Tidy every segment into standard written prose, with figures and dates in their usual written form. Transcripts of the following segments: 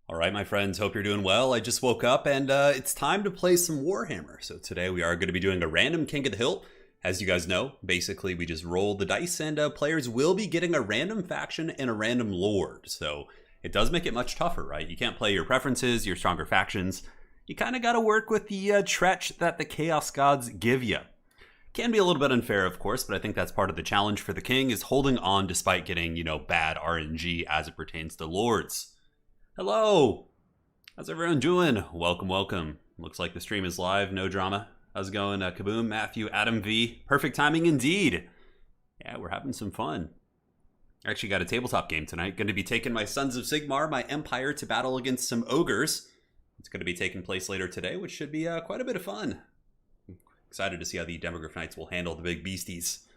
All right, my friends, hope you're doing well. I just woke up and it's time to play some Warhammer. So today we are going to be doing a random King of the Hill. As you guys know, basically we just roll the dice and players will be getting a random faction and a random lord. So it does make it much tougher, right? You can't play your preferences, your stronger factions. You kind of got to work with the tretch that the Chaos Gods give you. Can be a little bit unfair, of course, but I think that's part of the challenge for the King is holding on despite getting, bad RNG as it pertains to lords. Hello! How's everyone doing? Welcome, welcome. Looks like the stream is live, no drama. How's it going? Kaboom, Matthew, Adam V. Perfect timing indeed. Yeah, we're having some fun. I actually got a tabletop game tonight. Going to be taking my Sons of Sigmar, my Empire, to battle against some ogres. It's going to be taking place later today, which should be quite a bit of fun. Excited to see how the Demogorgon Knights will handle the big beasties.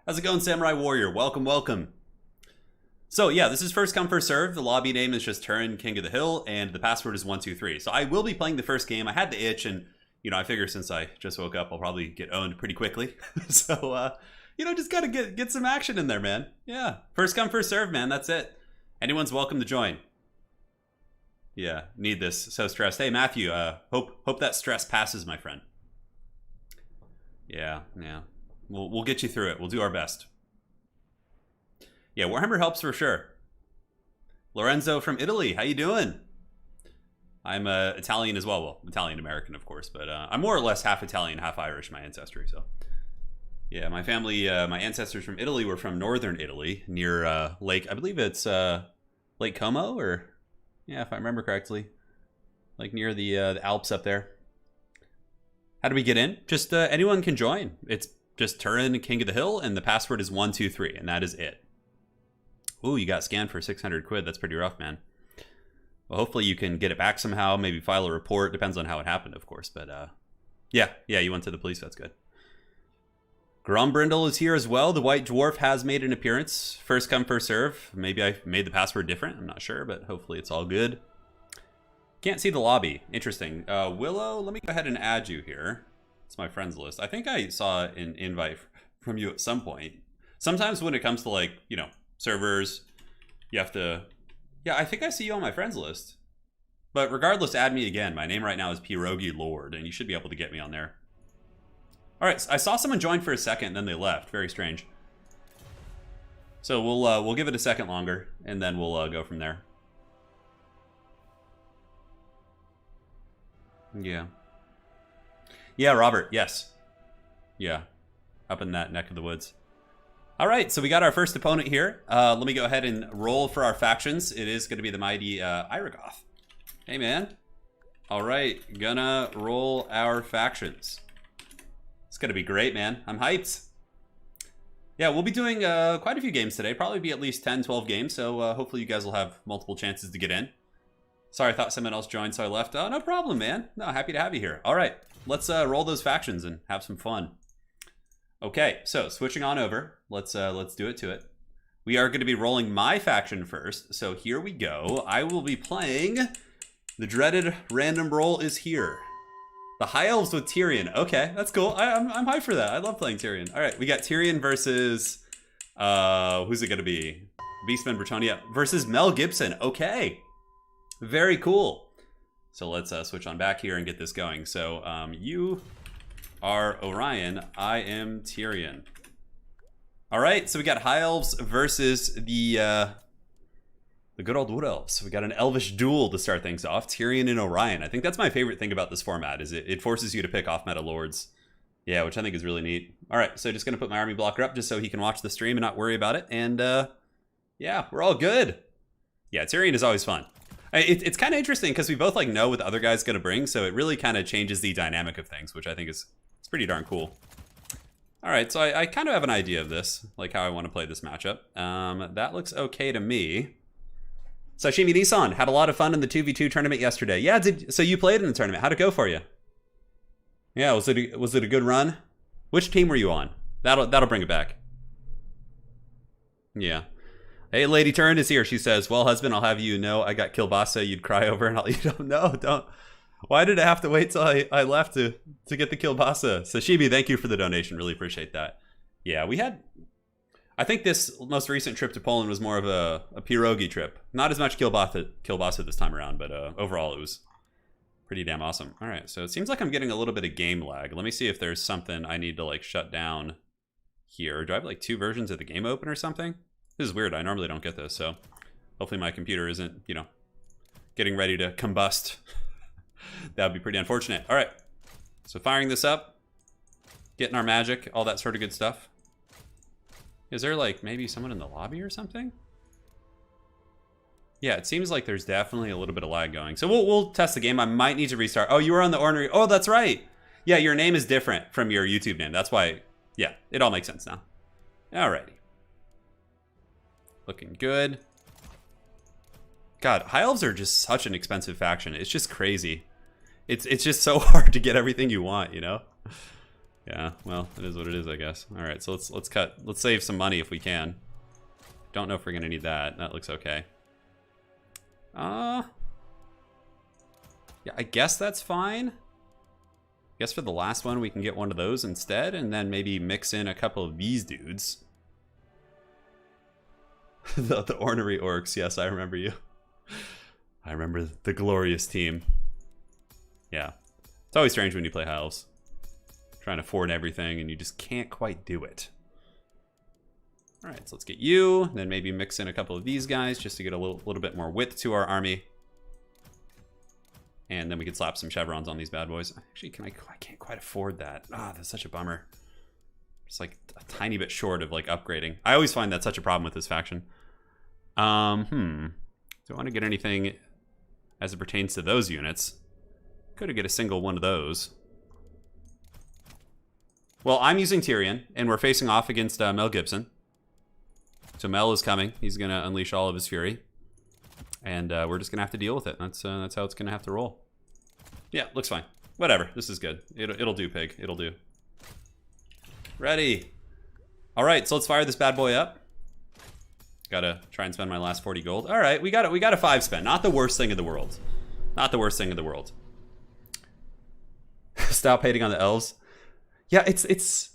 How's it going, Samurai Warrior? Welcome, welcome. So yeah, this is first come, first serve. The lobby name is just Turin, King of the Hill, and the password is 123. So I will be playing the first game. I had the itch, and I figure since I just woke up, I'll probably get owned pretty quickly. So just gotta get some action in there, man. Yeah, first come, first serve, man. That's it. Anyone's welcome to join. Yeah, need this. So stressed. Hey, Matthew. Hope that stress passes, my friend. Yeah. We'll get you through it. We'll do our best. Yeah, Warhammer helps for sure. Lorenzo from Italy, how you doing? I'm Italian as well. Well, Italian-American, of course, but I'm more or less half Italian, half Irish, my ancestry. So, yeah, my family, my ancestors from Italy were from northern Italy, near Lake, I believe it's Lake Como, or, yeah, if I remember correctly. Like near the Alps up there. How do we get in? Just anyone can join. It's just Turin, King of the Hill, and the password is 123, and that is it. Ooh, you got scanned for 600 quid. That's pretty rough, man. Well, hopefully you can get it back somehow. Maybe file a report. Depends on how it happened, of course. But yeah, you went to the police. That's good. Grumbrindle is here as well. The White Dwarf has made an appearance. First come, first serve. Maybe I made the password different. I'm not sure, but hopefully it's all good. Can't see the lobby. Interesting. Willow, let me go ahead and add you here. It's my friends list. I think I saw an invite from you at some point. Sometimes when it comes to servers, you have to, yeah, I think I see you on my friends list, but regardless, add me again. My name right now is Pierogi Lord, and you should be able to get me on there. All right, so I saw someone join for a second, then they left. Very strange. So we'll give it a second longer, and then we'll go from there. Yeah, Robert, yes. Yeah, up in that neck of the woods. All right, so we got our first opponent here. Let me go ahead and roll for our factions. It is going to be the mighty Iragoth. Hey, man. All right, gonna roll our factions. It's going to be great, man. I'm hyped. Yeah, we'll be doing quite a few games today. Probably be at least 10, 12 games, so hopefully you guys will have multiple chances to get in. Sorry, I thought someone else joined, so I left. Oh, no problem, man. No, happy to have you here. All right, let's roll those factions and have some fun. Okay, so switching on over, let's do it to it. We are going to be rolling my faction first, so here we go. I will be playing the dreaded random roll is here. The High Elves with Tyrion. Okay, that's cool. I'm hyped for that. I love playing Tyrion. All right, we got Tyrion versus who's it going to be? Beastman Bretonia versus Mel Gibson. Okay, very cool. So let's switch on back here and get this going. So you are Orion, I am Tyrion. All right, so we got High Elves versus the good old Wood Elves. We got an Elvish duel to start things off. Tyrion and Orion. I think that's my favorite thing about this format is it forces you to pick off meta lords. Yeah, which I think is really neat. All right, so just gonna put my army blocker up just so he can watch the stream and not worry about it. And yeah, we're all good. Yeah, Tyrion is always fun. It's kind of interesting because we both know what the other guy's gonna bring, so it really kind of changes the dynamic of things, which I think is it's pretty darn cool. All right, so I kind of have an idea of this, like how I want to play this matchup. That looks okay to me. Sashimi Nissan had a lot of fun in the 2v2 tournament yesterday. Yeah, so you played in the tournament. How'd it go for you? Yeah, was it a good run? Which team were you on? That'll bring it back. Yeah. Hey, Lady Turn is here. She says, well, husband, I'll have you know I got kielbasa you'd cry over and I'll eat them. No, don't. Why did I have to wait till I left to get the kielbasa? Sashimi, thank you for the donation. Really appreciate that. Yeah, we had... I think this most recent trip to Poland was more of a pierogi trip. Not as much kielbasa this time around, but overall it was pretty damn awesome. All right, so it seems like I'm getting a little bit of game lag. Let me see if there's something I need to like shut down here. Do I have like 2 versions of the game open or something? This is weird. I normally don't get this, so hopefully my computer isn't, you know, getting ready to combust. That would be pretty unfortunate. All right, so firing this up, getting our magic, all that sort of good stuff. Is there like maybe someone in the lobby or something? Yeah, it seems like there's definitely a little bit of lag going. So we'll test the game. I might need to restart. Oh, you were on the ornery. Oh, that's right. Yeah, your name is different from your YouTube name. That's why, yeah, it all makes sense now. Alrighty. Looking good. God, High Elves are just such an expensive faction. It's just crazy. It's just so hard to get everything you want, you know? Yeah, well, it is what it is, I guess. All right, so let's save some money if we can. Don't know if we're gonna need that. That looks okay. Yeah, I guess that's fine. I guess for the last one, we can get one of those instead, and then maybe mix in a couple of these dudes. the ornery orcs, yes, I remember you. I remember the glorious team. Yeah, it's always strange when you play High Elves. Trying to afford everything and you just can't quite do it. All right, so let's get you, then maybe mix in a couple of these guys just to get a little bit more width to our army. And then we can slap some chevrons on these bad boys. Actually, I can't quite afford that. Ah, that's such a bummer. It's like a tiny bit short of like upgrading. I always find that such a problem with this faction. Do I want to get anything as it pertains to those units? Could have get a single one of those. Well, I'm using Tyrion, and we're facing off against Mel Gibson. So Mel is coming. He's going to unleash all of his fury. And we're just going to have to deal with it. That's how it's going to have to roll. Yeah, looks fine. Whatever. This is good. It'll do, pig. It'll do. Ready. All right, so let's fire this bad boy up. Gotta try and spend my last 40 gold. All right, we got a 5 spend. Not the worst thing in the world. Not the worst thing in the world. Stop hating on the elves. Yeah, it's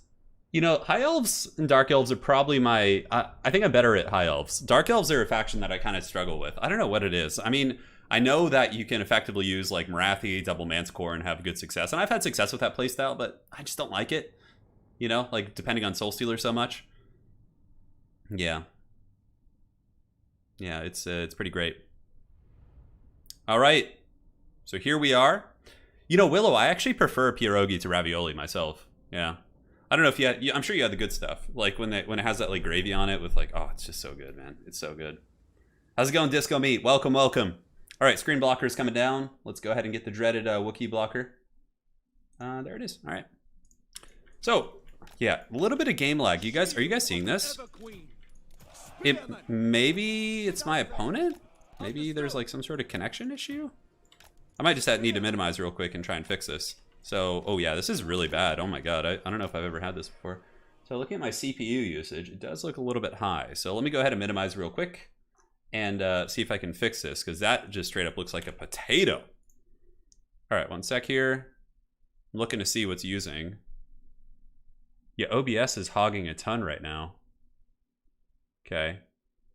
you know, High Elves and Dark Elves are probably my... I think I'm better at High Elves. Dark Elves are a faction that I kind of struggle with. I don't know what it is. I mean, I know that you can effectively use like Marathi, Double Manticore, and have good success. And I've had success with that playstyle, but I just don't like it. You know, like depending on Soul Stealer so much. Yeah. Yeah, it's pretty great. All right. So here we are. You know, Willow, I actually prefer pierogi to ravioli myself. Yeah, I don't know if you had. I'm sure you had the good stuff, like when it has that like gravy on it with like, oh, it's just so good, man. It's so good. How's it going, Disco Meat? Welcome, welcome. All right, screen blocker is coming down. Let's go ahead and get the dreaded Wookiee blocker. There it is. All right. So yeah, a little bit of game lag. Are you guys seeing this? Maybe it's my opponent. Maybe there's like some sort of connection issue. I might just need to minimize real quick and try and fix this. So, oh yeah, this is really bad. Oh my god, I don't know if I've ever had this before. So looking at my CPU usage, it does look a little bit high. So let me go ahead and minimize real quick and see if I can fix this, because that just straight up looks like a potato. All right, one sec here. I'm looking to see what's using. Yeah, OBS is hogging a ton right now. Okay,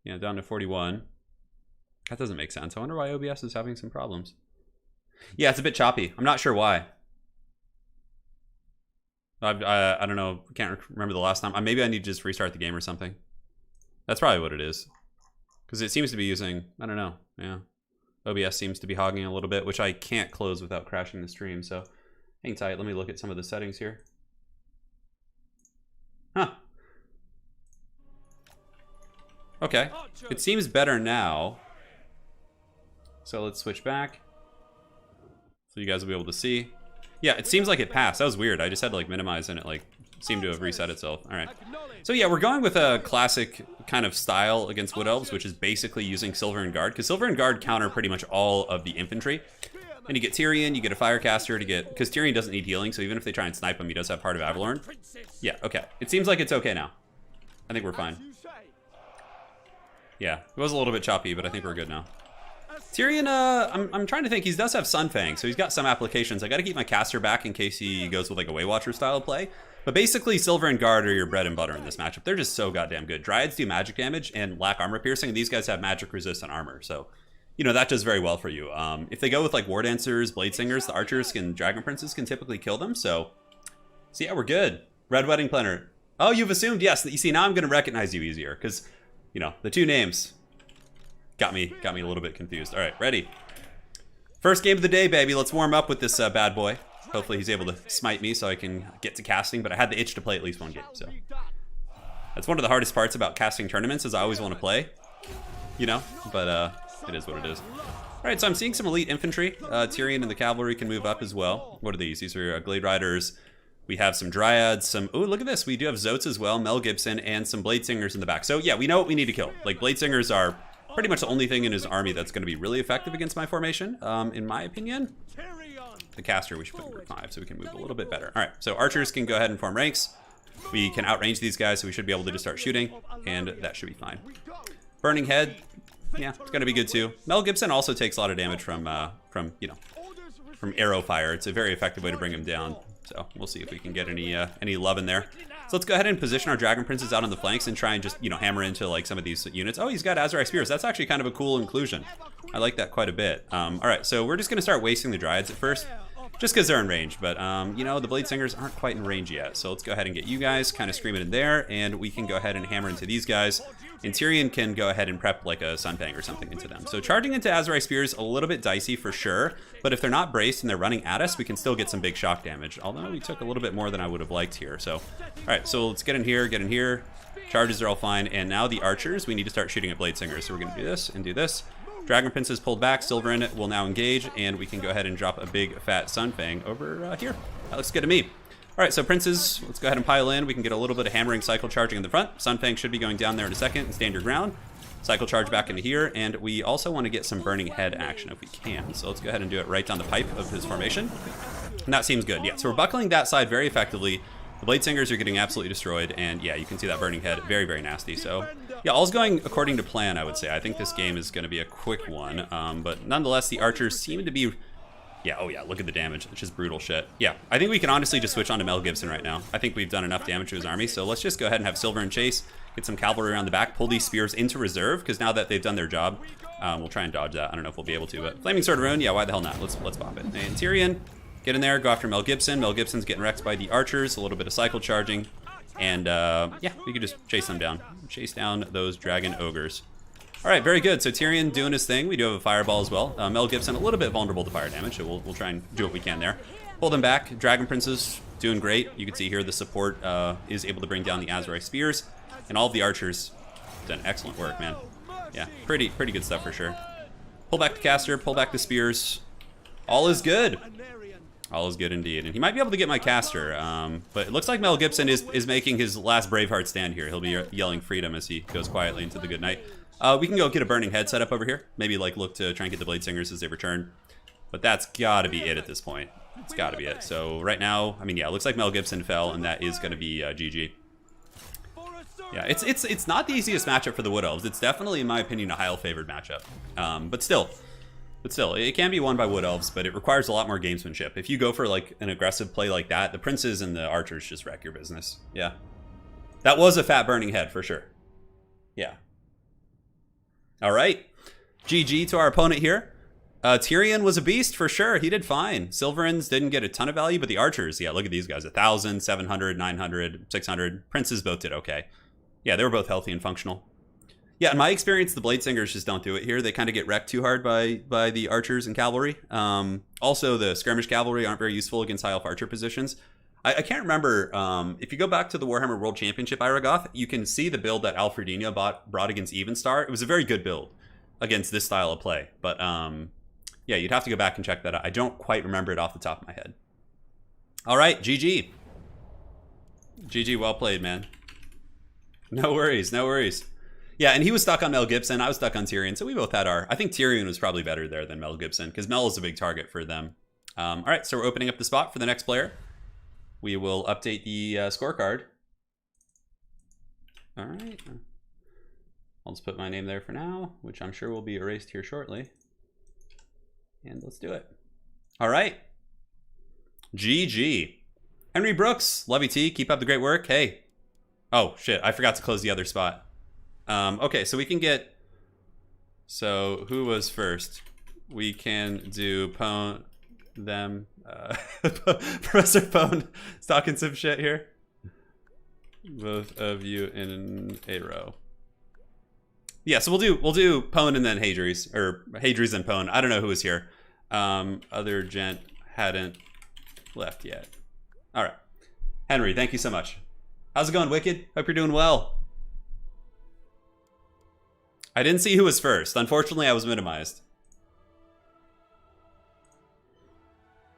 yeah, down to 41. That doesn't make sense. I wonder why OBS is having some problems. Yeah, it's a bit choppy. I'm not sure why. I don't know. Can't remember the last time. Maybe I need to just restart the game or something. That's probably what it is. Because it seems to be using, I don't know. Yeah. OBS seems to be hogging a little bit, which I can't close without crashing the stream. So hang tight. Let me look at some of the settings here. Huh. Okay. It seems better now. So let's switch back. So you guys will be able to see. Yeah, it seems like it passed. That was weird. I just had to like minimize and it like seemed to have reset itself. All right. So yeah, we're going with a classic kind of style against Wood Elves, which is basically using Silver and Guard, because Silver and Guard counter pretty much all of the infantry. And you get Tyrion, you get a Firecaster to get, because Tyrion doesn't need healing, so even if they try and snipe him, he does have Heart of Avalorn. Yeah, okay. It seems like it's okay now. I think we're fine. Yeah, it was a little bit choppy, but I think we're good now. Tyrion, I'm trying to think. He does have Sunfang, so he's got some applications. I got to keep my caster back in case he goes with like a Waywatcher style play. But basically, Silver and Guard are your bread and butter in this matchup. They're just so goddamn good. Dryads do magic damage and lack armor piercing. And these guys have magic resistant armor. So, you know, that does very well for you. If they go with like War Dancers, Blade Singers, the Archers and Dragon Princes can typically kill them. So yeah, we're good. Red Wedding Planner. Oh, you've assumed? Yes. You see, now I'm going to recognize you easier because, you know, the two names got me a little bit confused. All right, ready. First game of the day, baby. Let's warm up with this bad boy. Hopefully he's able to smite me so I can get to casting, but I had the itch to play at least one game, so. That's one of the hardest parts about casting tournaments is I always want to play, you know, but it is what it is. All right, so I'm seeing some elite infantry. Tyrion and the cavalry can move up as well. What are these? These are Glade Riders. We have some Dryads, some, oh, look at this. We do have Zotes as well, Mel Gibson, and some Blade Singers in the back. So yeah, we know what we need to kill. Like, Blade Singers are pretty much the only thing in his army that's going to be really effective against my formation, in my opinion. The caster we should put in group 5 so we can move a little bit better. All right, so archers can go ahead and form ranks. We can outrange these guys, so we should be able to just start shooting, and that should be fine. Burning Head, yeah, it's going to be good too. Mel Gibson also takes a lot of damage from you know, from arrow fire. It's a very effective way to bring him down. So we'll see if we can get any love in there. So let's go ahead and position our Dragon Princes out on the flanks and try and just, you know, hammer into like some of these units. Oh, he's got Azrai Spears. That's actually kind of a cool inclusion. I like that quite a bit. All right, so we're just going to start wasting the Dryads at first, just because they're in range. But, you know, the Blade Singers aren't quite in range yet. So let's go ahead and get you guys kind of screaming in there, and we can go ahead and hammer into these guys. And Tyrion can go ahead and prep like a Sunfang or something into them. So charging into Azrai Spears, a little bit dicey for sure. But if they're not braced and they're running at us, we can still get some big shock damage. Although we took a little bit more than I would have liked here. So, all right, so let's get in here, get in here. Charges are all fine. And now the archers, we need to start shooting at Blade Singers. So we're going to do this and do this. Dragon Prince is pulled back. Silverin will now engage. And we can go ahead and drop a big fat Sunfang over here. That looks good to me. All right, so Princes, let's go ahead and pile in. We can get a little bit of hammering cycle charging in the front. Sunfang should be going down there in a second and stand your ground. Cycle charge back into here, and we also want to get some Burning Head action if we can. So let's go ahead and do it right down the pipe of his formation. And that seems good. Yeah, so we're buckling that side very effectively. The Blade Singers are getting absolutely destroyed, and yeah, you can see that Burning Head, very, very nasty. So yeah, all's going according to plan, I would say. I think this game is going to be a quick one, but nonetheless, the archers seem to be... Yeah, oh yeah, look at the damage. It's just brutal shit. Yeah, I think we can honestly just switch on to Mel Gibson right now. I think we've done enough damage to his army, so let's just go ahead and have Silver and Chase, get some cavalry around the back, pull these spears into reserve, because now that they've done their job, we'll try and dodge that. I don't know if we'll be able to, but Flaming Sword of Ruin, yeah, why the hell not? Let's pop it. And Tyrion, get in there, go after Mel Gibson. Mel Gibson's getting wrecked by the archers, a little bit of cycle charging, and yeah, we can just chase them down. Chase down those dragon ogres. All right, very good. So Tyrion doing his thing. We do have a fireball as well. Mel Gibson a little bit vulnerable to fire damage, so we'll try and do what we can there. Pull them back. Dragon Princes doing great. You can see here the support is able to bring down the Azrai Spears, and all of the archers done excellent work, man. Yeah, pretty good stuff for sure. Pull back the caster. Pull back the spears. All is good. All is good indeed. And he might be able to get my caster, but it looks like Mel Gibson is making his last Braveheart stand here. He'll be yelling freedom as he goes quietly into the good night. We can go get a Burning Head set up over here. Maybe like look to try and get the Blade Singers as they return. But that's gotta be it at this point. It's gotta be it. So right now, I mean, yeah, it looks like Mel Gibson fell, and that is gonna be GG. Yeah, it's not the easiest matchup for the Wood Elves. It's definitely, in my opinion, a highly favored matchup. But still, it can be won by Wood Elves, but it requires a lot more gamesmanship. If you go for like an aggressive play like that, the Princes and the Archers just wreck your business. Yeah. That was a fat Burning Head for sure. Yeah. All right, GG to our opponent here. Tyrion was a beast for sure. He did fine. Silverins didn't get a ton of value, but the archers, yeah, look at these guys. 1,000, 700, 900, 600. Princes both did okay. Yeah, they were both healthy and functional. Yeah, in my experience, the Blade Singers just don't do it here. They kind of get wrecked too hard by the archers and cavalry. Also, the skirmish cavalry aren't very useful against high elf archer positions. I can't remember, if you go back to the Warhammer World Championship Iragoth, you can see the build that Alfredino brought against Evenstar. It was a very good build against this style of play. But yeah, you'd have to go back and check that out. I don't quite remember it off the top of my head. All right, GG. GG, well played, man. No worries, no worries. Yeah, and he was stuck on Mel Gibson. I was stuck on Tyrion. So we both had our... I think Tyrion was probably better there than Mel Gibson, because Mel is a big target for them. All right, so we're opening up the spot for the next player. We will update the scorecard. All right. I'll just put my name there for now, which I'm sure will be erased here shortly. And let's do it. All right. GG. Henry Brooks, Lovey T, keep up the great work. Hey. Oh, shit. I forgot to close the other spot. Okay, so we can get... So, who was first? We can do Pwn, them, Professor Pwn, talking some shit here. Both of you in a row. Yeah, so we'll do Pwn and then Hadries, or Hadries and Pwn. I don't know who was here. Other gent hadn't left yet. All right, Henry, thank you so much. How's it going, Wicked? Hope you're doing well. I didn't see who was first. Unfortunately, I was minimized.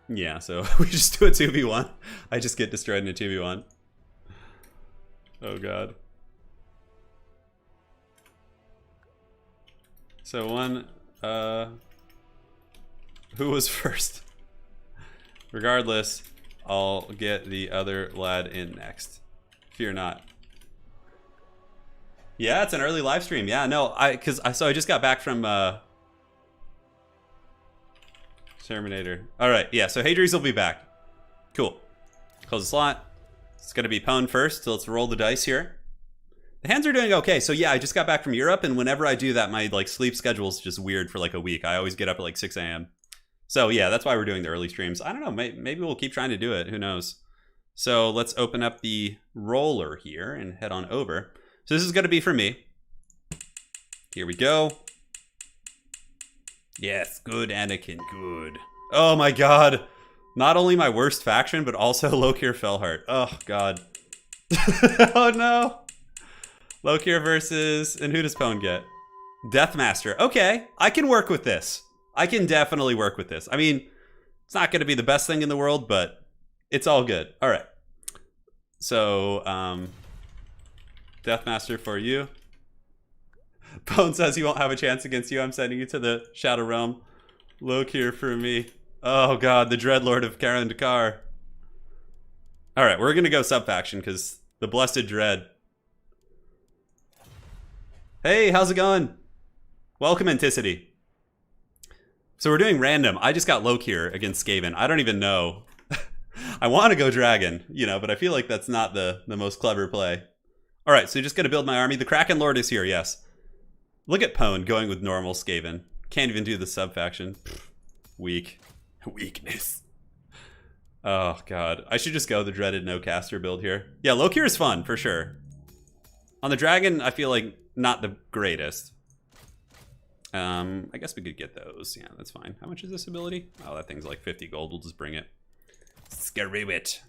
Yeah, so we just do a 2v1. I just get destroyed in a 2v1. Oh god. So who was first? Regardless, I'll get the other lad in next. Fear not. Yeah, it's an early live stream. Yeah, no, I just got back from Terminator. All right, yeah, so Hadries will be back. Cool. Close the slot. It's gonna be Pwn first, so let's roll the dice here. The hands are doing okay. So yeah, I just got back from Europe, and whenever I do that, my like sleep schedule is just weird for like a week. I always get up at like 6 a.m. So yeah, that's why we're doing the early streams. I don't know, maybe we'll keep trying to do it. Who knows? So let's open up the roller here and head on over. So this is gonna be for me. Here we go. Yes, good Anakin, good. Oh my god. Not only my worst faction, but also Lokir Fellheart. Oh god. Oh no. Lokir versus, and who does Pwn get? Deathmaster. Okay, I can work with this. I can definitely work with this. I mean, it's not going to be the best thing in the world, but it's all good. All right. So, Deathmaster for you. Pwn says he won't have a chance against you. I'm sending you to the Shadow Realm. Lokir for me. Oh god, the Dreadlord of Karen Dakar. All right, we're going to go sub-faction because the Blessed Dread. Hey, how's it going? Welcome, Anticity. So we're doing random. I just got Lokir against Skaven. I don't even know. I want to go Dragon, you know, but I feel like that's not the most clever play. All right, so just going to build my army. The Kraken Lord is here, yes. Look at Pwn going with normal Skaven. Can't even do the sub-faction. Weak. Weakness. Oh, God. I should just go the dreaded no-caster build here. Yeah, Lokir is fun, for sure. On the Dragon, I feel like not the greatest. I guess we could get those. Yeah, that's fine. How much is this ability? Oh, that thing's like 50 gold. We'll just bring it. Screw it.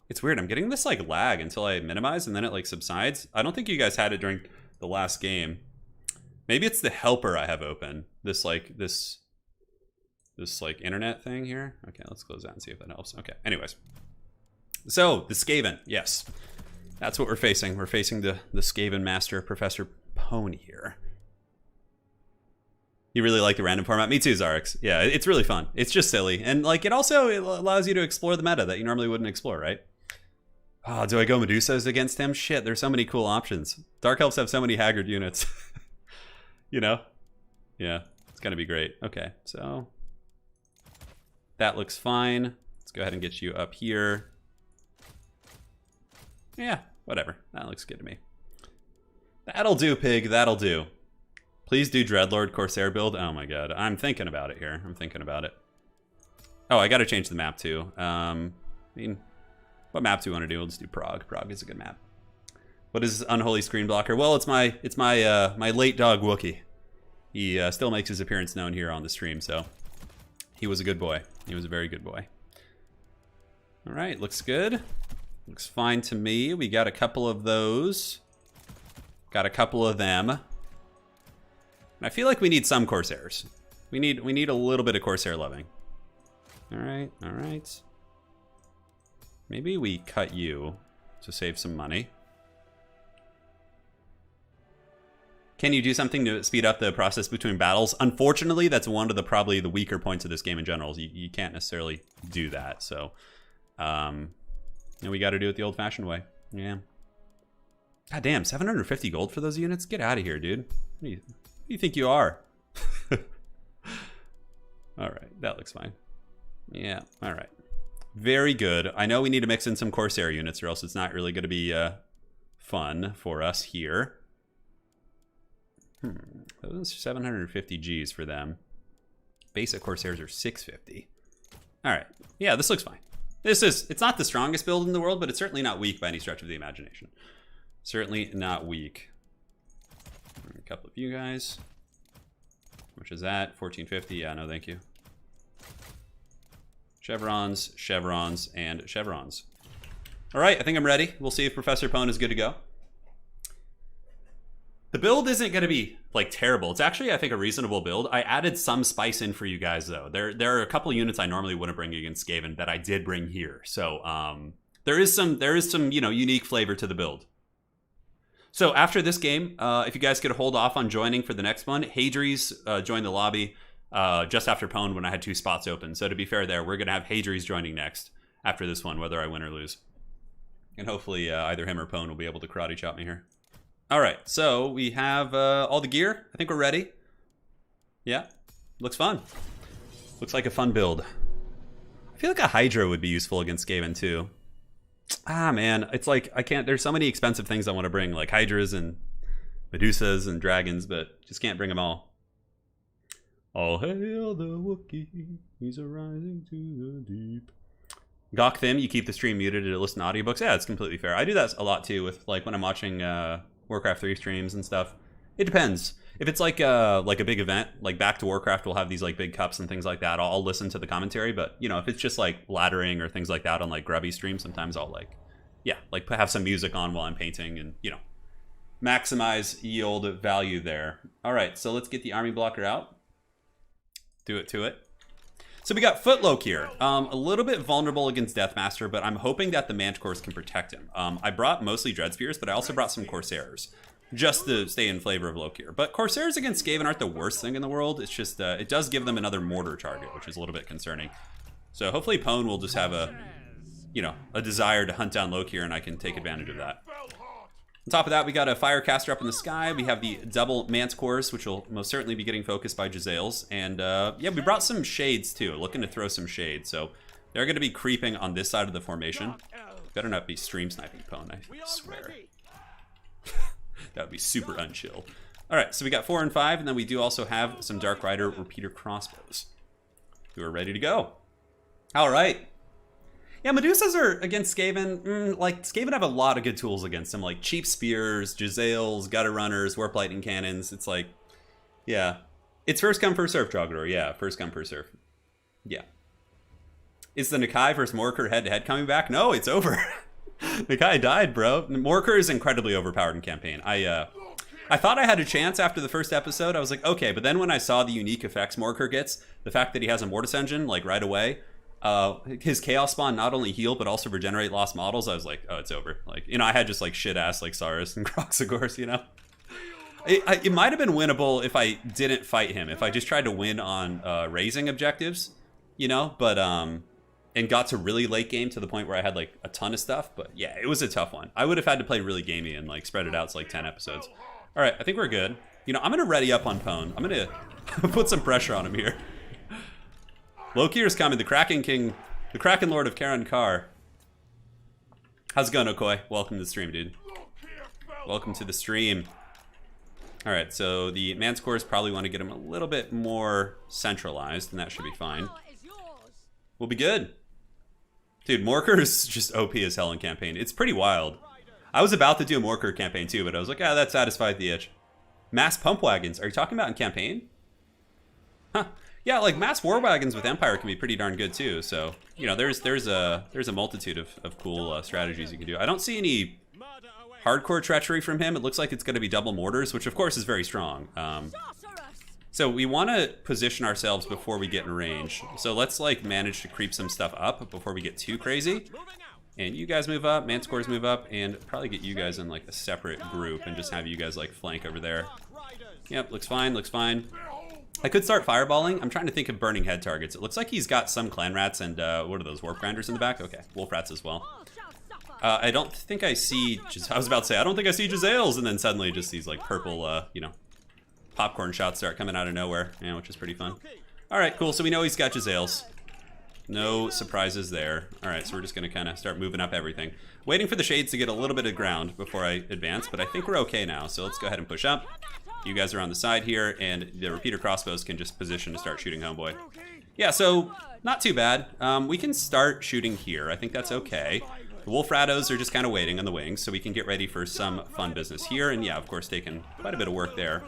It's weird. I'm getting this like lag until I minimize and then it like subsides. I don't think you guys had it during the last game. Maybe it's the helper I have open. This like internet thing here. Okay, let's close that and see if that helps. Okay, anyways. So, the Skaven, yes. That's what we're facing. We're facing the Skaven Master, Professor Pwn here. You really like the random format? Me too, Zarix. Yeah, it's really fun. It's just silly. And like it allows you to explore the meta that you normally wouldn't explore, right? Oh, do I go Medusas against him? Shit, there's so many cool options. Dark Elves have so many Haggard units. You know? Yeah, it's gonna be great. Okay, so that looks fine. Let's go ahead and get you up here. Yeah, whatever. That looks good to me. That'll do, pig. That'll do. Please do Dreadlord Corsair build. Oh my god. I'm thinking about it here. I'm thinking about it. Oh, I gotta change the map too. I mean, what map do we want to do? We'll just do Prague. Prague is a good map. What is Unholy Screen Blocker? Well, it's my late dog Wookie. He still makes his appearance known here on the stream, so he was a good boy. He was a very good boy. All right, looks good. Looks fine to me. We got a couple of those. Got a couple of them. And I feel like we need some Corsairs. We need a little bit of Corsair loving. All right, all right. Maybe we cut you to save some money. Can you do something to speed up the process between battles? Unfortunately, that's one of the probably the weaker points of this game in general. You can't necessarily do that. So, and we got to do it the old-fashioned way. Yeah. God damn, 750 gold for those units? Get out of here, dude. Who do you think you are? All right, that looks fine. Yeah, all right. Very good. I know we need to mix in some Corsair units or else it's not really going to be fun for us here. Those are 750 Gs for them. Basic Corsairs are 650. All right. Yeah, this looks fine. It's not the strongest build in the world, but it's certainly not weak by any stretch of the imagination. Certainly not weak. A couple of you guys. Which is that? 1450? Yeah, no thank you. Chevrons, chevrons, and chevrons. All right, I think I'm ready. We'll see if Professor Pone is good to go. The build isn't going to be, like, terrible. It's actually, I think, a reasonable build. I added some spice in for you guys, though. There are a couple units I normally wouldn't bring against Skaven that I did bring here. So, there is some, you know, unique flavor to the build. So, after this game, if you guys could hold off on joining for the next one, Hadries joined the lobby just after Pone when I had 2 spots open. So, to be fair there, we're going to have Hadries joining next after this one, whether I win or lose. And hopefully, either him or Pone will be able to karate chop me here. All right, so we have all the gear. I think we're ready. Yeah, looks fun. Looks like a fun build. I feel like a Hydra would be useful against Skaven too. Ah, man, it's like I can't. There's so many expensive things I want to bring, like Hydras and Medusas and dragons, but just can't bring them all. All hail the Wookiee, he's arising to the deep. Gawk Thim, you keep the stream muted to listen to audiobooks. Yeah, it's completely fair. I do that a lot too with like when I'm watching Warcraft 3 streams and stuff. It depends. If it's like a big event, like Back to Warcraft will have these like big cups and things like that, I'll listen to the commentary. But you know, if it's just like laddering or things like that on like grubby streams, sometimes I'll like, yeah, like have some music on while I'm painting and, you know, maximize yield value there. All right, so let's get the army blocker out. Do it to it. So we got Footloke here. A little bit vulnerable against Deathmaster, but I'm hoping that the Manticores can protect him. I brought mostly Dreadspears, but I also brought some Corsairs, just to stay in flavor of Loke here. But Corsairs against Skaven aren't the worst thing in the world. It's just, it does give them another mortar target, which is a little bit concerning. So hopefully Pone will just have a, you know, a desire to hunt down Loke here, and I can take advantage of that. On top of that, we got a Firecaster up in the sky. We have the double Manticores, which will most certainly be getting focused by Jezzails. And yeah, we brought some Shades too, looking to throw some Shade. So they're going to be creeping on this side of the formation. Better not be stream sniping Pone, I swear. That would be super unchill. All right, so we got 4 and 5, and then we do also have some Dark Rider repeater crossbows who are ready to go. All right. Yeah, Medusas are against Skaven. Like, Skaven have a lot of good tools against them, like cheap spears, Jezzails, gutter runners, warp lightning cannons. It's like, yeah. It's first come, first serve, Trogdor. Yeah, first come, first serve. Yeah. Is the Nakai versus Morkur head-to-head coming back? No, it's over. Nakai died, bro. Morkur is incredibly overpowered in campaign. I thought I had a chance after the first episode. I was like, okay, but then when I saw the unique effects Morkur gets, the fact that he has a Mortis engine, like, right away, his Chaos Spawn not only heal, but also regenerate lost models, I was like, oh, it's over. Like, you know, I had just, like, shit-ass, like, Saurus and Croxagors, you know? It might have been winnable if I didn't fight him, if I just tried to win on raising objectives, you know? But, and got to really late game to the point where I had, like, a ton of stuff. But, yeah, it was a tough one. I would have had to play really gamey and, like, spread it out to, like, 10 episodes. All right, I think we're good. You know, I'm going to ready up on Pone. I'm going to put some pressure on him here. Lokir's coming, the Kraken King, the Kraken Lord of Karan Kar. How's it going, Okoi? Welcome to the stream, dude. Welcome to the stream. All right, so the Manticores probably want to get him a little bit more centralized, and that should be fine. We'll be good. Dude, Morkur is just OP as hell in campaign. It's pretty wild. I was about to do a Morkur campaign too, but I was like, ah, that satisfied the itch. Mass pump wagons. Are you talking about in campaign? Huh. Yeah, like mass war wagons with Empire can be pretty darn good too. So, you know, there's a multitude of cool strategies you can do. I don't see any hardcore treachery from him. It looks like it's going to be double mortars, which of course is very strong. So we want to position ourselves before we get in range. So let's like manage to creep some stuff up before we get too crazy. And you guys move up, Manticores move up, and probably get you guys in like a separate group and just have you guys like flank over there. Yep, looks fine, looks fine. I could start fireballing. I'm trying to think of burning head targets. It looks like he's got some clan rats and what are those, warp grinders in the back? Okay, wolf rats as well. I don't think I see, I was about to say, I don't think I see Jezzails, and then suddenly just these like purple, you know, popcorn shots start coming out of nowhere, yeah, which is pretty fun. All right, cool, so we know he's got Jezzails. No surprises there. All right, so we're just going to kind of start moving up everything. Waiting for the shades to get a little bit of ground before I advance, but I think we're okay now. So let's go ahead and push up. You guys are on the side here, and the repeater crossbows can just position to start shooting homeboy. Yeah, so not too bad. We can start shooting here. I think that's okay. The wolf rattos are just kind of waiting on the wings, so we can get ready for some fun business here. And yeah, of course, taking quite a bit of work there.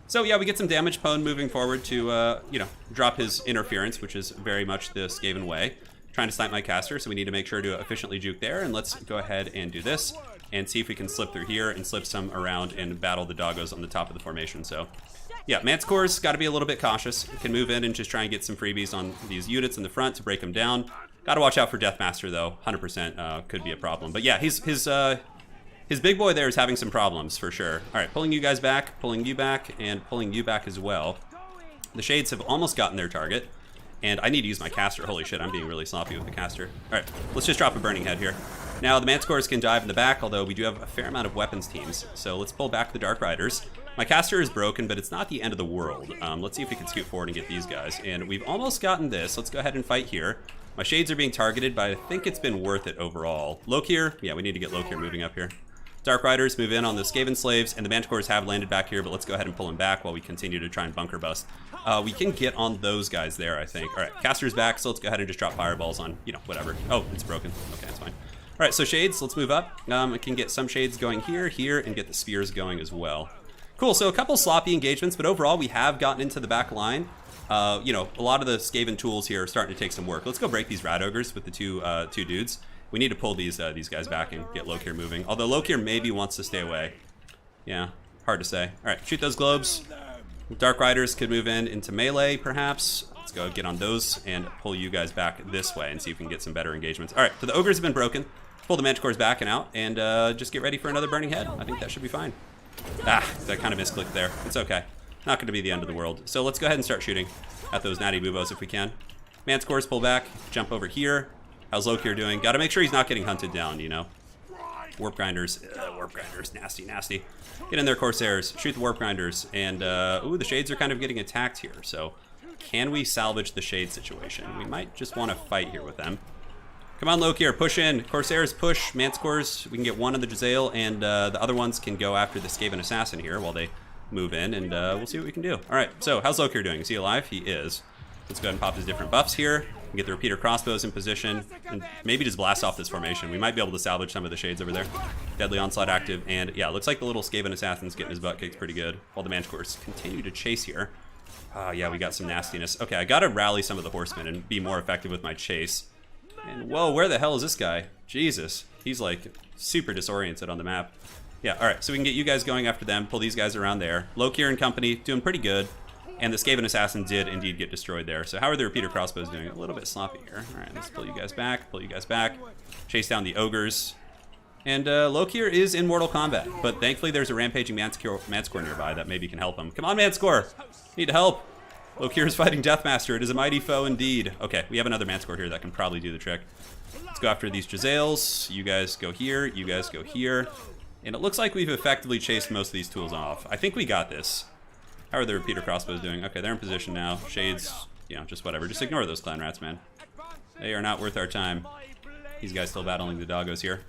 So yeah, we get some damage pwn moving forward to, you know, drop his interference, which is very much the Skaven way. Trying to snipe my caster, so we need to make sure to efficiently juke there. And let's go ahead and do this and see if we can slip through here and slip some around and battle the doggos on the top of the formation. So yeah, Manticore's got to be a little bit cautious. We can move in and just try and get some freebies on these units in the front to break them down. Got to watch out for Deathmaster though. 100% could be a problem. But yeah, his big boy there is having some problems for sure. All right, pulling you guys back, pulling you back, and pulling you back as well. The Shades have almost gotten their target, and I need to use my caster. Holy shit, I'm being really sloppy with the caster. All right, let's just drop a Burning Head here. Now, the Manticores can dive in the back, although we do have a fair amount of weapons teams. So let's pull back the Dark Riders. My caster is broken, but it's not the end of the world. Let's see if we can scoot forward and get these guys. And we've almost gotten this. Let's go ahead and fight here. My Shades are being targeted, but I think it's been worth it overall. Lokir, yeah, we need to get Lokir moving up here. Dark Riders move in on the Skaven slaves, and the Manticores have landed back here, but let's go ahead and pull them back while we continue to try and bunker bust. We can get on those guys there, I think. All right, caster's back, so let's go ahead and just drop fireballs on, you know, whatever. Oh, it's broken. Okay, that's fine. All right, so Shades, let's move up. We can get some Shades going here, and get the spears going as well. Cool, so a couple sloppy engagements, but overall we have gotten into the back line. You know, a lot of the Skaven tools here are starting to take some work. Let's go break these Rat Ogres with the two dudes. We need to pull these guys back and get Lokir moving. Although Lokir maybe wants to stay away. Yeah, hard to say. All right, shoot those globes. Dark Riders could move into melee, perhaps. Let's go get on those and pull you guys back this way and see if we can get some better engagements. All right, so the Ogres have been broken. Pull the Manticores back and out, and just get ready for another Burning Head. I think that should be fine. Ah, that kind of misclicked there. It's okay. Not going to be the end of the world. So let's go ahead and start shooting at those natty boobos if we can. Manticores pull back, jump over here. How's Lokir doing? Got to make sure he's not getting hunted down, you know. Warp Grinders, nasty, nasty. Get in there, Corsairs, shoot the Warp Grinders, and ooh, the Shades are kind of getting attacked here, so can we salvage the Shade situation? We might just want to fight here with them. Come on, Lokir, push in. Corsairs, push. Manticores, we can get one on the Jezzail, and the other ones can go after the Skaven Assassin here while they move in, and we'll see what we can do. All right, so how's Lokir doing? Is he alive? He is. Let's go ahead and pop his different buffs here. Get the repeater crossbows in position, and maybe just blast off this formation. We might be able to salvage some of the Shades over there. Deadly Onslaught active, and yeah, it looks like the little Skaven Assassin's getting his butt kicked pretty good, while the Manticores continue to chase here. Yeah, we got some nastiness. Okay, I gotta rally some of the Horsemen and be more effective with my chase. And whoa, where the hell is this guy? Jesus, he's like super disoriented on the map. Yeah, all right, so we can get you guys going after them, pull these guys around there. Lokir and company doing pretty good. And the Skaven Assassin did indeed get destroyed there. So how are the repeater crossbows doing? A little bit sloppy here. All right, let's pull you guys back, chase down the ogres. And Lokir is in Mortal Kombat, but thankfully there's a rampaging Manticore nearby that maybe can help him. Come on, Manticore! Need help! Lokir is fighting Deathmaster. It is a mighty foe indeed. Okay, we have another Manticore here that can probably do the trick. Let's go after these Jezzails. You guys go here, you guys go here. And it looks like we've effectively chased most of these tools off. I think we got this. How are the repeater crossbows doing? Okay, they're in position now. Shades, you know, just whatever. Just ignore those clan rats, man. They are not worth our time. These guys still battling the doggos here.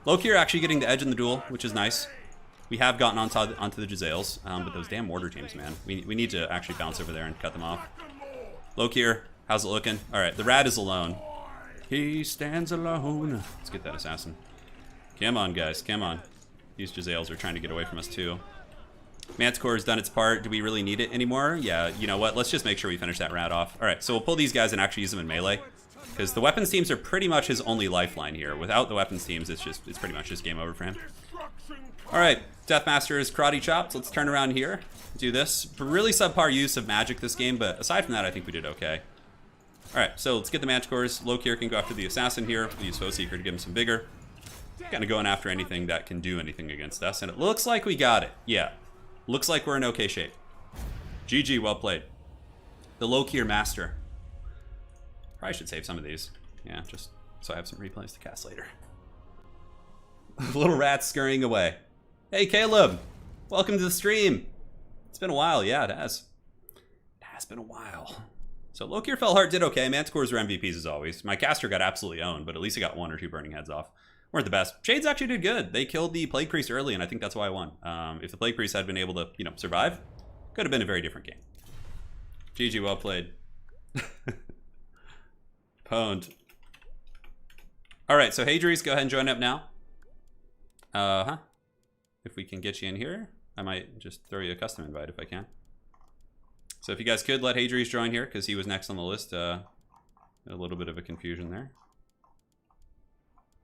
Lokir actually getting the edge in the duel, which is nice. We have gotten onto the Jezzails, but those damn mortar teams, man. We need to actually bounce over there and cut them off. Lokir, how's it looking? All right, the rat is alone. He stands alone. Let's get that assassin. Come on, guys, come on. These Jezzails are trying to get away from us, too. Manticore has done its part. Do we really need it anymore? Yeah, you know what? Let's just make sure we finish that rat off. All right, so we'll pull these guys and actually use them in melee, because the weapons teams are pretty much his only lifeline here. Without the weapons teams, it's pretty much just game over for him. All right, Deathmaster is karate chopped. Let's turn around here, do this. Really subpar use of magic this game, but aside from that, I think we did okay. All right, so let's get the Manticores. Lokir can go after the assassin here. We'll use Foe Seeker to give him some vigor. Kind of going after anything that can do anything against us, and it looks like we got it. Yeah. Looks like we're in okay shape. GG, well played. The Lokir Master. Probably should save some of these. Yeah, just so I have some replays to cast later. Little rats scurrying away. Hey, Caleb. Welcome to the stream. It's been a while. Yeah, it has. It has been a while. So Lokir Fellheart did okay. Manticores were MVPs as always. My caster got absolutely owned, but at least he got 1 or 2 burning heads off. Weren't the best. Shades actually did good. They killed the Plague Priest early, and I think that's why I won. If the Plague Priest had been able to, survive, could have been a very different game. GG, well played. Pwned. All right, so Hadries, go ahead and join up now. If we can get you in here, I might just throw you a custom invite if I can. So if you guys could let Hadries join here, because he was next on the list. A little bit of a confusion there.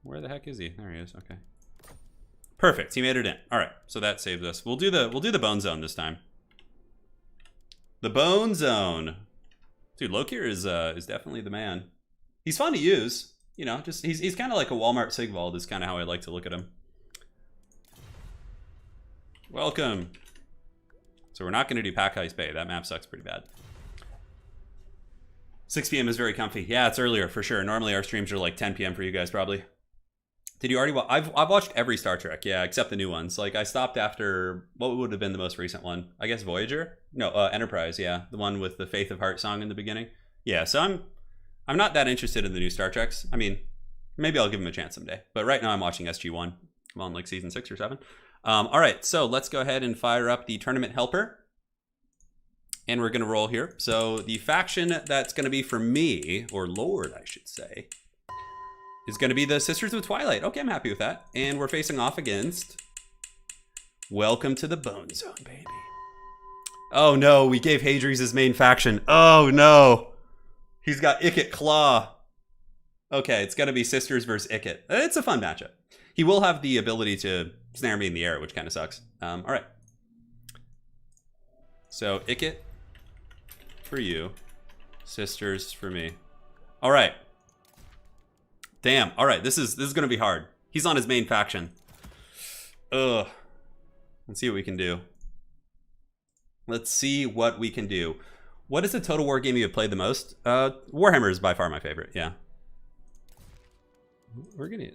Where the heck is he? There he is. Okay. Perfect. He made it in. All right. So that saves us. We'll do the Bone Zone this time. The Bone Zone. Dude, Lokir is definitely the man. He's fun to use. Just he's kind of like a Walmart Sigvald is kind of how I like to look at him. Welcome. So we're not going to do Pack Ice Bay. That map sucks pretty bad. 6 p.m. is very comfy. Yeah, it's earlier for sure. Normally our streams are like 10 p.m. for you guys probably. Did you already watch? I've watched every Star Trek, yeah, except the new ones. Like I stopped after what would have been the most recent one? I guess Voyager? No, Enterprise, yeah. The one with the Faith of Heart song in the beginning. Yeah, so I'm not that interested in the new Star Treks. I mean, maybe I'll give them a chance someday. But right now I'm watching SG-1. I'm on like season 6 or 7. All right, so let's go ahead and fire up the tournament helper. And we're going to roll here. So the faction that's going to be for me, or Lord, I should say, is going to be the Sisters of Twilight. Okay, I'm happy with that. And we're facing off against Welcome to the Bone Zone, baby. Oh no, we gave Hadries his main faction. Oh no. He's got Ikit Claw. Okay, it's going to be Sisters versus Ikit. It's a fun matchup. He will have the ability to snare me in the air, which kind of sucks. All right. So Ikit for you, Sisters for me. All right. Damn. All right. This is going to be hard. He's on his main faction. Ugh. Let's see what we can do. Let's see what we can do. What is the Total War game you have played the most? Warhammer is by far my favorite. Yeah.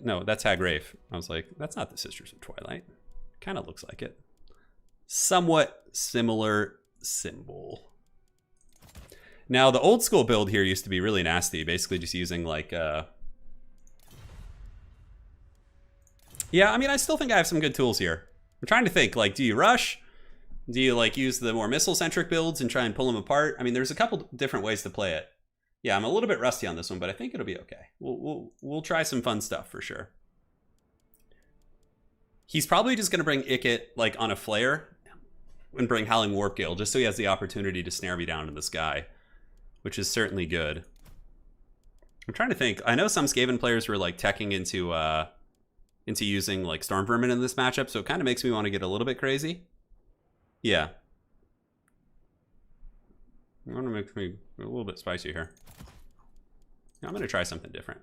No, that's Hag Rafe. I was like, that's not the Sisters of Twilight. Kind of looks like it. Somewhat similar symbol. Now, the old school build here used to be really nasty. Basically just using like... Yeah, I mean, I still think I have some good tools here. I'm trying to think, like, do you rush? Do you, like, use the more missile-centric builds and try and pull them apart? I mean, there's a couple different ways to play it. Yeah, I'm a little bit rusty on this one, but I think it'll be okay. We'll try some fun stuff for sure. He's probably just going to bring Ikit, like, on a flare and bring Howling Warpgale, just so he has the opportunity to snare me down in the sky, which is certainly good. I'm trying to think. I know some Skaven players were, like, teching into using like Storm Vermin in this matchup, so it kind of makes me want to get a little bit crazy. Yeah. I want to make me a little bit spicy here. I'm going to try something different.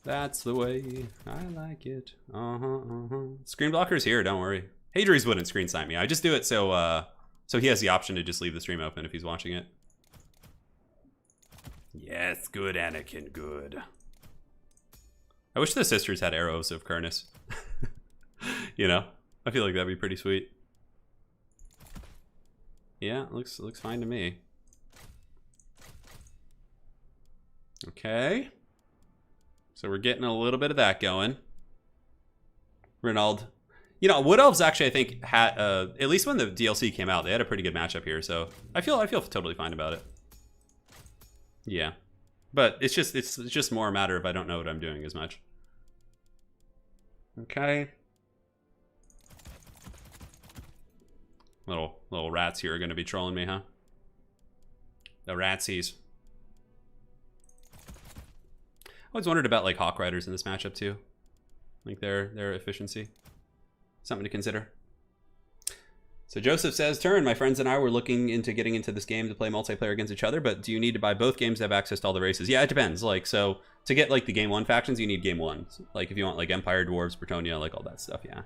That's the way I like it. Screen blocker's here, don't worry. Hadries wouldn't screen sight me. I just do it so he has the option to just leave the stream open if he's watching it. Yes, good Anakin, good. I wish the Sisters had arrows of Kurnus. I feel like that'd be pretty sweet. Yeah, looks fine to me. Okay. So we're getting a little bit of that going. Renauld. Wood Elves actually, I think, had at least when the DLC came out, they had a pretty good matchup here, so I feel totally fine about it. Yeah. But it's just more a matter of I don't know what I'm doing as much. Okay. Little rats here are going to be trolling me, huh? The ratsies. I always wondered about like Hawk Riders in this matchup too. Like their efficiency. Something to consider. So Joseph says, Turin, my friends and I were looking into getting into this game to play multiplayer against each other, but do you need to buy both games to have access to all the races? Yeah, it depends. Like, so to get like the game 1 factions, you need game 1. Like if you want like Empire, Dwarves, Bretonnia, like all that stuff, yeah.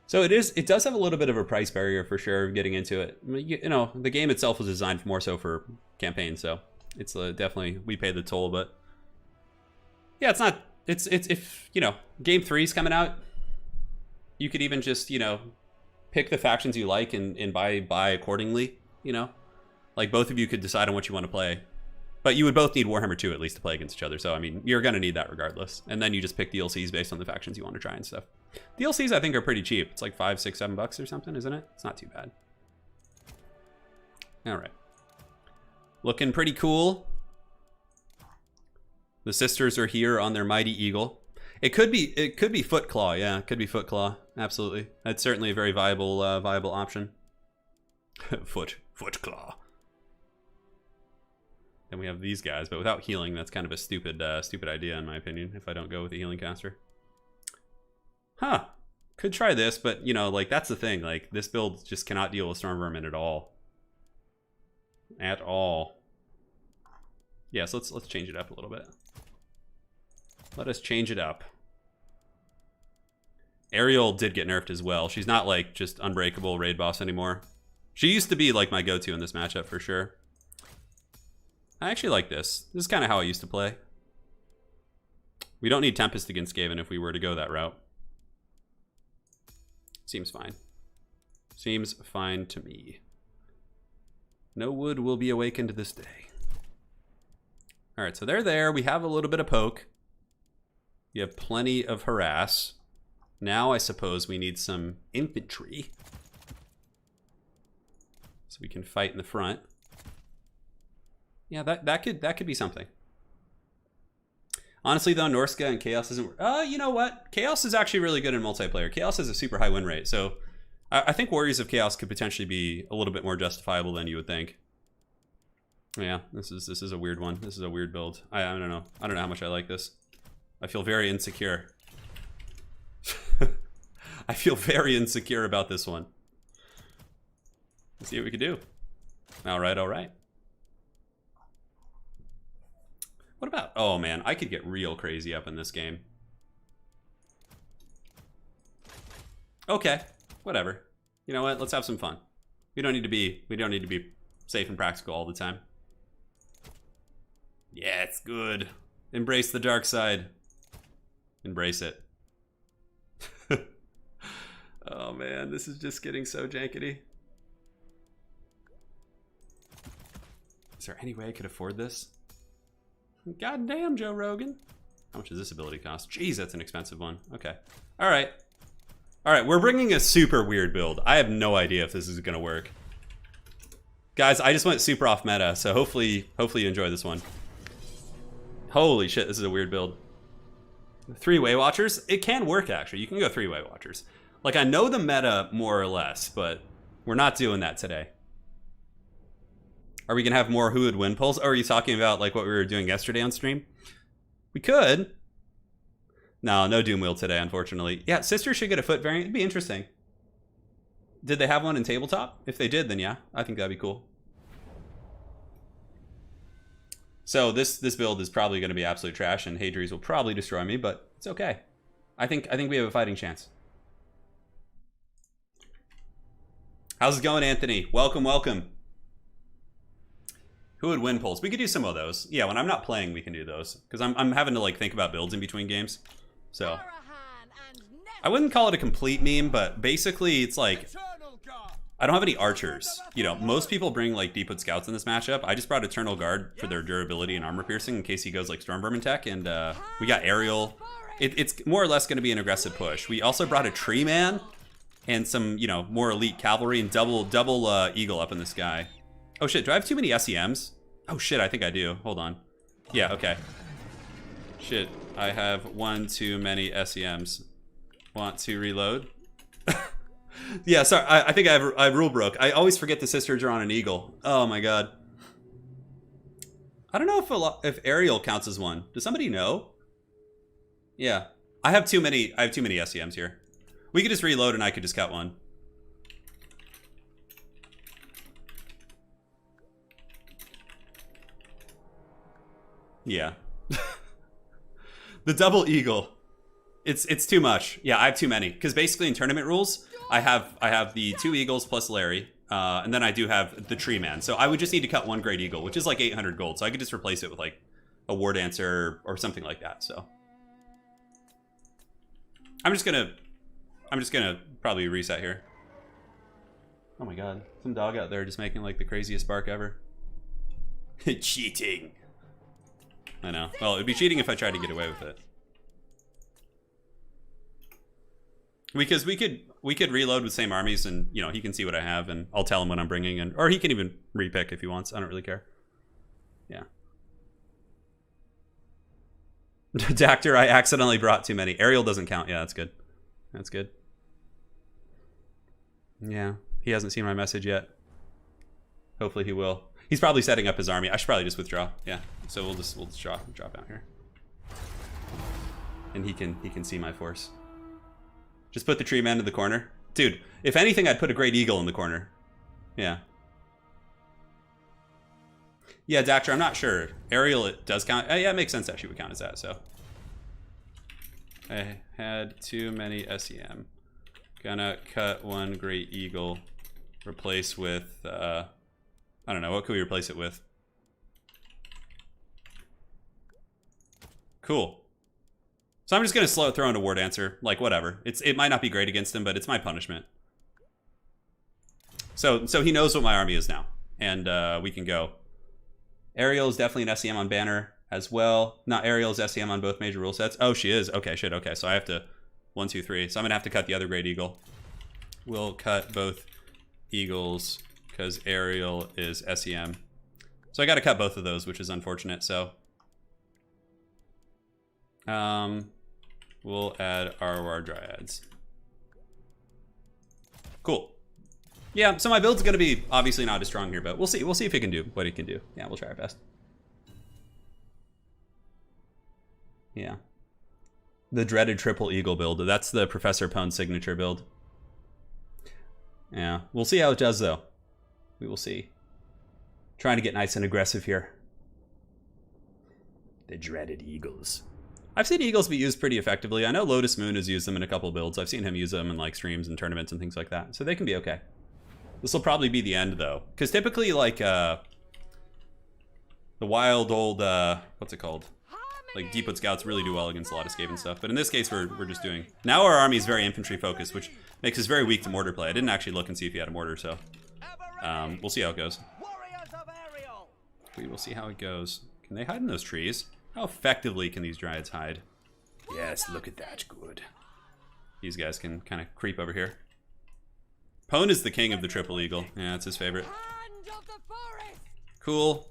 So it does have a little bit of a price barrier for sure getting into it. The game itself was designed more so for campaign, so it's definitely, we pay the toll, but yeah, it's if, game 3's coming out, you could even just, pick the factions you like and buy accordingly, you know? Like, both of you could decide on what you want to play. But you would both need Warhammer 2 at least to play against each other. So, I mean, you're going to need that regardless. And then you just pick DLCs based on the factions you want to try and stuff. DLCs, I think, are pretty cheap. It's like $5, $6, $7 or something, isn't it? It's not too bad. All right. Looking pretty cool. The sisters are here on their mighty eagle. It could be Footclaw. Yeah, it could be Footclaw. Absolutely. That's certainly a very viable option. Footclaw. Then we have these guys, but without healing, that's kind of a stupid idea in my opinion, if I don't go with the healing caster. Huh. Could try this, but you know, like, that's the thing. Like, this build just cannot deal with Storm Vermin at all. At all. Yeah, so let's change it up a little bit. Let us change it up. Ariel did get nerfed as well. She's not like just unbreakable raid boss anymore. She used to be like my go-to in this matchup for sure. I actually like this. This is kind of how I used to play. We don't need Tempest against Skaven if we were to go that route. Seems fine. Seems fine to me. No wood will be awakened this day. All right, so they're there. We have a little bit of poke. You have plenty of harass. Now I suppose we need some infantry. So we can fight in the front. Yeah, that could be something. Honestly though, Norska and Chaos isn't... you know what? Chaos is actually really good in multiplayer. Chaos has a super high win rate, so I think Warriors of Chaos could potentially be a little bit more justifiable than you would think. Yeah, this is a weird one. This is a weird build. I don't know. I don't know how much I like this. I feel very insecure. I feel very insecure about this one. Let's see what we can do. All right, all right. What about... Oh, man. I could get real crazy up in this game. Okay. Whatever. You know what? Let's have some fun. We don't need to be safe and practical all the time. Yeah, it's good. Embrace the dark side. Embrace it. Oh, man. This is just getting so jankety. Is there any way I could afford this? God damn, Joe Rogan. How much does this ability cost? Jeez, that's an expensive one. Okay. All right. All right, we're bringing a super weird build. I have no idea if this is going to work. Guys, I just went super off meta, so hopefully you enjoy this one. Holy shit, this is a weird build. 3-way watchers? It can work, actually. You can go 3-way watchers. Like, I know the meta more or less, but we're not doing that today. Are we going to have more who would win polls? Or are you talking about like what we were doing yesterday on stream? We could. No Doom Wheel today, unfortunately. Yeah, Sisters should get a foot variant. It'd be interesting. Did they have one in tabletop? If they did, then yeah, I think that'd be cool. So this build is probably going to be absolute trash, and Hadries will probably destroy me, but it's okay. I think we have a fighting chance. How's it going, Anthony? Welcome, welcome. Who would win polls? We could do some of those. Yeah, when I'm not playing, we can do those. Because I'm having to like think about builds in between games. So I wouldn't call it a complete meme, but basically it's like I don't have any archers. You know, most people bring like Deepwood Scouts in this matchup. I just brought Eternal Guard for their durability and armor piercing in case he goes like Storm Vermin tech. And we got Aerial. It's more or less going to be an aggressive push. We also brought a Tree Man and some, you know, more elite cavalry and double Eagle up in the sky. Oh shit, do I have too many SEMs? Oh shit, I think I do. Hold on. Yeah, okay. Shit, I have one too many SEMs. Want to reload? Yeah, sorry, I think I rule broke. I always forget the sisters are on an Eagle. Oh my god. I don't know if Aerial counts as one. Does somebody know? Yeah. I have too many SEMs here. We could just reload and I could just cut one. Yeah. The double Eagle. It's too much. Yeah, I have too many. Because basically in tournament rules, I have the 2 Eagles plus Larry. And then I do have the Tree Man. So I would just need to cut 1 Great Eagle, which is like 800 gold. So I could just replace it with like a War Dancer or something like that. So I'm just gonna probably reset here. Oh my god. Some dog out there just making like the craziest bark ever. Cheating. I know. Well, it'd be cheating if I tried to get away with it. Because we could reload with same armies, and you know he can see what I have, and I'll tell him what I'm bringing, and or he can even repick if he wants. I don't really care. Yeah. Dactyr, I accidentally brought too many. Ariel doesn't count. Yeah, that's good. That's good. Yeah, he hasn't seen my message yet. Hopefully he will. He's probably setting up his army. I should probably just withdraw. Yeah. So we'll just drop out here, and he can see my force. Just put the tree man in the corner. Dude, if anything, I'd put a great eagle in the corner. Yeah. Yeah, Dactyr, I'm not sure. Ariel, it does count. Yeah, it makes sense that she would count as that, so. I had too many SEM. Gonna cut one great eagle. Replace with, I don't know, what could we replace it with? Cool. So I'm just gonna throw in a war dancer, like whatever. It might not be great against him, but it's my punishment. So he knows what my army is now, and we can go. Ariel is definitely an SEM on banner as well. Not Ariel is SEM on both major rule sets. Oh, she is. Okay, shit. Okay, so I have to 1, 2, 3. So I'm gonna have to cut the other great eagle. We'll cut both eagles because Ariel is SEM. So I got to cut both of those, which is unfortunate. So we'll add our dryads. Cool. Yeah, so my build's gonna be obviously not as strong here, but we'll see. We'll see if it can do what it can do. Yeah, we'll try our best. Yeah. The dreaded triple eagle build. That's the Professor Pone signature build. Yeah, we'll see how it does though. We will see. Trying to get nice and aggressive here. The dreaded eagles. I've seen eagles be used pretty effectively. I know Lotus Moon has used them in a couple builds. I've seen him use them in like streams and tournaments and things like that. So they can be okay. This will probably be the end though. Because typically like the wild old, what's it called? Like Deepwood Scouts really do well against a lot of Skaven stuff. But in this case, we're just doing... Now our army is very infantry focused, which makes us very weak to mortar play. I didn't actually look and see if he had a mortar, so... we'll see how it goes. We will see how it goes. Can they hide in those trees? How effectively can these dryads hide? Yes, look at that. Good. These guys can kind of creep over here. Pone is the king of the triple eagle. Yeah, it's his favorite. Cool.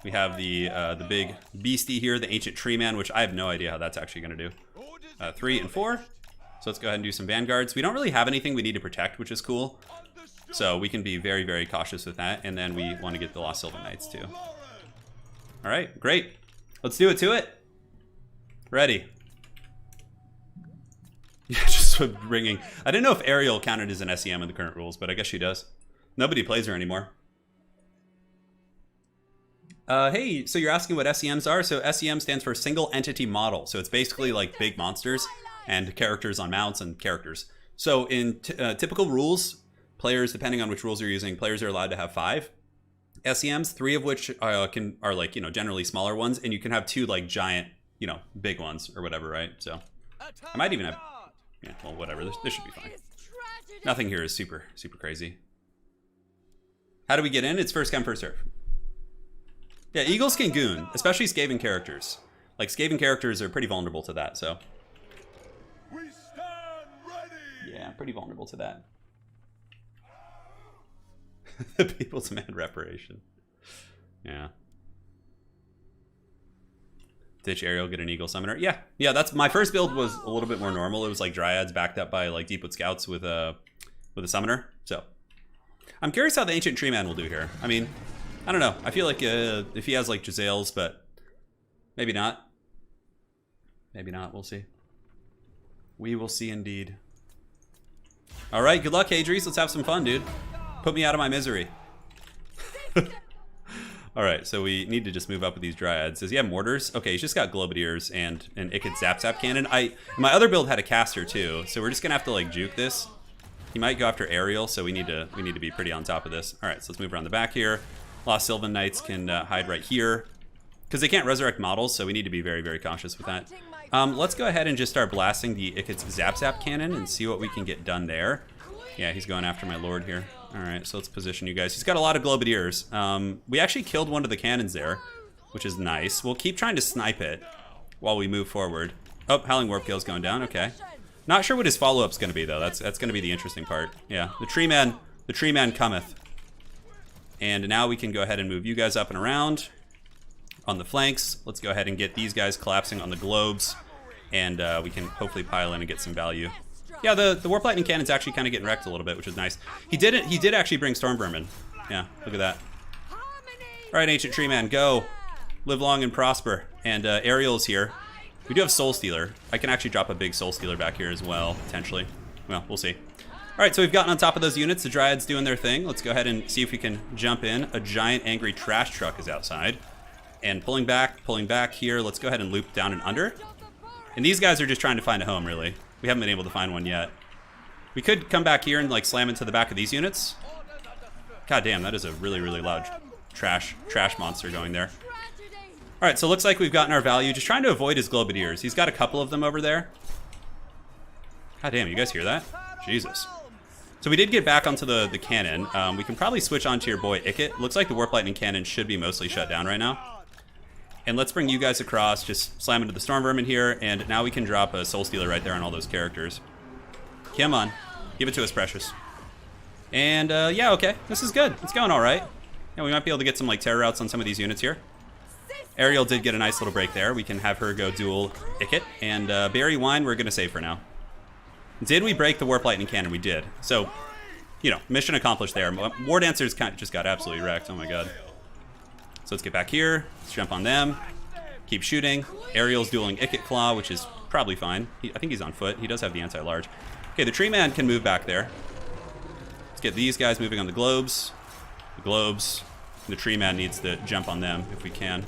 We have the big beastie here, the ancient tree man, which I have no idea how that's actually going to do. 3 and 4. So let's go ahead and do some vanguards. We don't really have anything we need to protect, which is cool. So we can be very, very cautious with that. And then we want to get the Lost Sylvan Knights too. All right, great. Let's do it to it. Ready. Yeah, just ringing. I didn't know if Ariel counted as an SEM in the current rules, but I guess she does. Nobody plays her anymore. Hey, so you're asking what SEMs are? So SEM stands for Single Entity Model. So it's basically like big monsters and characters on mounts and characters. So in typical rules, players, depending on which rules you're using, players are allowed to have 5 SEMs, 3 of which are like, you know, generally smaller ones, and you can have 2 like giant, you know, big ones or whatever, right? So I might even have, yeah, well, whatever. This should be fine. Nothing here is super crazy. How do we get in? It's first come, first serve. Yeah, eagles can goon, especially Skaven characters. Like, Skaven characters are pretty vulnerable to that, so. We stand ready. Yeah, pretty vulnerable to that. The people demand reparation. Yeah. Ditch Ariel, get an eagle summoner. Yeah, that's my first build was a little bit more normal. It was like dryads backed up by like Deepwood Scouts with a summoner. So I'm curious how the ancient tree man will do here. I mean, I don't know. I feel like if he has like Giselles, but maybe not. Maybe not. We'll see. We will see indeed. All right. Good luck, Hadries. Let's have some fun, dude. Put me out of my misery. All right. So we need to just move up with these dryads. Does he have mortars? Okay. He's just got Globadiers and an Ikit Zap Zap cannon. My other build had a caster too. So we're just going to have to like juke this. He might go after Ariel. So we need to be pretty on top of this. All right. So let's move around the back here. Lost Sylvan Knights can hide right here because they can't resurrect models, so we need to be very, very cautious with that. Let's go ahead and just start blasting the Ikit's Zap Zap cannon and see what we can get done there. Yeah, he's going after my lord here. Alright, so let's position you guys. He's got a lot of globadiers. We actually killed one of the cannons there, which is nice. We'll keep trying to snipe it while we move forward. Oh, Howling Warp Gale's going down, okay. Not sure what his follow-up's gonna be though. That's gonna be the interesting part. Yeah, the tree man cometh. And now we can go ahead and move you guys up and around on the flanks. Let's go ahead and get these guys collapsing on the globes, and we can hopefully pile in and get some value. Yeah, the Warp Lightning Cannon's actually kind of getting wrecked a little bit, which is nice. He did actually bring Storm Vermin. Yeah, look at that. All right, Ancient Tree Man, go. Live long and prosper. And Ariel's here. We do have Soul Stealer. I can actually drop a big Soul Stealer back here as well, potentially. Well, we'll see. All right, so we've gotten on top of those units. The Dryads doing their thing. Let's go ahead and see if we can jump in. A giant angry trash truck is outside. And pulling back here. Let's go ahead and loop down and under. And these guys are just trying to find a home, really. We haven't been able to find one yet. We could come back here and like slam into the back of these units. God damn, that is a really, really loud trash monster going there. All right, so it looks like we've gotten our value. Just trying to avoid his globadiers. He's got a couple of them over there. God damn, you guys hear that? Jesus. So we did get back onto the cannon. We can probably switch on to your boy Icket. Looks like the Warp Lightning Cannon should be mostly shut down right now. And let's bring you guys across. Just slam into the Storm Vermin here. And now we can drop a Soul Stealer right there on all those characters. Come on. Give it to us, Precious. And yeah, okay. This is good. It's going all right. Yeah, we might be able to get some like terror routes on some of these units here. Ariel did get a nice little break there. We can have her go duel Icket. And Berry Wine, we're going to save for now. Did we break the Warp Lightning Cannon? We did. So, you know, mission accomplished there. War Dancers kind of just got absolutely wrecked. Oh my god. So let's get back here. Let's jump on them. Keep shooting. Ariel's dueling Icket Claw, which is probably fine. I think he's on foot. He does have the anti-large. Okay, the Tree Man can move back there. Let's get these guys moving on the globes. The globes. The Tree Man needs to jump on them if we can.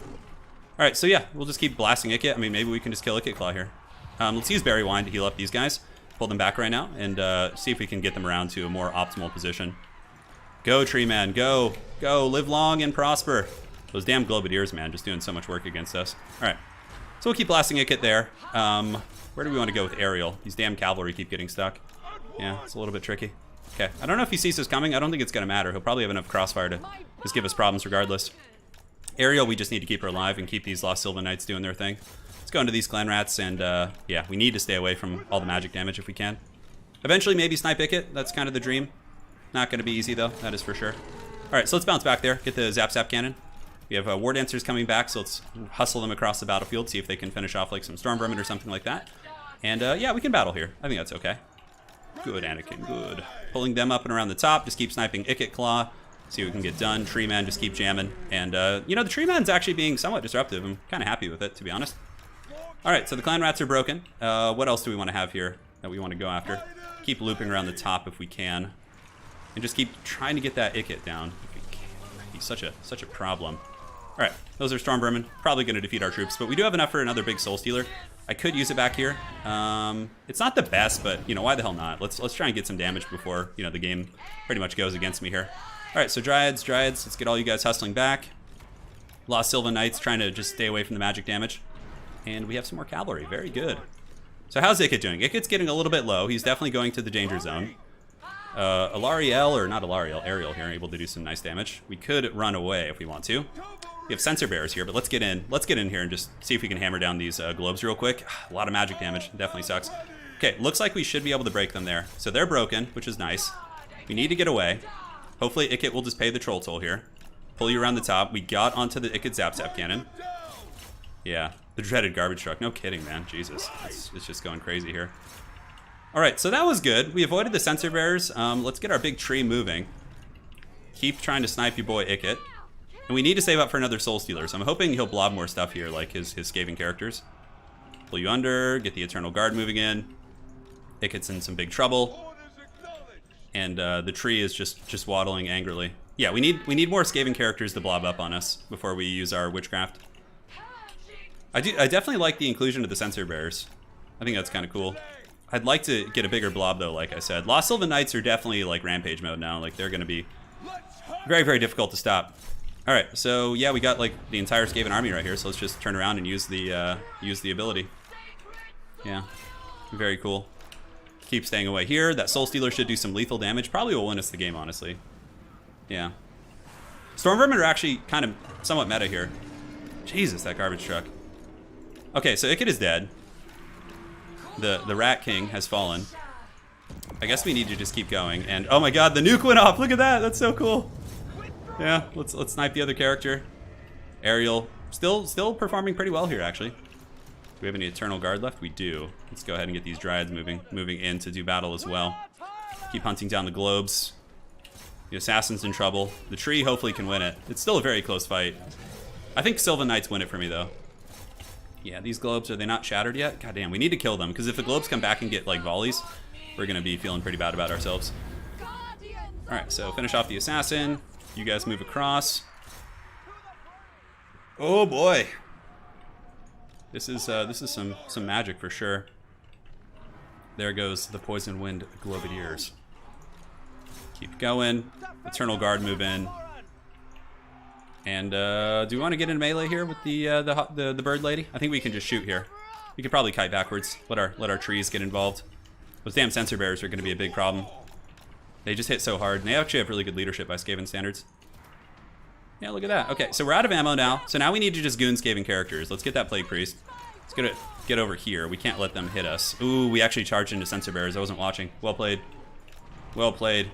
All right, so yeah, we'll just keep blasting Icket. I mean, maybe we can just kill Icket Claw here. Let's use Berry Wine to heal up these guys. Pull them back right now and see if we can get them around to a more optimal position. Go, Tree Man, go. Go, live long and prosper. Those damn Globadiers, man, just doing so much work against us. All right, so we'll keep blasting Icket there. Where do we want to go with Ariel? These damn cavalry keep getting stuck. Yeah, it's a little bit tricky. Okay, I don't know if he sees us coming. I don't think it's going to matter. He'll probably have enough crossfire to just give us problems regardless. Ariel, we just need to keep her alive and keep these Lost Sylvan Knights doing their thing. Let's go into these Clan Rats, and yeah, we need to stay away from all the magic damage if we can. Eventually, maybe snipe Icket. That's kind of the dream. Not going to be easy, though. That is for sure. All right, so let's bounce back there. Get the Zap Zap Cannon. We have War Dancers coming back, so let's hustle them across the battlefield, see if they can finish off like some Storm Vermin or something like that. And yeah, we can battle here. I think that's okay. Good, Anakin, good. Pulling them up and around the top. Just keep sniping Icket Claw. See what we can get done. Tree Man, just keep jamming. And, you know, the Tree Man's actually being somewhat disruptive. I'm kind of happy with it, to be honest. All right, so the Clan Rats are broken. What else do we want to have here that we want to go after? Keep looping around the top if we can. And just keep trying to get that Icket down. If we can. It'd be such a problem. All right, those are Storm Vermin. Probably going to defeat our troops, but we do have enough for another big Soul Stealer. I could use it back here. It's not the best, but, you know, why the hell not? Let's try and get some damage before, you know, the game pretty much goes against me here. All right, so Dryads, let's get all you guys hustling back. Lost Sylvan Knights trying to just stay away from the magic damage. And we have some more cavalry, very good. So how's Icket doing? Icket's getting a little bit low. He's definitely going to the danger zone. Alariel, or not Alariel, Ariel here, able to do some nice damage. We could run away if we want to. We have Sensor Bears here, but let's get in. Let's get in here and just see if we can hammer down these globes real quick. A lot of magic damage, definitely sucks. Okay, looks like we should be able to break them there. So they're broken, which is nice. We need to get away. Hopefully Icket will just pay the troll toll here. Pull you around the top. We got onto the Icket Zap Zap Cannon. Yeah, the dreaded garbage truck. No kidding, man. Jesus, it's just going crazy here. All right, so that was good. We avoided the Sensor Bears. Let's get our big tree moving. Keep trying to snipe your boy Icket. And we need to save up for another Soul Stealer, so I'm hoping he'll blob more stuff here, like his Skaven characters. Pull you under, get the Eternal Guard moving in. Icket's in some big trouble. And the tree is just waddling angrily. Yeah, we need more Skaven characters to blob up on us before we use our Witchcraft. I definitely like the inclusion of the Sensor Bears. I think that's kind of cool. I'd like to get a bigger blob though, like I said. Lost Sylvan Knights are definitely like rampage mode now. Like they're going to be very, very difficult to stop. All right, so yeah, we got like the entire Skaven army right here. So let's just turn around and use the ability. Yeah, very cool. Keep staying away here. That Soul Stealer should do some lethal damage. Probably will win us the game, honestly. Yeah. Stormvermin are actually kind of somewhat meta here. Jesus, that garbage truck. Okay, so Ikit is dead. The Rat King has fallen. I guess we need to just keep going. And oh my god, the nuke went off. Look at that. That's so cool. Yeah, let's snipe the other character. Ariel still performing pretty well here, actually. Do we have any Eternal Guard left? We do. Let's go ahead and get these Dryads moving in to do battle as well. Keep hunting down the globes. The Assassin's in trouble. The tree hopefully can win it. It's still a very close fight. I think Sylvan Knights win it for me, though. Yeah, these globes, are they not shattered yet? God damn, we need to kill them, because if the globes come back and get, like, volleys, we're going to be feeling pretty bad about ourselves. Alright, so finish off the Assassin. You guys move across. Oh, boy. This is some magic for sure. There goes the Poison Wind Globadiers. Keep going. Eternal Guard move in. And do we want to get in melee here with the bird lady? I think we can just shoot here. We could probably kite backwards. Let our trees get involved. Those damn sensor bearers are going to be a big problem. They just hit so hard. And they actually have really good leadership by Skaven standards. Yeah, look at that. Okay, so we're out of ammo now. So now we need to just goon Skaven characters. Let's get that Plague Priest. Let's get over here. We can't let them hit us. Ooh, we actually charged into sensor bearers. I wasn't watching. Well played. Well played.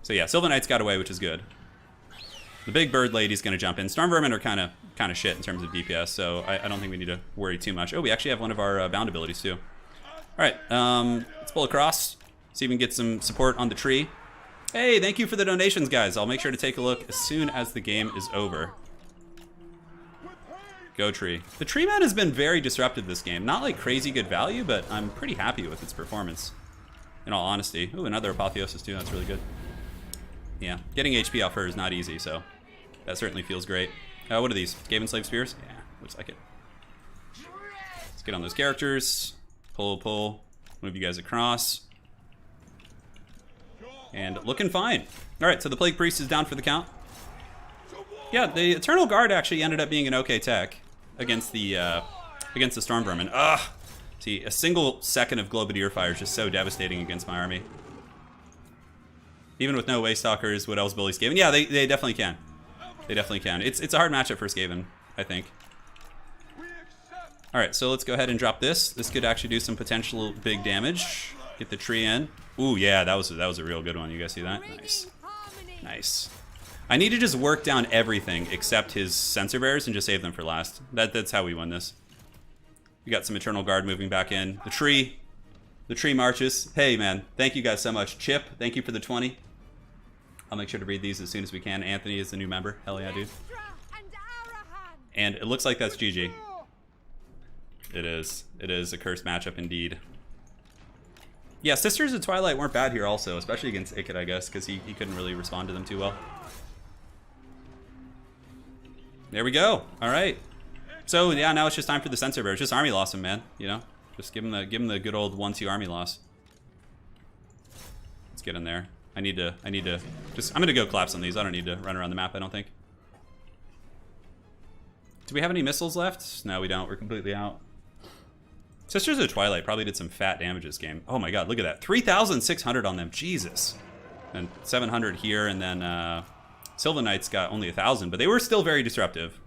So yeah, Sylvan Knights got away, which is good. The big bird lady's going to jump in. Stormvermin are kind of shit in terms of DPS, so I don't think we need to worry too much. Oh, we actually have one of our bound abilities too. All right, let's pull across. See if we can get some support on the tree. Hey, thank you for the donations, guys. I'll make sure to take a look as soon as the game is over. Go tree. The tree man has been very disruptive this game. Not like crazy good value, but I'm pretty happy with its performance. In all honesty. Ooh, another Apotheosis too. That's really good. Yeah, getting HP off her is not easy, so that certainly feels great. What are these? Skaven Slave Spears? Yeah, looks like it. Let's get on those characters. Pull. Move you guys across. And looking fine. All right, so the Plague Priest is down for the count. Yeah, the Eternal Guard actually ended up being an okay tech against the Stormvermin. Ugh. See, a single second of Globadier fire is just so devastating against my army. Even with no Waystalkers, would Elves bully Skaven? Yeah, they definitely can. They definitely can. It's a hard matchup for Skaven, I think. All right, so let's go ahead and drop this. This could actually do some potential big damage. Get the tree in. Ooh, yeah, that was a real good one. You guys see that? Nice. Nice. I need to just work down everything except his sensor bearers and just save them for last. That's how we win this. We got some Eternal Guard moving back in. The tree marches. Hey, man, thank you guys so much. Chip, thank you for the 20. I'll make sure to read these as soon as we can. Anthony is the new member. Hell yeah, dude. And it looks like that's GG. It is. It is a cursed matchup indeed. Yeah, Sisters of Twilight weren't bad here also, especially against Ikit, I guess, because he couldn't really respond to them too well. There we go. All right. So yeah, now it's just time for the sensor bear. It's just army loss him, man. You know, just give him the good old 1-2 army loss. Let's get in there. I need to just, I'm gonna go collapse on these. I don't need to run around the map, I don't think. Do we have any missiles left? No, we don't. We're completely out. Sisters of Twilight probably did some fat damage this game. Oh my god, look at that. 3,600 on them. Jesus. And 700 here, and then Sylvan Knights got only 1,000, but they were still very disruptive.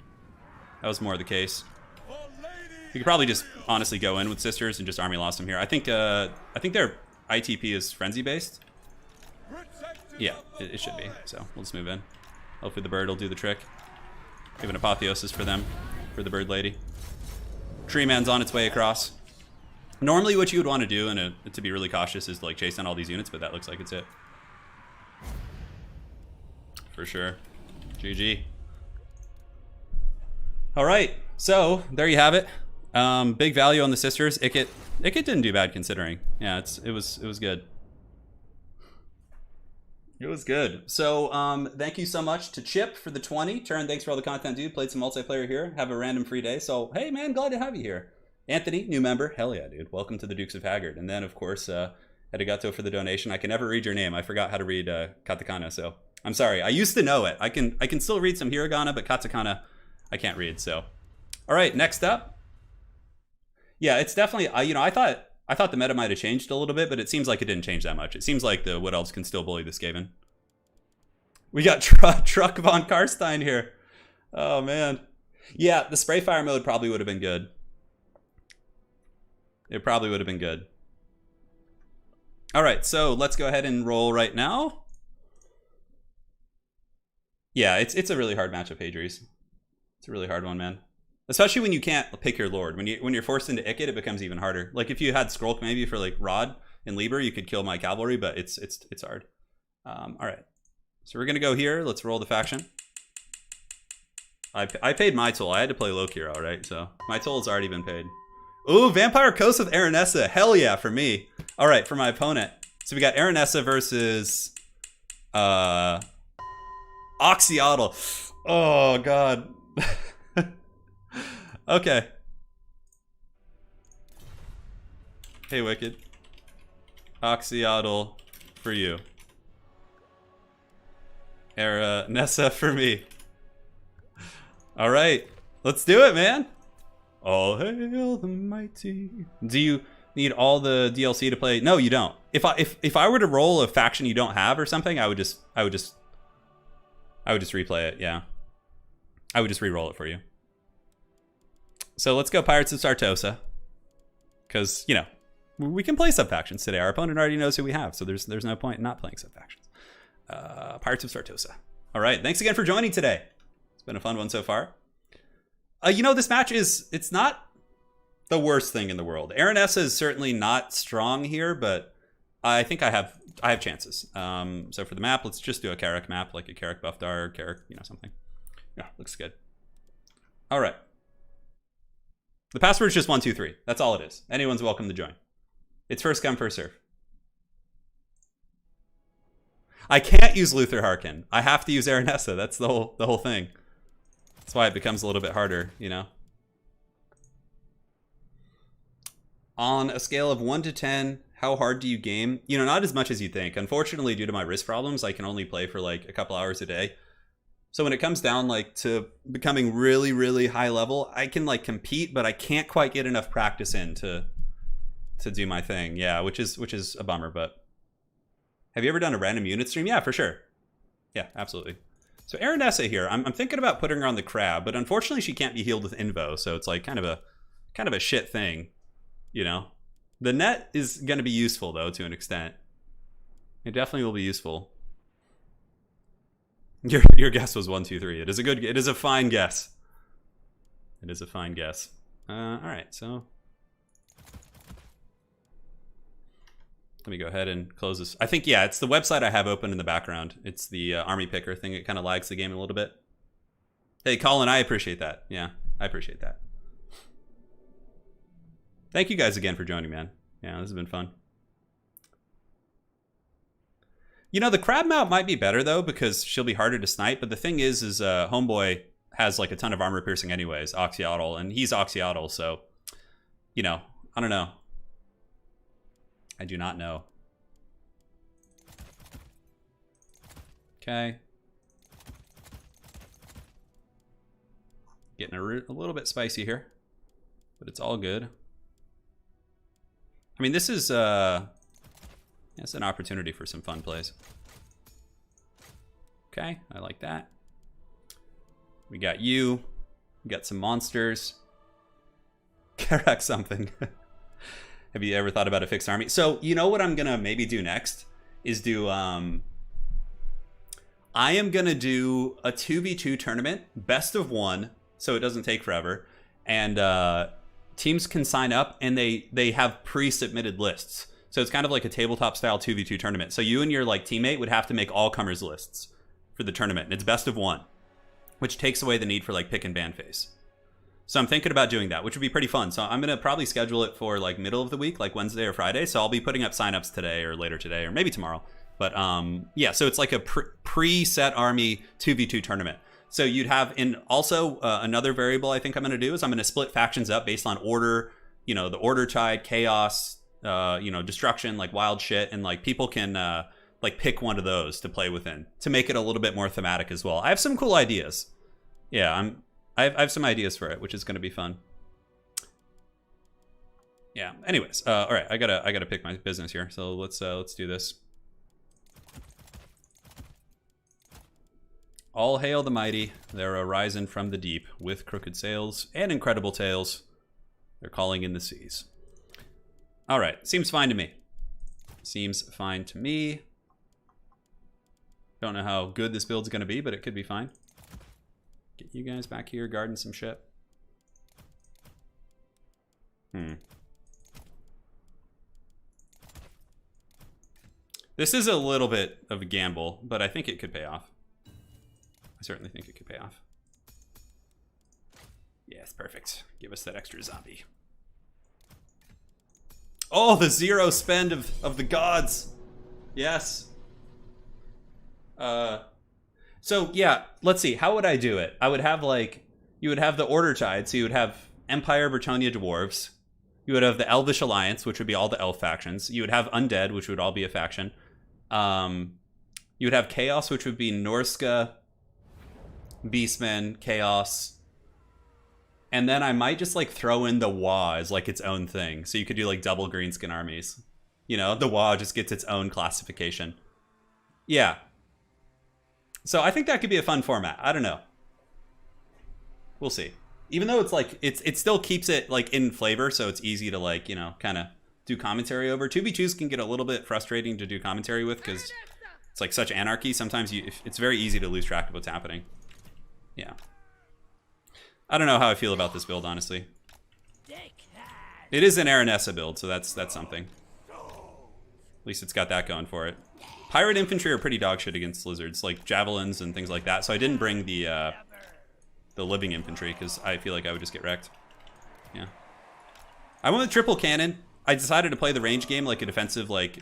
That was more the case. You could probably just honestly go in with Sisters and just army loss them here. I think their ITP is frenzy based. Yeah, it should be. So we'll just move in. Hopefully the bird will do the trick. Give an Apotheosis for them, for the bird lady. Tree man's on its way across. Normally what you would want to do, and to be really cautious, is like chase down all these units, but that looks like it's it. For sure. GG. All right, so there you have it. Big value on the Sisters. Ikit didn't do bad considering. Yeah, it was good. It was good. So thank you so much to Chip for the 20. Turin, thanks for all the content, dude. Played some multiplayer here. Have a random free day. So hey, man, glad to have you here. Anthony, new member. Hell yeah, dude. Welcome to the Dukes of Haggard. And then, of course, Arigato for the donation. I can never read your name. I forgot how to read katakana, so I'm sorry. I used to know it. I can still read some hiragana, but katakana I can't read. So, all right, next up. Yeah, it's definitely. I thought the meta might have changed a little bit, but it seems like it didn't change that much. It seems like the Wood Elves can still bully the Skaven. We got Truck von Karstein here. Oh, man. Yeah, the spray fire mode probably would have been good. It probably would have been good. All right, so let's go ahead and roll right now. Yeah, it's a really hard matchup, Hadries. It's a really hard one, man. Especially when you can't pick your lord. When you're forced into Ickit, it becomes even harder. Like if you had Skrulk maybe for like Rod and Lieber, you could kill my cavalry, but it's hard. All right, so we're gonna go here. Let's roll the faction. I paid my toll. I had to play Lokiro, right? So my toll has already been paid. Ooh, Vampire Coast with Aranessa. Hell yeah, for me. All right, for my opponent. So we got Aranessa versus Oxyotl. Oh god. Okay. Hey, Wicked. Oxyotl for you. Aranessa for me. All right, let's do it, man. All hail the mighty. Do you need all the DLC to play? No, you don't. If I were to roll a faction you don't have or something, I would just replay it. Yeah, I would just re-roll it for you. So let's go Pirates of Sartosa, because you know we can play sub factions today. Our opponent already knows who we have, so there's no point in not playing sub factions. Pirates of Sartosa. All right, thanks again for joining today. It's been a fun one so far. You know, this match it's not the worst thing in the world. Aranessa is certainly not strong here, but I think I have chances. So for the map, let's just do a Carrick map, like a Carrick Buffdar, Carrick, you know, something. Yeah, looks good. All right. The password is just 123. That's all it is. Anyone's welcome to join. It's first come, first serve. I can't use Luther Harkin. I have to use Aranessa. That's the whole thing. That's why it becomes a little bit harder, you know. On a scale of 1 to 10, how hard do you game? You know, not as much as you think. Unfortunately, due to my wrist problems, I can only play for like a couple hours a day. So when it comes down like to becoming really, really high level, I can like compete, but I can't quite get enough practice in to do my thing. Yeah, which is a bummer, but have you ever done a random unit stream? Yeah, for sure. Yeah, absolutely. So Aranessa here, I'm thinking about putting her on the crab, but unfortunately she can't be healed with Invo, so it's like kind of a shit thing, you know. The net is going to be useful though to an extent. It definitely will be useful. Your guess was 1, 2, 3. It is a fine guess. It is a fine guess. All right, so let me go ahead and close this. I think, yeah, it's the website I have open in the background. It's the army picker thing. It kind of lags the game a little bit. Hey, Colin, I appreciate that. Yeah, I appreciate that. Thank you guys again for joining, man. Yeah, this has been fun. You know, the crab mount might be better, though, because she'll be harder to snipe. But the thing is Homeboy has, like, a ton of armor piercing anyways, Oxyotl. And he's Oxyotl, so, you know, I don't know. I do not know. Okay. Getting a little bit spicy here, but it's all good. I mean, this is it's an opportunity for some fun plays. Okay, I like that. We got you. We got some monsters. Karak something. Have you ever thought about a fixed army? So, you know what I'm going to maybe do next? Is do, I am going to do a 2v2 tournament, best of 1, so it doesn't take forever. And teams can sign up, and they have pre-submitted lists. So it's kind of like a tabletop-style 2v2 tournament. So you and your like teammate would have to make all-comers lists for the tournament. And it's best of 1, which takes away the need for like pick and ban phase. So I'm thinking about doing that, which would be pretty fun. So I'm going to probably schedule it for like middle of the week, like Wednesday or Friday. So I'll be putting up signups today or later today or maybe tomorrow. But yeah, so it's like a pre-set army 2v2 tournament. So you'd have, and also another variable I think I'm going to do is I'm going to split factions up based on order, you know, the order tide, chaos, you know, destruction, like wild shit. And like people can like pick one of those to play within to make it a little bit more thematic as well. I have some cool ideas. Yeah, I have some ideas for it, which is going to be fun. Yeah. Anyways, all right. I gotta pick my business here. So let's do this. All hail the mighty. They're arisen from the deep with crooked sails and incredible tales. They're calling in the seas. All right, seems fine to me. Seems fine to me. Don't know how good this build's gonna be, but it could be fine. Get you guys back here guarding some shit. This is a little bit of a gamble, but I think it could pay off. I certainly think it could pay off. Yes, perfect. Give us that extra zombie. Oh, the 0 spend of the gods. Yes. So yeah, let's see. How would I do it? I would have like, you would have the Order Tide, so you would have Empire Bretonnia Dwarves. You would have the Elvish Alliance, which would be all the elf factions. You would have Undead, which would all be a faction. You would have Chaos, which would be Norska, Beastmen, Chaos. And then I might just like throw in the WA as like its own thing. So you could do like double greenskin armies. You know, the WA just gets its own classification. Yeah. So I think that could be a fun format. I don't know. We'll see. Even though it's like, it still keeps it like in flavor, so it's easy to like, you know, kind of do commentary over. 2v2s can get a little bit frustrating to do commentary with because it's like such anarchy. Sometimes it's very easy to lose track of what's happening. Yeah. I don't know how I feel about this build, honestly. It is an Aranessa build, so that's something. At least it's got that going for it. Pirate infantry are pretty dog shit against lizards, like javelins and things like that. So I didn't bring the living infantry because I feel like I would just get wrecked. Yeah. I went with triple cannon. I decided to play the range game like a defensive, like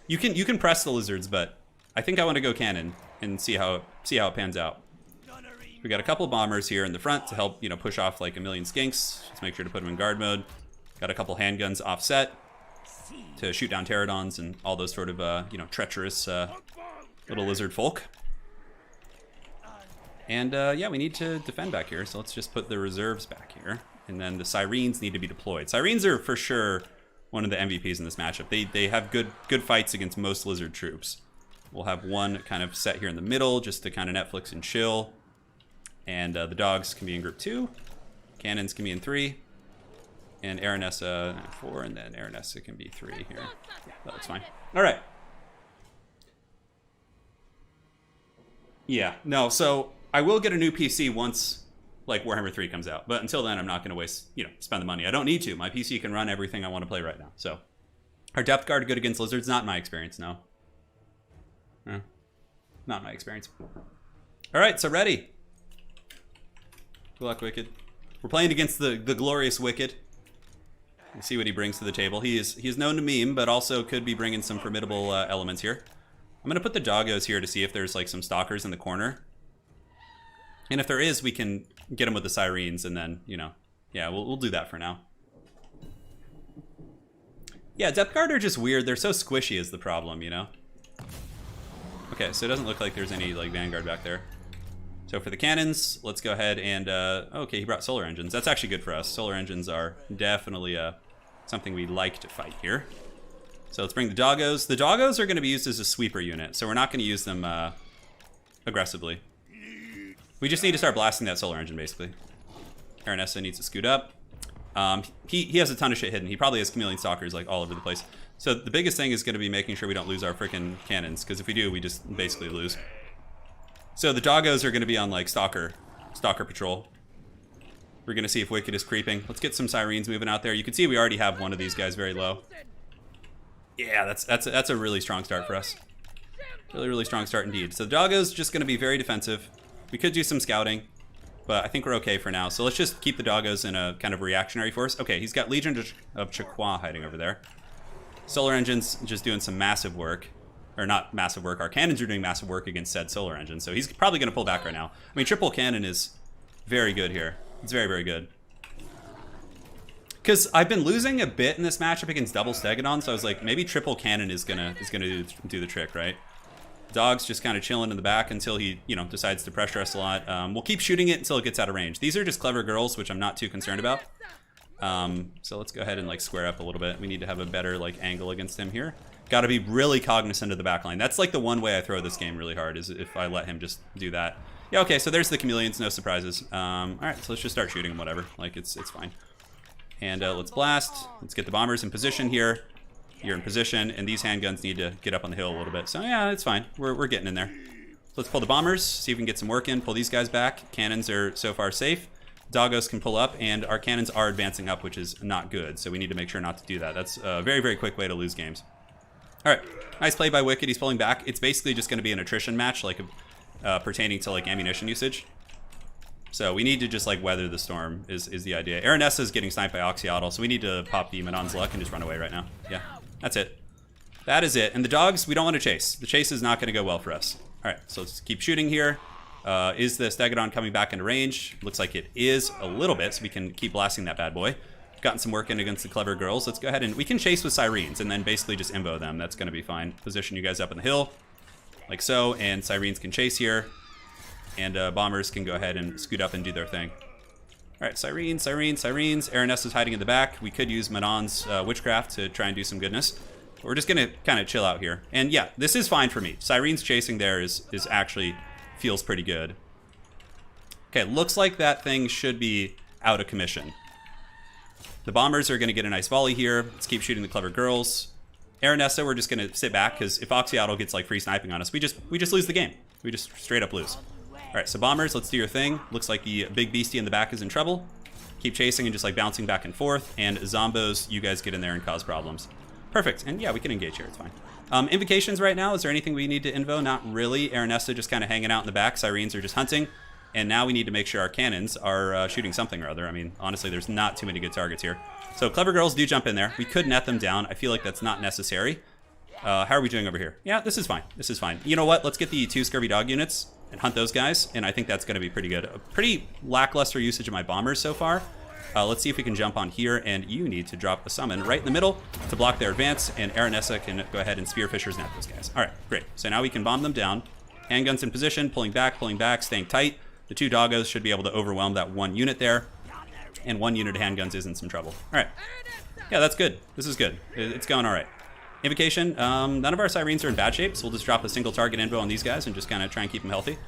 you can press the lizards, but I think I want to go cannon and see how it pans out. We got a couple bombers here in the front to help, you know, push off like a million skinks. Just make sure to put them in guard mode. Got a couple handguns offset to shoot down pterodons and all those sort of, you know, treacherous little lizard folk. And yeah, we need to defend back here, so let's just put the reserves back here. And then the Sirens need to be deployed. Sirens are for sure one of the MVPs in this matchup. They have good fights against most lizard troops. We'll have one kind of set here in the middle just to kind of Netflix and chill. And the dogs can be in group 2. Cannons can be in 3. And Aranessa 4, and then Aranessa can be 3 here. Yeah, that's fine. All right. Yeah, no, so I will get a new PC once like Warhammer 3 comes out. But until then, I'm not going to spend the money. I don't need to. My PC can run everything I want to play right now. So our depth guard good against lizards? Not my experience, no. Not my experience. All right, so ready. Good luck, Wicked. We're playing against the glorious Wicked. Let's see what he brings to the table. He is known to meme, but also could be bringing some formidable elements here. I'm going to put the doggos here to see if there's like some stalkers in the corner. And if there is, we can get them with the sirens, and then, you know, yeah, we'll do that for now. Yeah, depth guard are just weird. They're so squishy is the problem, you know? Okay, so it doesn't look like there's any like vanguard back there. So for the cannons, let's go ahead and, okay, he brought solar engines. That's actually good for us. Solar engines are definitely something we like to fight here. So let's bring the doggos. The doggos are going to be used as a sweeper unit, so we're not going to use them aggressively. We just need to start blasting that solar engine, basically. Aranessa needs to scoot up. He has a ton of shit hidden. He probably has chameleon stalkers like all over the place. So the biggest thing is going to be making sure we don't lose our freaking cannons, because if we do, we just basically lose. So the doggos are going to be on like stalker patrol. We're going to see if Wicked is creeping. Let's get some sirens moving out there. You can see we already have one of these guys very low. Yeah, that's a really strong start for us. Really strong start indeed. So the doggos just going to be very defensive. We could do some scouting, but I think we're okay for now. So let's just keep the doggos in a kind of reactionary force. Okay, he's got Legion of Chaqua hiding over there. Solar engines just doing some massive work. Or not massive work. Our cannons are doing massive work against said solar engine. So he's probably going to pull back right now. I mean, triple cannon is very good here. It's very good. Because I've been losing a bit in this matchup against double stegodon, so I was like, maybe triple cannon is gonna do the trick, right? Dog's just kind of chilling in the back until he, you know, decides to pressure us a lot. We'll keep shooting it until it gets out of range. These are just clever girls, which I'm not too concerned about. So let's go ahead and like square up a little bit. We need to have a better like angle against him here. Got to be really cognizant of the backline. That's like the one way I throw this game really hard, is if I let him just do that. Yeah, okay, so there's the chameleons, no surprises. All right, so let's just start shooting them, whatever. Like, it's fine. And let's blast. Let's get the bombers in position here. You're in position, and these handguns need to get up on the hill a little bit. So yeah, it's fine. We're getting in there. Let's pull the bombers, see if we can get some work in. Pull these guys back. Cannons are so far safe. Doggos can pull up, and our cannons are advancing up, which is not good. So we need to make sure not to do that. That's a very, very quick way to lose games. All right, nice play by Wicked. He's pulling back. It's basically just going to be an attrition match, like pertaining to like ammunition usage. So we need to just like weather the storm is the idea. Aranessa is getting sniped by Oxyotl, so we need to pop the Manon's Luck and just run away right now. Yeah, that's it. That is it. And the dogs, we don't want to chase. The chase is not going to go well for us. All right, so let's keep shooting here. Is the Stegodon coming back into range? Looks like it is a little bit, so we can keep blasting that bad boy. Gotten some work in against the clever girls. Let's go ahead and we can chase with Sirens and then basically just invo them. That's going to be fine. Position you guys up on the hill like so, and Sirens can chase here. And bombers can go ahead and scoot up and do their thing. All right, Sirens. Aranessa's hiding in the back. We could use Manon's Witchcraft to try and do some goodness. But we're just going to kind of chill out here. And yeah, this is fine for me. Sirens chasing there is actually feels pretty good. Okay, looks like that thing should be out of commission. The bombers are going to get a nice volley here. Let's keep shooting the clever girls. Aranessa, we're just going to sit back because if Oxyotl gets like free sniping on us, we just lose the game. We just straight up lose. All right, so bombers, let's do your thing. Looks like the big beastie in the back is in trouble. Keep chasing and just like bouncing back and forth. And Zombos, you guys get in there and cause problems. Perfect, and yeah, we can engage here, it's fine. Invocations right now, is there anything we need to invo? Not really. Aranessa just kind of hanging out in the back. Sirens are just hunting. And now we need to make sure our cannons are shooting something or other. I mean, honestly, there's not too many good targets here. So clever girls do jump in there. We could net them down. I feel like that's not necessary. How are we doing over here? Yeah, this is fine. This is fine. You know what? Let's get the 2 scurvy dog units and hunt those guys, and I think that's going to be pretty good. A pretty lackluster usage of my bombers so far. Let's see if we can jump on here, and you need to drop a summon right in the middle to block their advance, and Aranessa can go ahead and Spearfishers net those guys. All right, great. So now we can bomb them down. Handguns in position, pulling back, staying tight. The 2 doggos should be able to overwhelm that 1 unit there, and 1 unit of handguns is in some trouble. All right. Yeah, that's good. This is good. It's going all right. Invocation, none of our Sirens are in bad shape, so we'll just drop a single target invo on these guys and just kind of try and keep them healthy.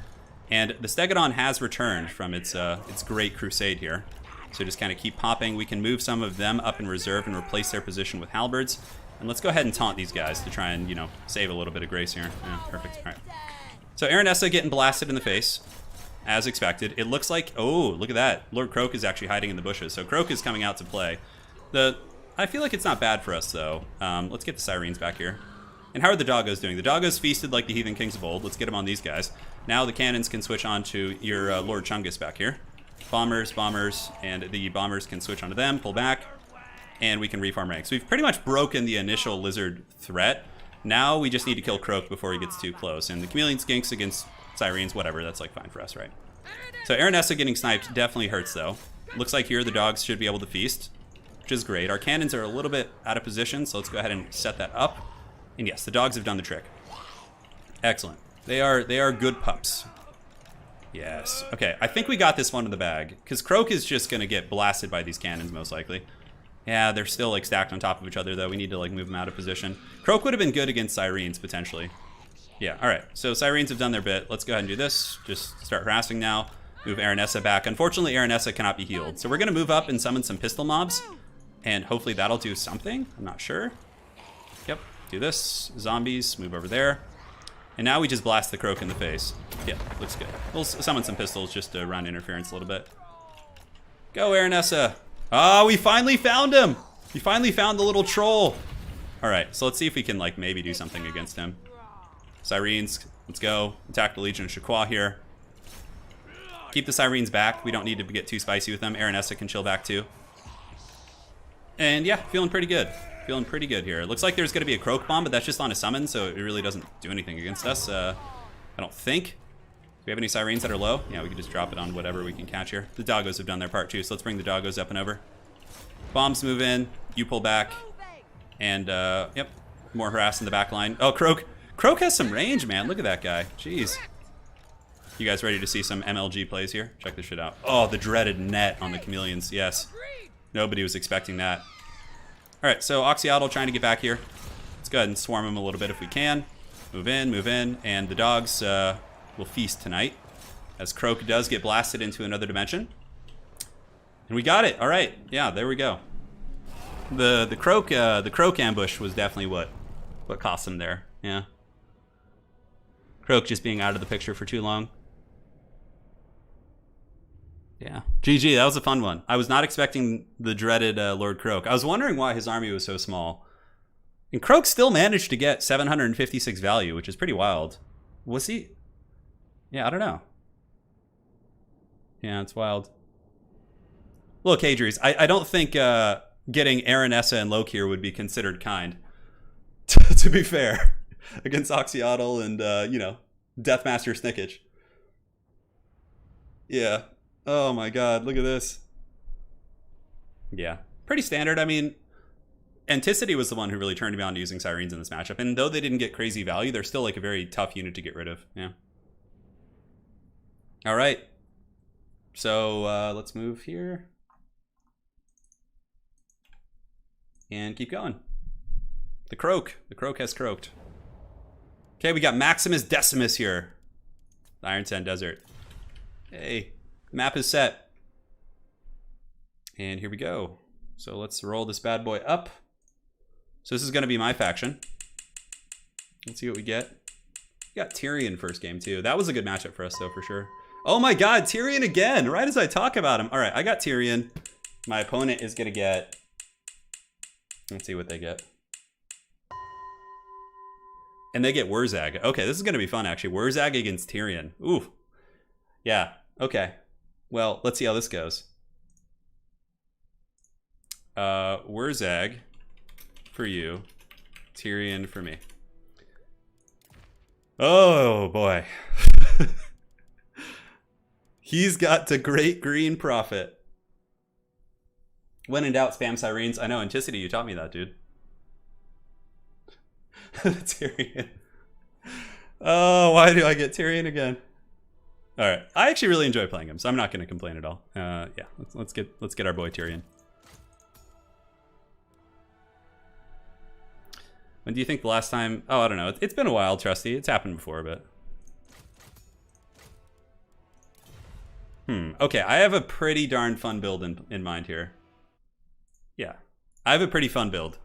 And the Stegodon has returned from its great crusade here. So just kind of keep popping. We can move some of them up in reserve and replace their position with halberds. And let's go ahead and taunt these guys to try and, you know, save a little bit of grace here. Yeah, perfect. All right. So Aranessa getting blasted in the face, as expected. It looks like, oh, look at that. Lord Croak is actually hiding in the bushes. So Croak is coming out to play. I feel like it's not bad for us, though. Let's get the Sirens back here. And how are the doggos doing? The doggos feasted like the heathen kings of old. Let's get them on these guys. Now the cannons can switch on to your Lord Chungus back here. Bombers, and the bombers can switch onto them, pull back, and we can reform ranks. We've pretty much broken the initial lizard threat. Now we just need to kill Croak before he gets too close. And the chameleon skinks against Sirens, whatever, that's like fine for us, right? So Aranessa getting sniped definitely hurts, though. Looks like here the dogs should be able to feast, which is great. Our cannons are a little bit out of position, so let's go ahead and set that up. And yes, the dogs have done the trick. Excellent. They are good pups. Yes. Okay, I think we got this one in the bag, because Croak is just going to get blasted by these cannons, most likely. Yeah, they're still like stacked on top of each other, though. We need to like move them out of position. Croak would have been good against Sirens, potentially. Yeah, all right. So Sirens have done their bit. Let's go ahead and do this. Just start harassing now. Move Aranessa back. Unfortunately, Aranessa cannot be healed. So we're going to move up and summon some pistol mobs, and hopefully that'll do something. I'm not sure. Yep, do this. Zombies, move over there. And now we just blast the Croak in the face. Yeah, looks good. We'll summon some pistols just to run interference a little bit. Go, Aranessa. Oh, we finally found him. We finally found the little troll. All right, so let's see if we can like maybe do something against him. Sirens, let's go. Attack the Legion of Shaqua here. Keep the Sirens back. We don't need to get too spicy with them. Aranessa can chill back too. And yeah, feeling pretty good. Feeling pretty good here. It looks like there's going to be a Croak bomb, but that's just on a summon, so it really doesn't do anything against us. I don't think. Do we have any Sirens that are low? Yeah, we can just drop it on whatever we can catch here. The doggos have done their part too, so let's bring the doggos up and over. Bombs move in. You pull back. And, yep, more harass in the back line. Oh, Croak. Croak has some range, man. Look at that guy. Jeez. You guys ready to see some MLG plays here? Check this shit out. Oh, the dreaded net on the chameleons. Yes. Nobody was expecting that. All right, so Oxyotl trying to get back here. Let's go ahead and swarm him a little bit if we can. Move in, and the dogs will feast tonight. as Croak does get blasted into another dimension. And we got it. All right. Yeah, there we go. The Croak ambush was definitely what cost him there. Yeah. Croak just being out of the picture for too long. Yeah. GG, that was a fun one. I was not expecting the dreaded Lord Croak. I was wondering why his army was so small. And Croak still managed to get 756 value, which is pretty wild. Was he? Yeah, I don't know. Yeah, it's wild. Look, Hadries, I don't think getting Aranessa and Lokir would be considered kind. To be fair. Against Oxyotl and, Deathmaster Snickage. Yeah. Oh my god, look at this. Yeah. Pretty standard. I mean, Anticity was the one who really turned me on to using Sirens in this matchup. And though they didn't get crazy value, they're still like a very tough unit to get rid of. Yeah. All right. So let's move here. And keep going. The Croak. The Croak has croaked. Okay, we got Maximus Decimus here. The Iron Sand Desert. Hey, map is set. And here we go. So let's roll this bad boy up. So this is going to be my faction. Let's see what we get. We got Tyrion first game too. That was a good matchup for us though, for sure. Oh my god, Tyrion again, right as I talk about him. All right, I got Tyrion. My opponent is going to get... Let's see what they get. And they get Wurzag. Okay, this is going to be fun actually. Wurzag against Tyrion. Ooh. Yeah, okay. Well, let's see how this goes. Wurzag for you, Tyrion for me. Oh boy. He's got the Great Green Prophet. When in doubt, spam Sirens. I know, Anticity, you taught me that, dude. Tyrion. Oh, why do I get Tyrion again? All right, I actually really enjoy playing him, so I'm not going to complain at all. Yeah, let's get our boy Tyrion. When do you think the last time? Oh, I don't know. It's been a while, Trusty. It's happened before, but. Okay, I have a pretty darn fun build in mind here. Yeah, I have a pretty fun build.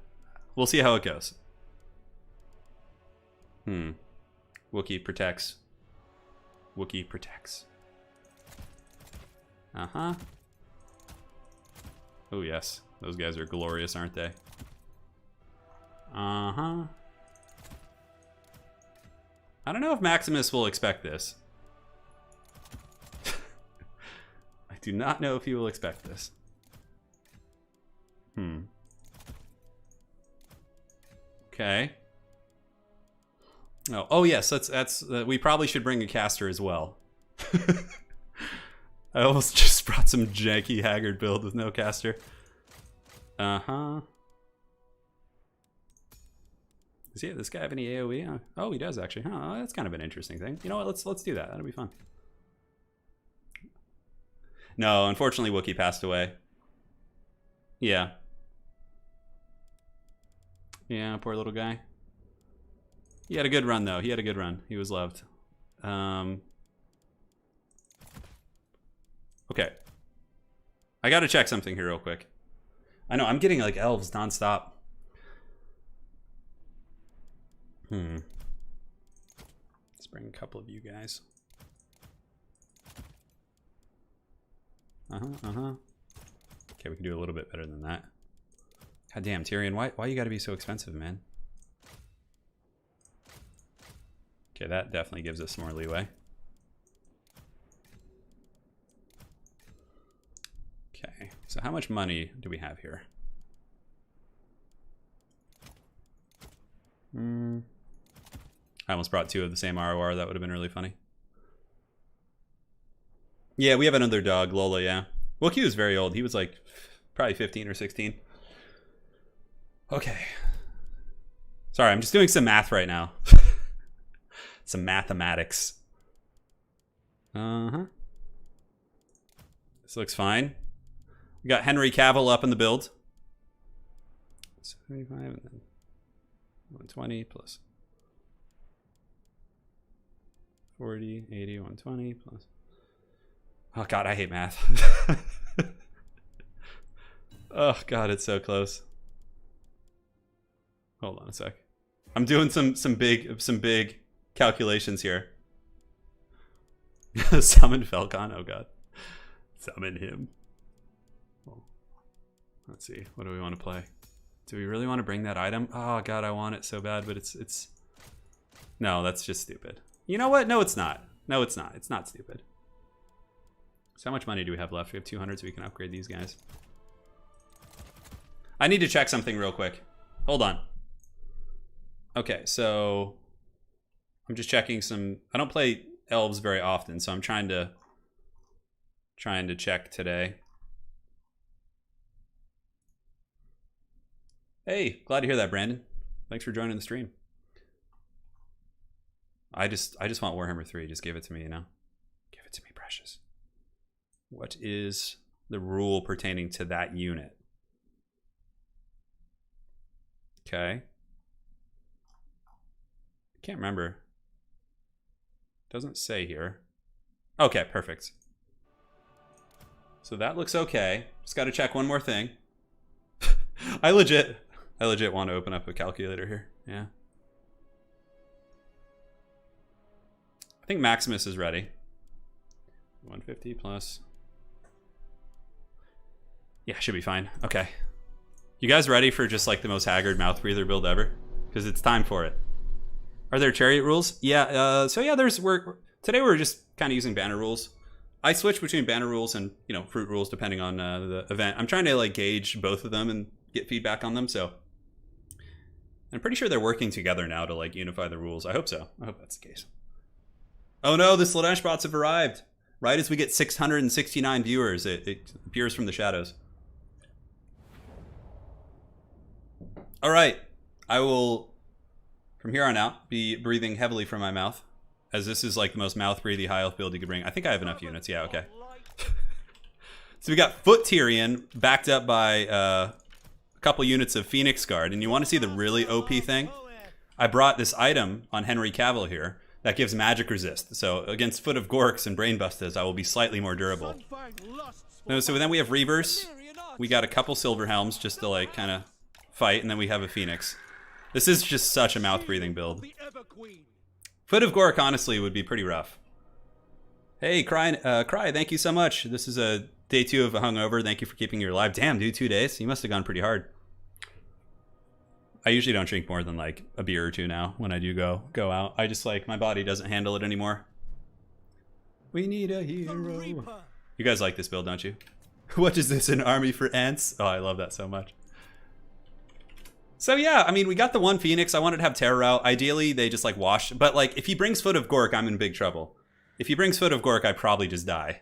We'll see how it goes. Wookiee protects. Wookiee protects. Uh-huh. Oh, yes. Those guys are glorious, aren't they? Uh-huh. I don't know if Maximus will expect this. I do not know if he will expect this. Okay. Oh yes, that's we probably should bring a caster as well. I almost just brought some janky Haggard build with no caster. Uh-huh. Does this guy have any AoE? Oh, he does actually. Oh, that's kind of an interesting thing. You know what? Let's do that. That'll be fun. No, unfortunately, Wookiee passed away. Yeah. Yeah, poor little guy. He had a good run, though. He had a good run. He was loved. Okay. I gotta check something here real quick. I know, I'm getting like elves nonstop. Let's bring a couple of you guys. Okay, we can do a little bit better than that. God damn, Tyrion, why you gotta be so expensive, man? Okay, that definitely gives us more leeway. Okay, so how much money do we have here? I almost brought two of the same ROR. That would have been really funny. Yeah, we have another dog, Lola, yeah. Wookiee was very old. He was like probably 15 or 16. Okay. Sorry, I'm just doing some math right now. Some mathematics. Uh-huh. This looks fine. We got Henry Cavill up in the build. 75 and then 120 plus 40, 80, 120 plus Oh god, I hate math. Oh god, it's so close. Hold on a sec. I'm doing some big calculations here. Summon Falcon. Oh god. Summon him. Well, let's see. What do we want to play? Do we really want to bring that item? Oh god, I want it so bad, but it's no, that's just stupid. You know what? No, it's not. No, it's not. It's not stupid. So how much money do we have left? We have 200, so we can upgrade these guys. I need to check something real quick. Hold on. Okay, so I'm just checking some. I don't play Elves very often, so I'm trying to check today. Hey, glad to hear that, Brandon. Thanks for joining the stream. I just want Warhammer 3. Just give it to me, you know. Give it to me, precious. What is the rule pertaining to that unit? Okay. Can't remember. Doesn't say here. Okay, perfect. So that looks okay. Just got to check one more thing. I legit want to open up a calculator here. Yeah. I think Maximus is ready. 150 plus. Yeah, should be fine. Okay. You guys ready for just like the most haggard mouth breather build ever? Because it's time for it. Are there chariot rules? Yeah. So yeah, today we're just kind of using banner rules. I switch between banner rules and fruit rules depending on the event. I'm trying to like gauge both of them and get feedback on them. So I'm pretty sure they're working together now to like unify the rules. I hope so. I hope that's the case. Oh no, the Slaanesh bots have arrived. Right as we get 669 viewers, it appears from the shadows. All right, I will, from here on out, be breathing heavily from my mouth, as this is like the most mouth-breathy high health build you could bring. I think I have enough units. Yeah, okay. So we got Foot Tyrion backed up by a couple units of Phoenix Guard, and you want to see the really OP thing? I brought this item on Henry Cavill here that gives magic resist. So against Foot of Gorks and Brainbusters, I will be slightly more durable. So then we have Reavers. We got a couple Silver Helms just to like kind of fight, and then we have a Phoenix. This is just such a mouth-breathing build. Foot of Gork, honestly, would be pretty rough. Hey, Cry, thank you so much. This is a day 2 of a hungover. Thank you for keeping your live. Damn, dude, 2 days? You must have gone pretty hard. I usually don't drink more than like a beer or 2 now when I do go out. I just like, my body doesn't handle it anymore. We need a hero. You guys like this build, don't you? What is this, an army for ants? Oh, I love that so much. So yeah, I mean, we got the one Phoenix. I wanted to have Terror out. Ideally, they just like wash. But like, if he brings Foot of Gork, I'm in big trouble. If he brings Foot of Gork, I probably just die.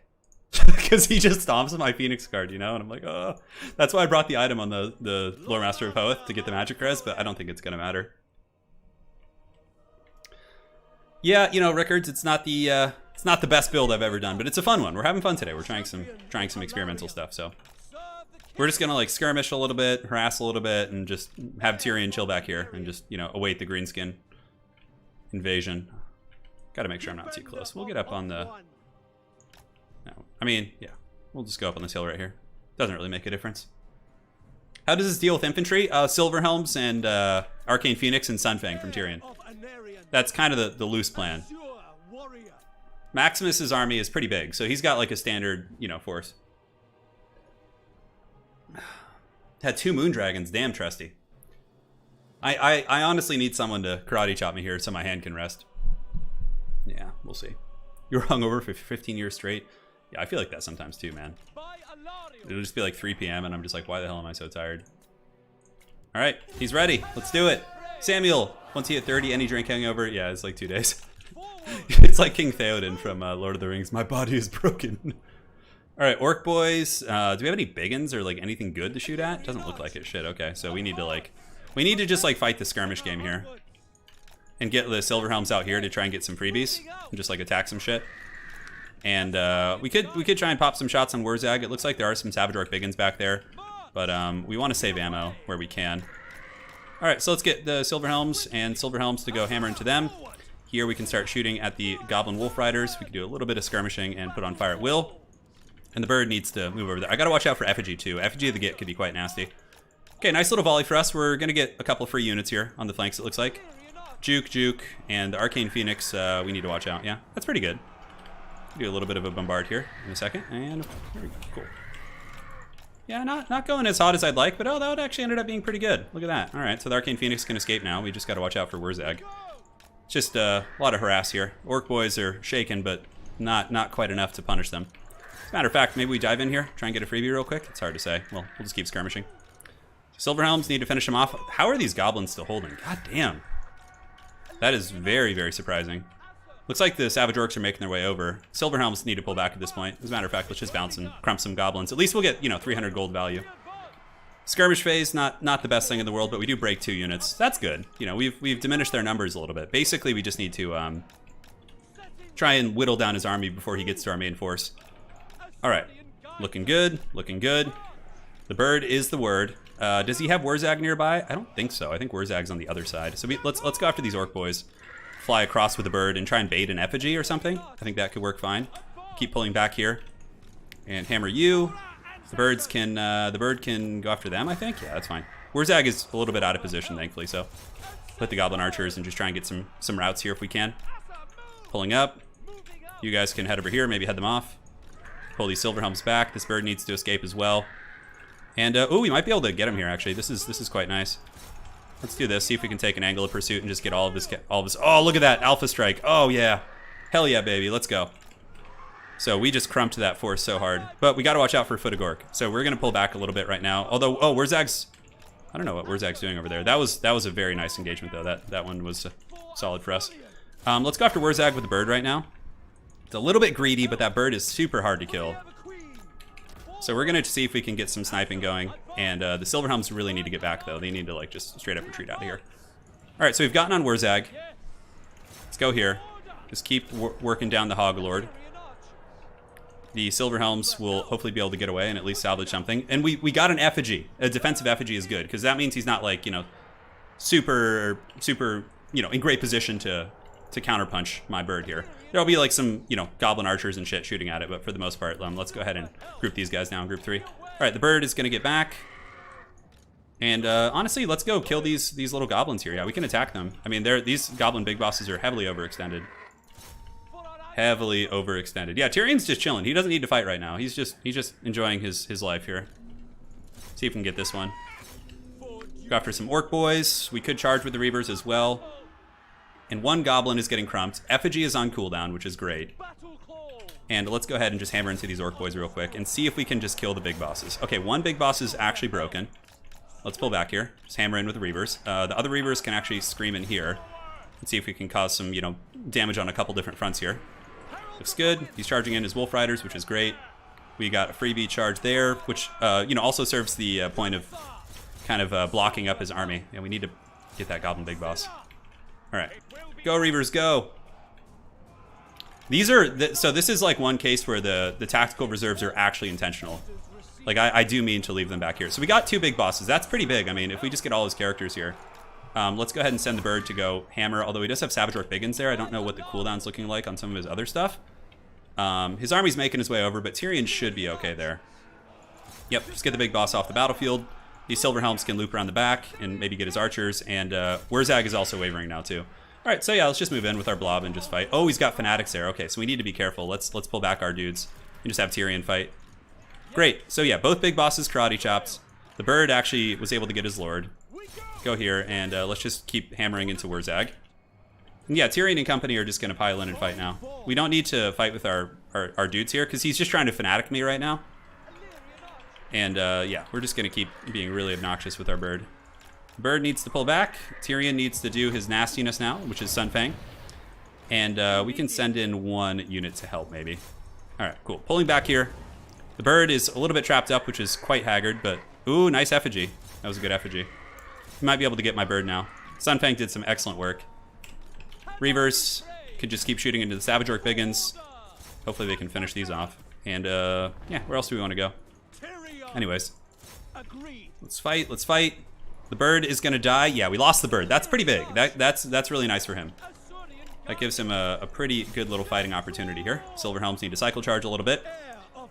Because he just stomps my Phoenix card, And I'm like, oh. That's why I brought the item on the Lore Master of Hoeth to get the magic res, but I don't think it's going to matter. Yeah, Rickards, it's not the best build I've ever done, but it's a fun one. We're having fun today. We're trying some experimental stuff, so. We're just going to like skirmish a little bit, harass a little bit, and just have Tyrion chill back here and just, await the greenskin invasion. Got to make sure I'm not too close. We'll get up on the... No, I mean, yeah. We'll just go up on this hill right here. Doesn't really make a difference. How does this deal with infantry? Silver Helms and Arcane Phoenix and Sunfang from Tyrion. That's kind of the loose plan. Maximus's army is pretty big, so he's got like a standard, force. Had 2 moon dragons. Damn, trusty. I honestly need someone to karate chop me here so my hand can rest. Yeah, we'll see. You were hungover for 15 years straight. Yeah, I feel like that sometimes too, man. It'll just be like 3 p.m. and I'm just like, why the hell am I so tired? All right, he's ready. Let's do it. Samuel, once he hit 30, any drink hangover? Yeah, it's like 2 days. It's like King Theoden from Lord of the Rings. My body is broken. All right, Orc boys. Do we have any biggins or like anything good to shoot at? Doesn't look like it. Shit. Okay, so we need to just like fight the skirmish game here, and get the Silver Helms out here to try and get some freebies and just like attack some shit. And we could try and pop some shots on Wurzag. It looks like there are some Savage Orc biggins back there, but we want to save ammo where we can. All right, so let's get the Silver Helms and Silver Helms to go hammer into them. Here we can start shooting at the Goblin Wolf Riders. We can do a little bit of skirmishing and put on fire at will. And the bird needs to move over there. I gotta watch out for effigy too. Effigy of the Git could be quite nasty. Okay, nice little volley for us. We're gonna get a couple free units here on the flanks, it looks like. Juke, and the Arcane Phoenix, we need to watch out. Yeah, that's pretty good. Do a little bit of a bombard here in a second, and there we go, cool. Yeah, not going as hot as I'd like, but oh, that actually ended up being pretty good. Look at that. All right, so the Arcane Phoenix can escape now. We just gotta watch out for Wurzag. Just a lot of harass here. Orc boys are shaken, but not quite enough to punish them. As a matter of fact, maybe we dive in here, try and get a freebie real quick. It's hard to say. Well, we'll just keep skirmishing. Silverhelms need to finish them off. How are these goblins still holding? God damn. That is very, very surprising. Looks like the Savage Orcs are making their way over. Silverhelms need to pull back at this point. As a matter of fact, let's just bounce and crump some goblins. At least we'll get, 300 gold value. Skirmish phase, not the best thing in the world, but we do break 2 units. That's good. We've diminished their numbers a little bit. Basically, we just need to try and whittle down his army before he gets to our main force. All right, looking good, looking good. The bird is the word. Does he have Wurzag nearby? I don't think so. I think Wurzag's on the other side. So let's go after these orc boys. Fly across with the bird and try and bait an effigy or something. I think that could work fine. Keep pulling back here. And hammer you. The bird can go after them, I think. Yeah, that's fine. Wurzag is a little bit out of position, thankfully, so put the goblin archers and just try and get some routes here if we can. Pulling up. You guys can head over here, maybe head them off. Pull these Silverhelms back. This bird needs to escape as well. And, oh, we might be able to get him here, actually. This is quite nice. Let's do this, see if we can take an angle of pursuit and just get all of this. Oh, look at that, Alpha Strike. Oh, yeah. Hell yeah, baby, let's go. So we just crumped that force so hard. But we gotta watch out for Foot of Gork. So we're gonna pull back a little bit right now. Although, oh, Wurzag's, I don't know what Wurzag's doing over there. That was a very nice engagement, though. That one was solid for us. Let's go after Wurzag with the bird right now. It's a little bit greedy, but that bird is super hard to kill. So we're gonna see if we can get some sniping going. And the Silverhelms really need to get back, though. They need to, like, just straight up retreat out of here. All right, so we've gotten on Wurzag. Let's go here. Just keep working down the Hoglord. The Silverhelms will hopefully be able to get away and at least salvage something. And we got an effigy. A defensive effigy is good, because that means he's not, like, super, in great position to counterpunch my bird here. There'll be, like, some, goblin archers and shit shooting at it, but for the most part, let's go ahead and group these guys now in group 3. All right, the bird is going to get back. And honestly, let's go kill these little goblins here. Yeah, we can attack them. I mean, these goblin big bosses are heavily overextended. Heavily overextended. Yeah, Tyrion's just chilling. He doesn't need to fight right now. He's just enjoying his life here. See if we can get this one. Go after some orc boys. We could charge with the Reavers as well. And one goblin is getting crumped. Effigy is on cooldown, which is great. And let's go ahead and just hammer into these orc boys real quick and see if we can just kill the big bosses. Okay, one big boss is actually broken. Let's pull back here. Just hammer in with the Reavers. The other Reavers can actually scream in here. Let's see if we can cause some, damage on a couple different fronts here. Looks good. He's charging in his Wolf Riders, which is great. We got a freebie charge there, which, also serves the point of kind of blocking up his army. And we need to get that Goblin Big Boss. All right. Go, Reavers, go. These are, so this is like one case where the tactical reserves are actually intentional. Like, I do mean to leave them back here. So we got 2 big bosses. That's pretty big. I mean, if we just get all his characters here. Let's go ahead and send the bird to go hammer, although he does have Savage Orc Biggins there. I don't know what the cooldown's looking like on some of his other stuff. His army's making his way over, but Tyrion should be okay there. Yep, just get the big boss off the battlefield. These Silverhelms can loop around the back and maybe get his archers, and Wurzag is also wavering now too. All right, so yeah, let's just move in with our blob and just fight. Oh, he's got Fanatics there. Okay, so we need to be careful. Let's pull back our dudes and just have Tyrion fight. Great, so yeah, both big bosses karate chops. The bird actually was able to get his lord. Go here, and let's just keep hammering into Wurzag. And yeah, Tyrion and company are just going to pile in and fight now. We don't need to fight with our dudes here, because he's just trying to fanatic me right now. And yeah, we're just going to keep being really obnoxious with our bird. The bird needs to pull back. Tyrion needs to do his nastiness now, which is Sunfang. And we can send in 1 unit to help, maybe. All right, cool. Pulling back here. The bird is a little bit trapped up, which is quite haggard, but... Ooh, nice effigy. That was a good effigy. Might be able to get my bird now. Sunfang did some excellent work. Reavers could just keep shooting into the Savage Orc Biggins. Hopefully they can finish these off. And yeah, where else do we want to go? Anyways, let's fight. Let's fight. The bird is gonna die. Yeah, we lost the bird. That's pretty big. That's really nice for him. That gives him a pretty good little fighting opportunity here. Silverhelms need to cycle charge a little bit.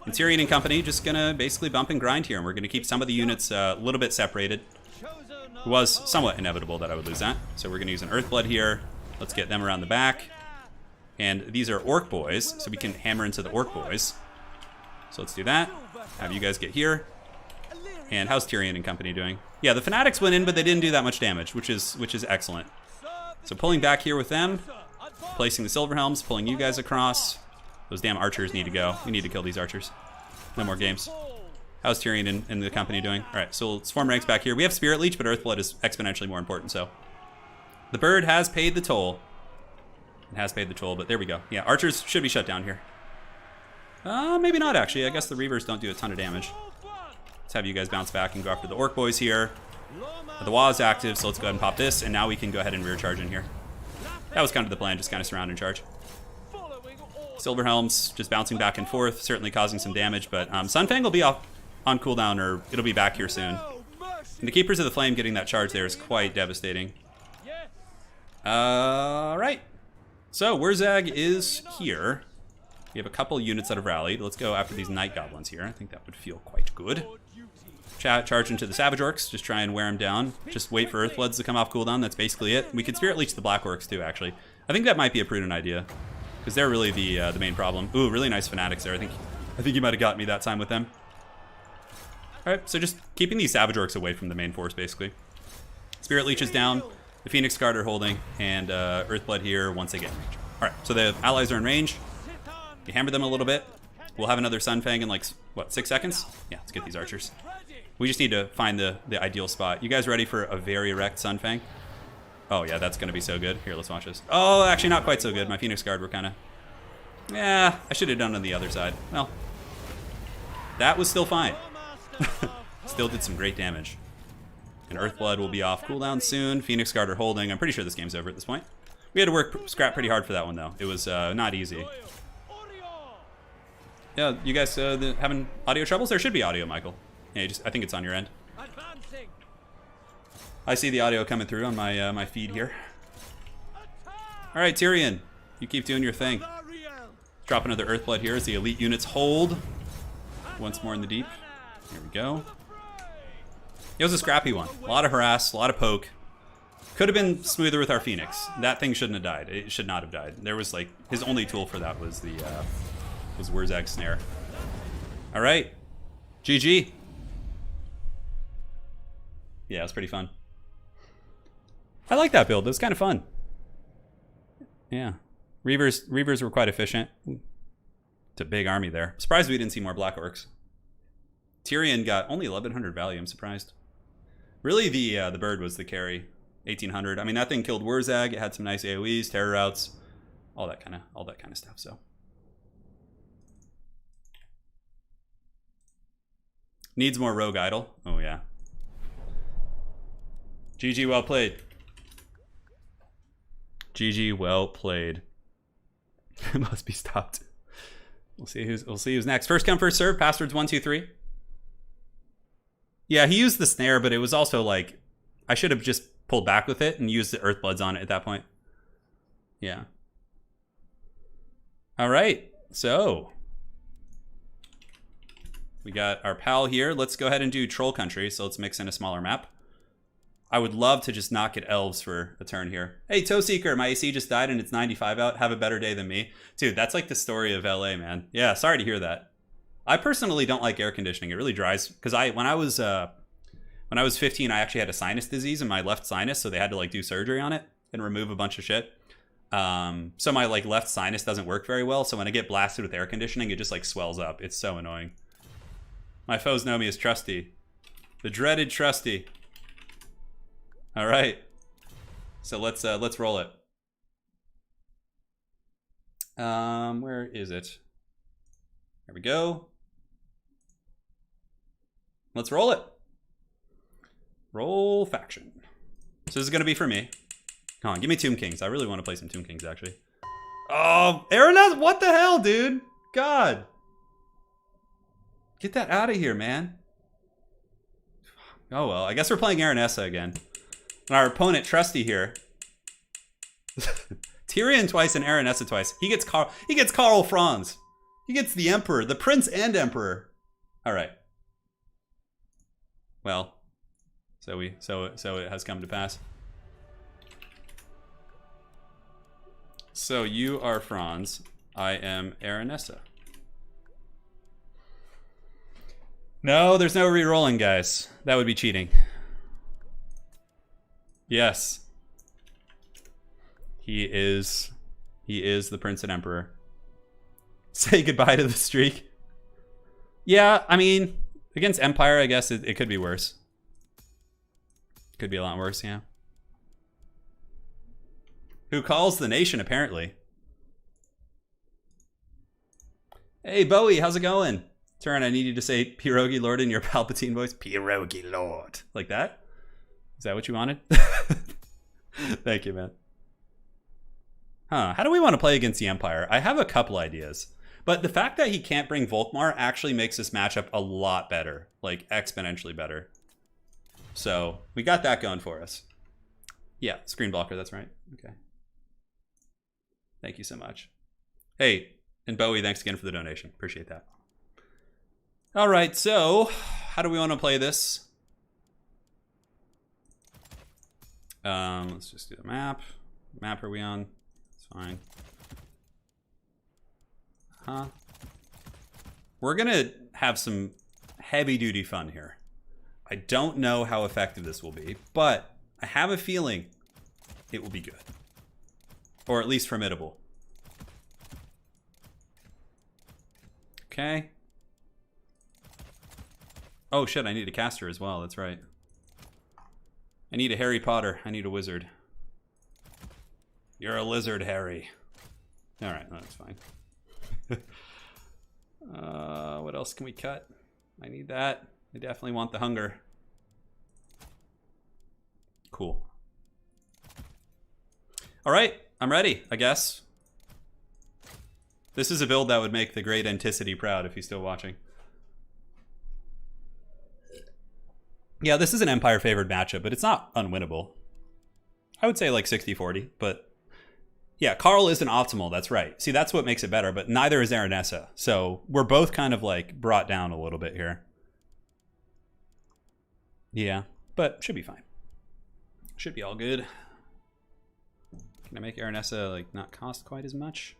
And Tyrion and company just gonna basically bump and grind here, and we're gonna keep some of the units a little bit separated. It was somewhat inevitable that I would lose that. So we're gonna use an Earthblood here. Let's get them around the back. And these are Orc boys, so we can hammer into the Orc boys. So let's do that. Have you guys get here. And how's Tyrion and company doing? Yeah, the Fanatics went in, but they didn't do that much damage, which is excellent. So pulling back here with them, placing the Silver Helms, pulling you guys across. Those damn archers need to go. We need to kill these archers. No more games. How's Tyrion and the company doing? All right, so let's form ranks back here. We have Spirit Leech, but Earthblood is exponentially more important, so. The bird has paid the toll. It has paid the toll, but there we go. Yeah, archers should be shut down here. Maybe not, actually. I guess the Reavers don't do a ton of damage. Let's have you guys bounce back and go after the Orc boys here. The wall is active, so let's go ahead and pop this, and now we can go ahead and rear charge in here. That was kind of the plan, just kind of surround and charge. Silver Helms just bouncing back and forth, certainly causing some damage, but Sunfang will be off on cooldown, or it'll be back here soon. And the Keepers of the Flame getting that charge there is quite devastating. Alright. So, Wurzag is here. We have a couple units that have rallied. Let's go after these Night Goblins here. I think that would feel quite good. Charge into the Savage Orcs, just try and wear them down. Just wait for Earthbloods to come off cooldown, that's basically it. We could Spirit Leech the Black Orcs too, actually. I think that might be a prudent idea, because they're really the main problem. Ooh, really nice Fanatics there. I think you might have got me that time with them. Alright, so just keeping these Savage Orcs away from the main force, basically. Spirit Leech is down, the Phoenix Guard are holding, and Earthblood here once they get in range. Alright, so the allies are in range. You hammer them a little bit. We'll have another Sunfang in like, what, 6 seconds? Yeah, let's get these archers. We just need to find the ideal spot. You guys ready for a very wrecked Sunfang? Oh yeah, that's gonna be so good. Here, let's watch this. Oh, actually not quite so good. My Phoenix Guard were kinda... Yeah, I should have done on the other side. Well, that was still fine. Still did some great damage. And Earthblood will be off cooldown soon. Phoenix Guard are holding. I'm pretty sure this game's over at this point. We had to scrap pretty hard for that one though. It was not easy. Yeah, you guys having audio troubles? There should be audio, Michael. Yeah, I think it's on your end. I see the audio coming through on my my feed here. All right, Tyrion, you keep doing your thing. Drop another Earthblood here as the elite units hold. Once more in the deep. Here we go. It was a scrappy one. A lot of harass, a lot of poke. Could have been smoother with our Phoenix. That thing shouldn't have died. It should not have died. There was like his only tool for that was the Wurzag snare. All right, GG. Yeah, it was pretty fun. I like that build. It was kind of fun. Yeah, Reavers were quite efficient. It's a big army there. Surprised we didn't see more Black Orcs. Tyrion got only 1100 value. I'm surprised. Really, the bird was the carry. 1800. I mean, that thing killed Wurzag. It had some nice AOEs, terror routes, all that kind of stuff. So needs more rogue idol. Oh yeah. GG, well played. GG, well played. It must be stopped. We'll see who's next. First come, first serve. Passwords 1, 2, 3. Yeah, he used the snare, but it was also like I should have just pulled back with it and used the Earthbloods on it at that point. Yeah. All right, so we got our pal here. Let's go ahead and do Troll Country. So let's mix in a smaller map. I would love to just not get Elves for a turn here. Hey, Toe Seeker, my AC just died and it's 95 out. Have a better day than me. Dude, that's like the story of LA, man. Yeah, sorry to hear that. I personally don't like air conditioning. It really dries. Because when I was 15, I actually had a sinus disease in my left sinus, so they had to like do surgery on it and remove a bunch of shit. So my like left sinus doesn't work very well. So when I get blasted with air conditioning, it just like swells up. It's so annoying. My foes know me as Trusty, the dreaded Trusty. All right, so let's roll it. Where is it? There we go. Let's roll it. Roll faction. So this is gonna be for me. Come on, give me Tomb Kings. I really want to play some Tomb Kings, actually. Oh, Aranessa, what the hell, dude? God. Get that out of here, man. Oh well, I guess we're playing Aranessa again. And our opponent, Trusty here. Tyrion twice and Aranessa twice. He gets Karl Franz. He gets the Emperor, the Prince and Emperor. All right. Well, so it has come to pass. So you are Franz. I am Aranessa. No, there's no re-rolling, guys. That would be cheating. Yes. He is the Prince and Emperor. Say goodbye to the streak. Yeah, I mean, against Empire, I guess it could be worse. Could be a lot worse, yeah. Who calls the nation, apparently. Hey, Bowie, how's it going? Turin, I need you to say Pierogi Lord in your Palpatine voice. Pierogi Lord. Like that? Is that what you wanted? Thank you, man. Huh, how do we want to play against the Empire? I have a couple ideas. But the fact that he can't bring Volkmar actually makes this matchup a lot better. Like, exponentially better. So, we got that going for us. Yeah, screen blocker, that's right. Okay. Thank you so much. Hey, and Bowie, thanks again for the donation. Appreciate that. All right, so how do we want to play this? Let's just do the map. What map are we on? It's fine. We're gonna have some heavy-duty fun here. I don't know how effective this will be, but I have a feeling it will be good. Or at least formidable. Okay. Oh shit, I need a caster as well, that's right. I need a Harry Potter, I need a wizard. You're a lizard, Harry. Alright, that's fine. What else can we cut? I need that. I definitely want the hunger. Cool. Alright, I'm ready, I guess. This is a build that would make the great Anticity proud if he's still watching. Yeah, this is an Empire favored matchup, but it's not unwinnable. I would say like 60-40, but yeah, Karl isn't optimal, that's right. See, that's what makes it better, but neither is Aranessa. So we're both kind of like brought down a little bit here. Yeah, but should be fine. Should be all good. Can I make Aranessa like not cost quite as much?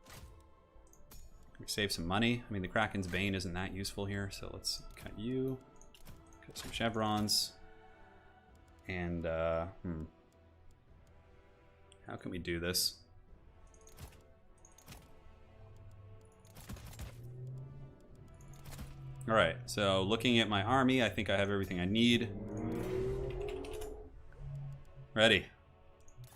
Can we save some money? I mean, the Kraken's Bane isn't that useful here, so let's cut you. Cut some chevrons. And, how can we do this? Alright, so looking at my army, I think I have everything I need. Ready.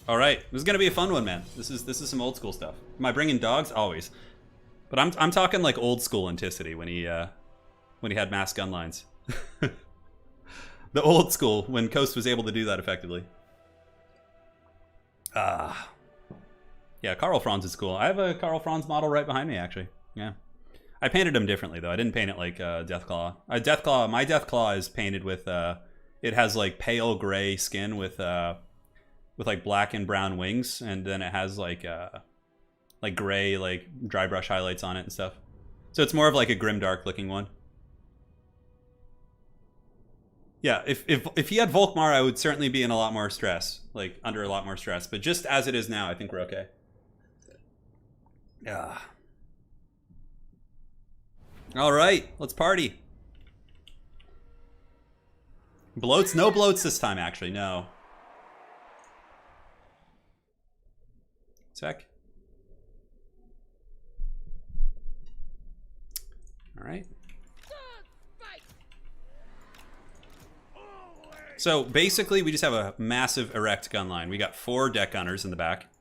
Alright, this is gonna be a fun one, man. This is some old school stuff. Am I bringing dogs? Always. But I'm talking like old school Anticity when he had mass gun lines. The old school, when Coast was able to do that effectively. Yeah, Karl Franz is cool. I have a Karl Franz model right behind me, actually. Yeah. I painted him differently, though. I didn't paint it like Deathclaw. My Deathclaw is painted with, it has like pale gray skin with like black and brown wings, and then it has like gray, like dry brush highlights on it and stuff. So it's more of like a grimdark looking one. Yeah, if he had Volkmar, I would certainly be in a lot more stress, like under a lot more stress. But just as it is now, I think we're okay. Yeah. All right, let's party. Bloats? No bloats this time, actually. No. Sec. All right. So basically, we just have a massive erect gun line. We got 4 deck gunners in the back.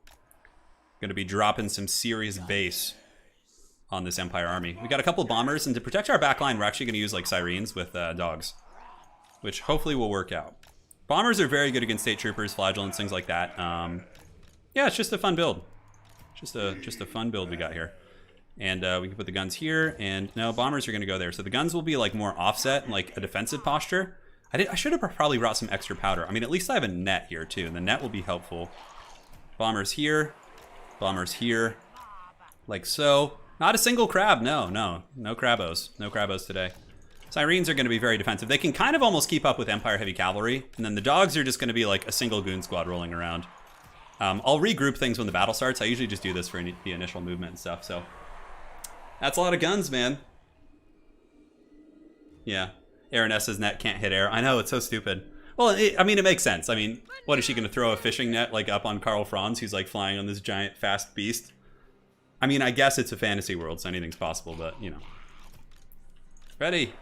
Going to be dropping some serious base on this Empire army. We got a couple bombers, and to protect our back line, we're actually going to use like Sirens with dogs, which hopefully will work out. Bombers are very good against state troopers, flagellants, things like that. Yeah, it's just a fun build. Just a fun build we got here. And we can put the guns here, and no, bombers are going to go there. So the guns will be like more offset, like a defensive posture. I should have probably brought some extra powder. I mean, at least I have a net here too, and the net will be helpful. Bombers here, like so. Not a single crab, no. No crabos. No crabos today. Sirens are going to be very defensive. They can kind of almost keep up with Empire Heavy Cavalry, and then the dogs are just going to be like a single goon squad rolling around. I'll regroup things when the battle starts. I usually just do this for the initial movement and stuff, so. That's a lot of guns, man. Yeah. Aranessa's net can't hit air. I know, it's so stupid. Well, I mean, it makes sense. I mean, what is she going to throw a fishing net like up on Karl Franz, who's like flying on this giant fast beast? I mean, I guess it's a fantasy world, so anything's possible, but, you know. Ready.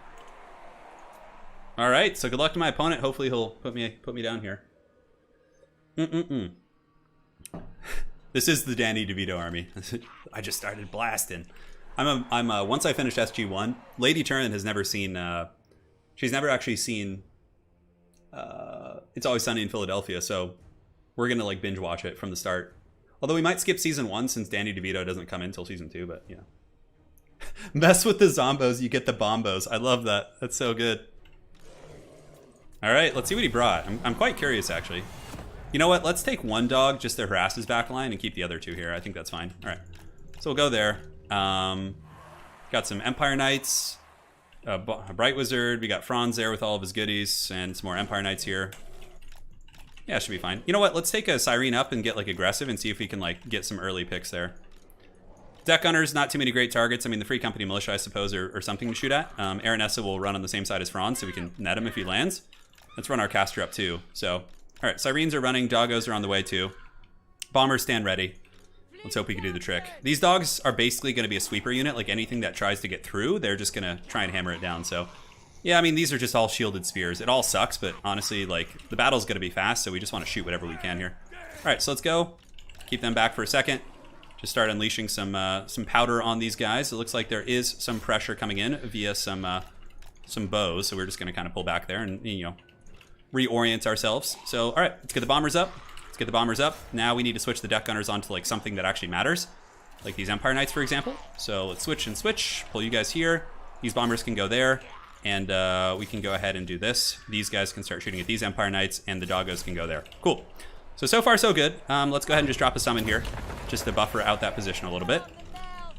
All right, so good luck to my opponent. Hopefully he'll put me down here. This is the Danny DeVito army. I just started blasting. Once I finish SG1, Lady Turin has never seen, she's never actually seen It's Always Sunny in Philadelphia, so we're gonna like binge watch it from the start. Although we might skip season 1 since Danny DeVito doesn't come in until season 2, but you know. Mess with the zombos, you get the bombos. I love that. That's so good. All right, let's see what he brought. I'm quite curious, actually. You know what? Let's take one dog just to harass his back line and keep the other two here. I think that's fine. All right, so we'll go there. Got some Empire Knights, a Bright Wizard. We got Franz there with all of his goodies, and some more Empire Knights here. Yeah, it should be fine. You know what? Let's take a Siren up and get like aggressive and see if we can like get some early picks there. Deck Gunners, not too many great targets. I mean, the Free Company Militia, I suppose, or something to shoot at. Aranessa will run on the same side as Franz, so we can net him if he lands. Let's run our caster up too. So, all right, Sirens are running. Doggos are on the way too. Bombers stand ready. Let's hope we can do the trick. These dogs are basically going to be a sweeper unit. Like anything that tries to get through, they're just going to try and hammer it down. So, yeah, I mean, these are just all shielded spears. It all sucks, but honestly, like, the battle's going to be fast, so we just want to shoot whatever we can here. All right, so let's go. Keep them back for a second. Just start unleashing some powder on these guys. It looks like there is some pressure coming in via some bows, so we're just going to kind of pull back there and, you know, reorient ourselves. So, all right, let's get the bombers up. Let's get the bombers up. Now we need to switch the deck gunners onto like something that actually matters, like these Empire Knights, for example. So let's switch and switch. Pull you guys here. These bombers can go there, and we can go ahead and do this. These guys can start shooting at these Empire Knights, and the doggos can go there. Cool. So far so good. Let's go ahead and just drop a summon here, just to buffer out that position a little bit,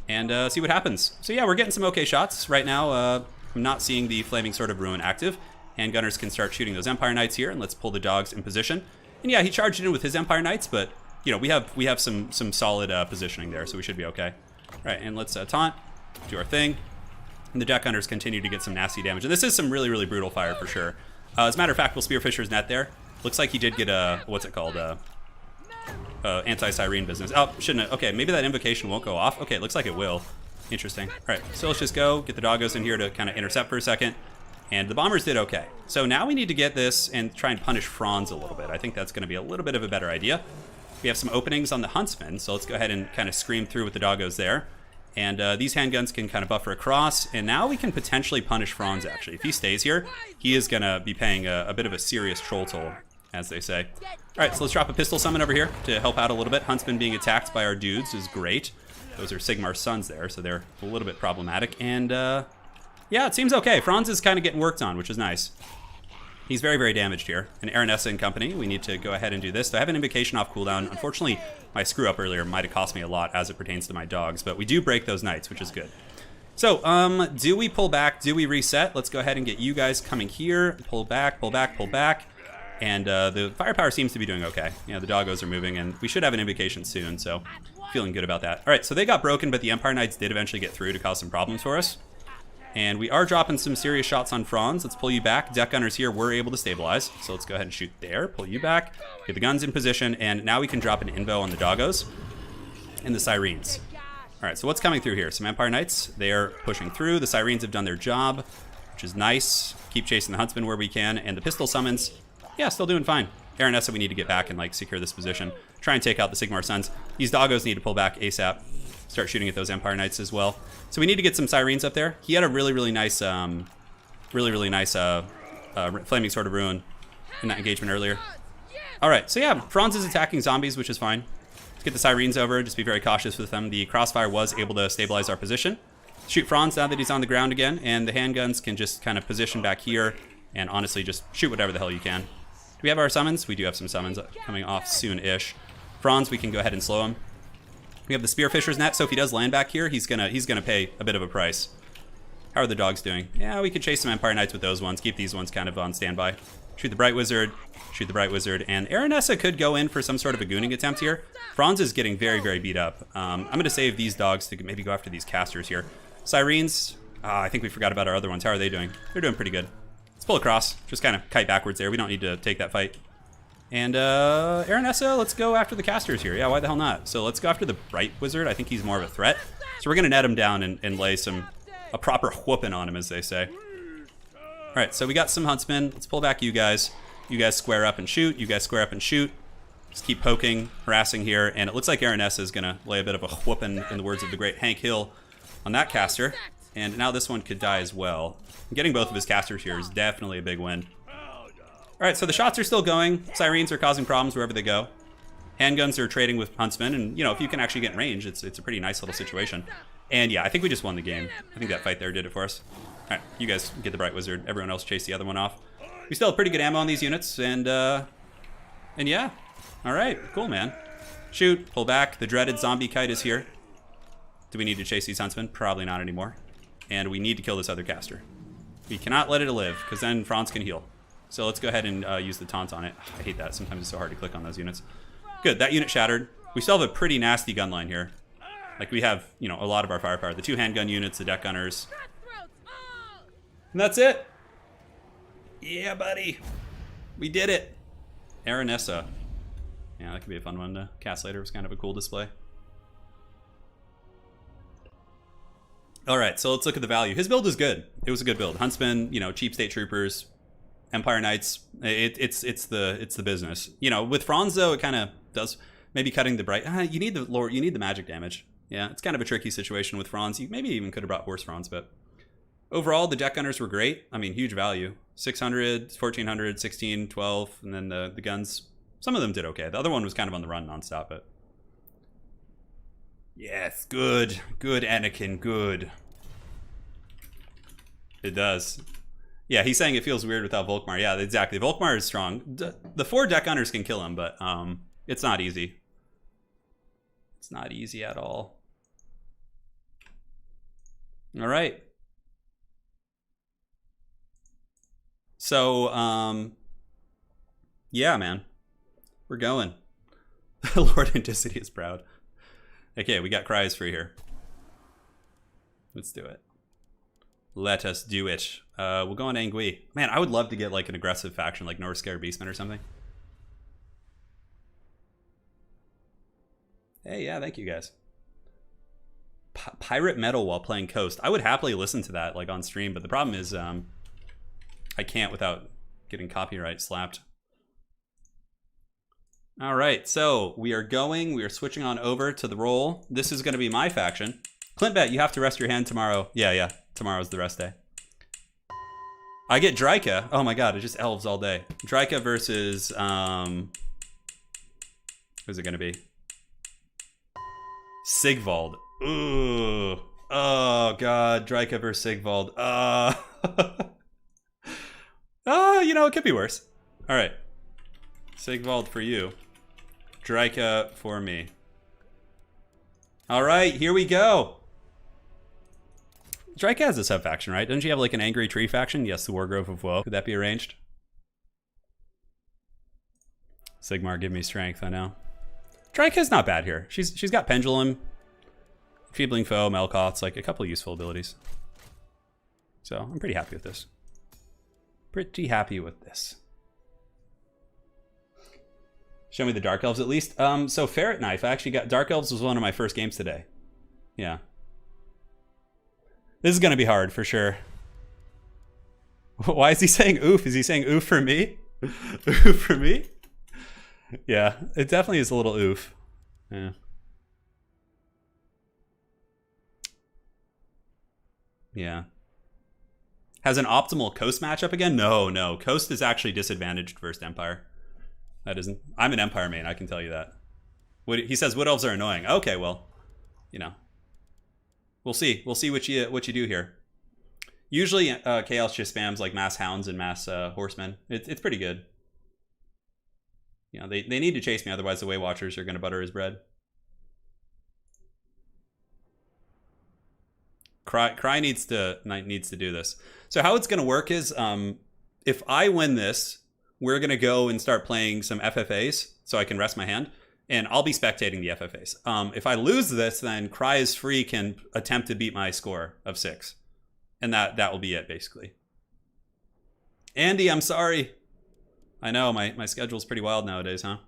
and see what happens. So yeah, we're getting some okay shots right now. I'm not seeing the Flaming Sword of Ruin active. Handgunners can start shooting those Empire Knights here, and let's pull the dogs in position. And yeah, he charged in with his Empire Knights, but you know, we have some solid positioning there, so we should be okay. All right, and let's taunt, do our thing. And the deck hunters continue to get some nasty damage. And this is some really, really brutal fire for sure. As a matter of fact, we'll Spearfisher's net there. Looks like he did get a, what's it called? Anti-Siren business. Oh, shouldn't have. Okay, maybe that invocation won't go off. Okay, it looks like it will. Interesting. All right, so let's just go get the doggos in here to kind of intercept for a second. And the bombers did okay. So now we need to get this and try and punish Franz a little bit. I think that's going to be a little bit of a better idea. We have some openings on the Huntsmen, so let's go ahead and kind of scream through with the doggos there. And these handguns can kind of buffer across, and now we can potentially punish Franz, actually. If he stays here, he is going to be paying a bit of a serious troll toll, as they say. All right, so let's drop a pistol summon over here to help out a little bit. Huntsman being attacked by our dudes is great. Those are Sigmar's sons there, so they're a little bit problematic. And yeah, it seems okay. Franz is kind of getting worked on, which is nice. He's very, very damaged here. And Aranessa and company, we need to go ahead and do this. So I have an invocation off cooldown. Unfortunately, my screw up earlier might have cost me a lot as it pertains to my dogs, but we do break those knights, which is good. So, do we pull back? Do we reset? Let's go ahead and get you guys coming here. Pull back, pull back, pull back. And the firepower seems to be doing okay. You know, the doggos are moving, and we should have an invocation soon, so feeling good about that. All right, so they got broken, but the Empire Knights did eventually get through to cause some problems for us. And we are dropping some serious shots on Franz. Let's pull you back. Deck gunners here were able to stabilize. So let's go ahead and shoot there. Pull you back. Get the guns in position. And now we can drop an invo on the doggos and the Sirens. All right, so what's coming through here? Some Empire Knights. They're pushing through. The Sirens have done their job, which is nice. Keep chasing the Huntsman where we can. And the pistol summons, yeah, still doing fine. Aranessa, we need to get back and like secure this position. Try and take out the Sigmar Sons. These doggos need to pull back ASAP. Start shooting at those Empire Knights as well. So we need to get some Sirens up there. He had a really, really nice, Flaming Sword of Ruin in that engagement earlier. All right, so yeah, Franz is attacking zombies, which is fine. Let's get the Sirens over. Just be very cautious with them. The Crossfire was able to stabilize our position. Shoot Franz now that he's on the ground again, and the handguns can just kind of position back here and honestly just shoot whatever the hell you can. Do we have our summons? We do have some summons coming off soon-ish. Franz, we can go ahead and slow him. We have the Spearfisher's Net, so if he does land back here, he's gonna pay a bit of a price. How are the dogs doing? Yeah, we could chase some Empire Knights with those ones. Keep these ones kind of on standby. Shoot the Bright Wizard. Shoot the Bright Wizard. And Aranessa could go in for some sort of a gooning attempt here. Franz is getting very, very beat up. I'm going to save these dogs to maybe go after these casters here. Syrenes. I think we forgot about our other ones. How are they doing? They're doing pretty good. Let's pull across. Just kind of kite backwards there. We don't need to take that fight. And Aranessa, let's go after the casters here. Yeah, why the hell not? So let's go after the Bright Wizard. I think he's more of a threat. So we're going to net him down and lay a proper whooping on him, as they say. All right, so we got some huntsmen. Let's pull back you guys. You guys square up and shoot. You guys square up and shoot. Just keep poking, harassing here. And it looks like Aranessa is going to lay a bit of a whooping, in the words of the great Hank Hill, on that caster. And now this one could die as well. Getting both of his casters here is definitely a big win. All right, so the shots are still going. Syrenes are causing problems wherever they go. Handguns are trading with huntsmen. And, you know, if you can actually get in range, it's a pretty nice little situation. And yeah, I think we just won the game. I think that fight there did it for us. All right, you guys get the Bright Wizard. Everyone else chase the other one off. We still have pretty good ammo on these units, and yeah. All right, cool, man. Shoot, pull back. The dreaded zombie kite is here. Do we need to chase these huntsmen? Probably not anymore. And we need to kill this other caster. We cannot let it live, because then Franz can heal. So let's go ahead and use the taunt on it. I hate that. Sometimes it's so hard to click on those units. Good, that unit shattered. We still have a pretty nasty gun line here. Like, we have, you know, a lot of our firepower. The 2 handgun units, the deck gunners. And that's it. Yeah, buddy. We did it. Aranessa. Yeah, that could be a fun one to cast later. It was kind of a cool display. All right, so let's look at the value. His build is good. It was a good build. Huntsman, you know, cheap state troopers, Empire Knights. It's the business. You know, with Franz though, it kind of does maybe cutting the bright. You need the magic damage. Yeah, it's kind of a tricky situation with Franz. You maybe even could have brought Horse Franz, but overall, the deck gunners were great. I mean, huge value. 600, 1400, 16, 12, and then the guns. Some of them did okay. The other one was kind of on the run nonstop, but yes, good. Good, Anakin, good. It does. Yeah, he's saying it feels weird without Volkmar. Yeah, exactly. Volkmar is strong. The 4 deck gunners can kill him, but it's not easy. It's not easy at all. All right. So, yeah, man. We're going. Lord Anticity is proud. Okay, we got cries for here. Let's do it. Let us do it. We'll go on Angui. Man, I would love to get like an aggressive faction like North Scare Beastmen or something. Hey, yeah, thank you guys. Pirate metal while playing Coast. I would happily listen to that like on stream, but the problem is I can't without getting copyright slapped. All right, so we are switching on over to the roll. This is going to be my faction. Clintbet, you have to rest your hand tomorrow. Yeah, tomorrow's the rest day. I get Dryka. Oh my god, it's just elves all day. Dryka versus, who's it going to be? Sigvald. Ooh. Oh god, Dryka versus Sigvald. You know, it could be worse. All right. Sigvald for you. Dryka for me. All right, here we go. Dryka has a sub-faction, right? Doesn't she have like an Angry Tree faction? Yes, the Wargrove of Woe. Could that be arranged? Sigmar, give me strength, I know. Dryka's not bad here. She's got Pendulum, Feebling Foe, Melkoth's, like a couple of useful abilities. So I'm pretty happy with this. Pretty happy with this. Show me the Dark Elves at least. So Ferret Knife, I actually got Dark Elves was one of my first games today. Yeah. This is gonna be hard for sure. Why is he saying oof? Is he saying oof for me? Oof for me? Yeah, it definitely is a little oof. Yeah. Yeah. Has an optimal Coast matchup again? No. Coast is actually disadvantaged versus Empire. That isn't. I'm an Empire main, I can tell you that. He says Wood Elves are annoying. Okay, well, you know. We'll see. We'll see what you do here. Usually, Chaos just spams like mass hounds and mass horsemen. It's pretty good. You know, they need to chase me, otherwise the Way Watchers are going to butter his bread. Cry needs to do this. So how it's gonna work is, if I win this, we're gonna go and start playing some FFAs, so I can rest my hand, and I'll be spectating the FFAs. If I lose this, then Cry is free can attempt to beat my score of 6, and that will be it basically. Andy, I'm sorry. I know my schedule's pretty wild nowadays, huh?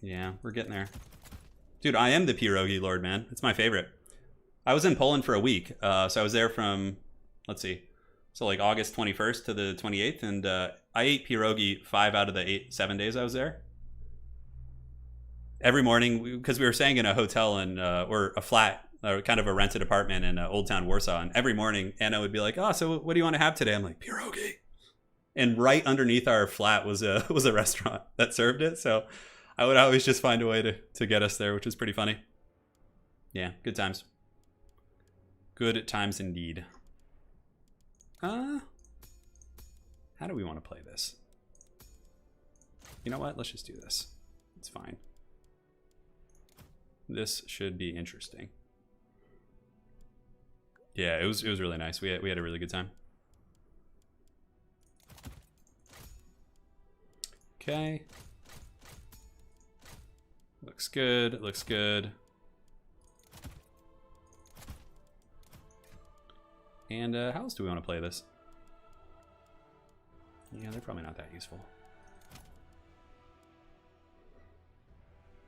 Yeah, we're getting there. Dude, I am the pierogi lord, man. It's my favorite. I was in Poland for a week, so I was there from, let's see, so like August 21st to the 28th, and I ate pierogi 5 out of the 7 days I was there. Every morning, because we were staying in a hotel and or a flat, or kind of a rented apartment in Old Town Warsaw, and every morning Anna would be like, "Oh, so what do you want to have today?" I'm like, "Pierogi," and right underneath our flat was a restaurant that served it, so I would always just find a way to get us there, which is pretty funny. Yeah, good times. Good times indeed. How do we want to play this? You know what? Let's just do this. It's fine. This should be interesting. Yeah, it was really nice. We had a really good time. Okay. Looks good. It looks good. And how else do we want to play this? Yeah, they're probably not that useful.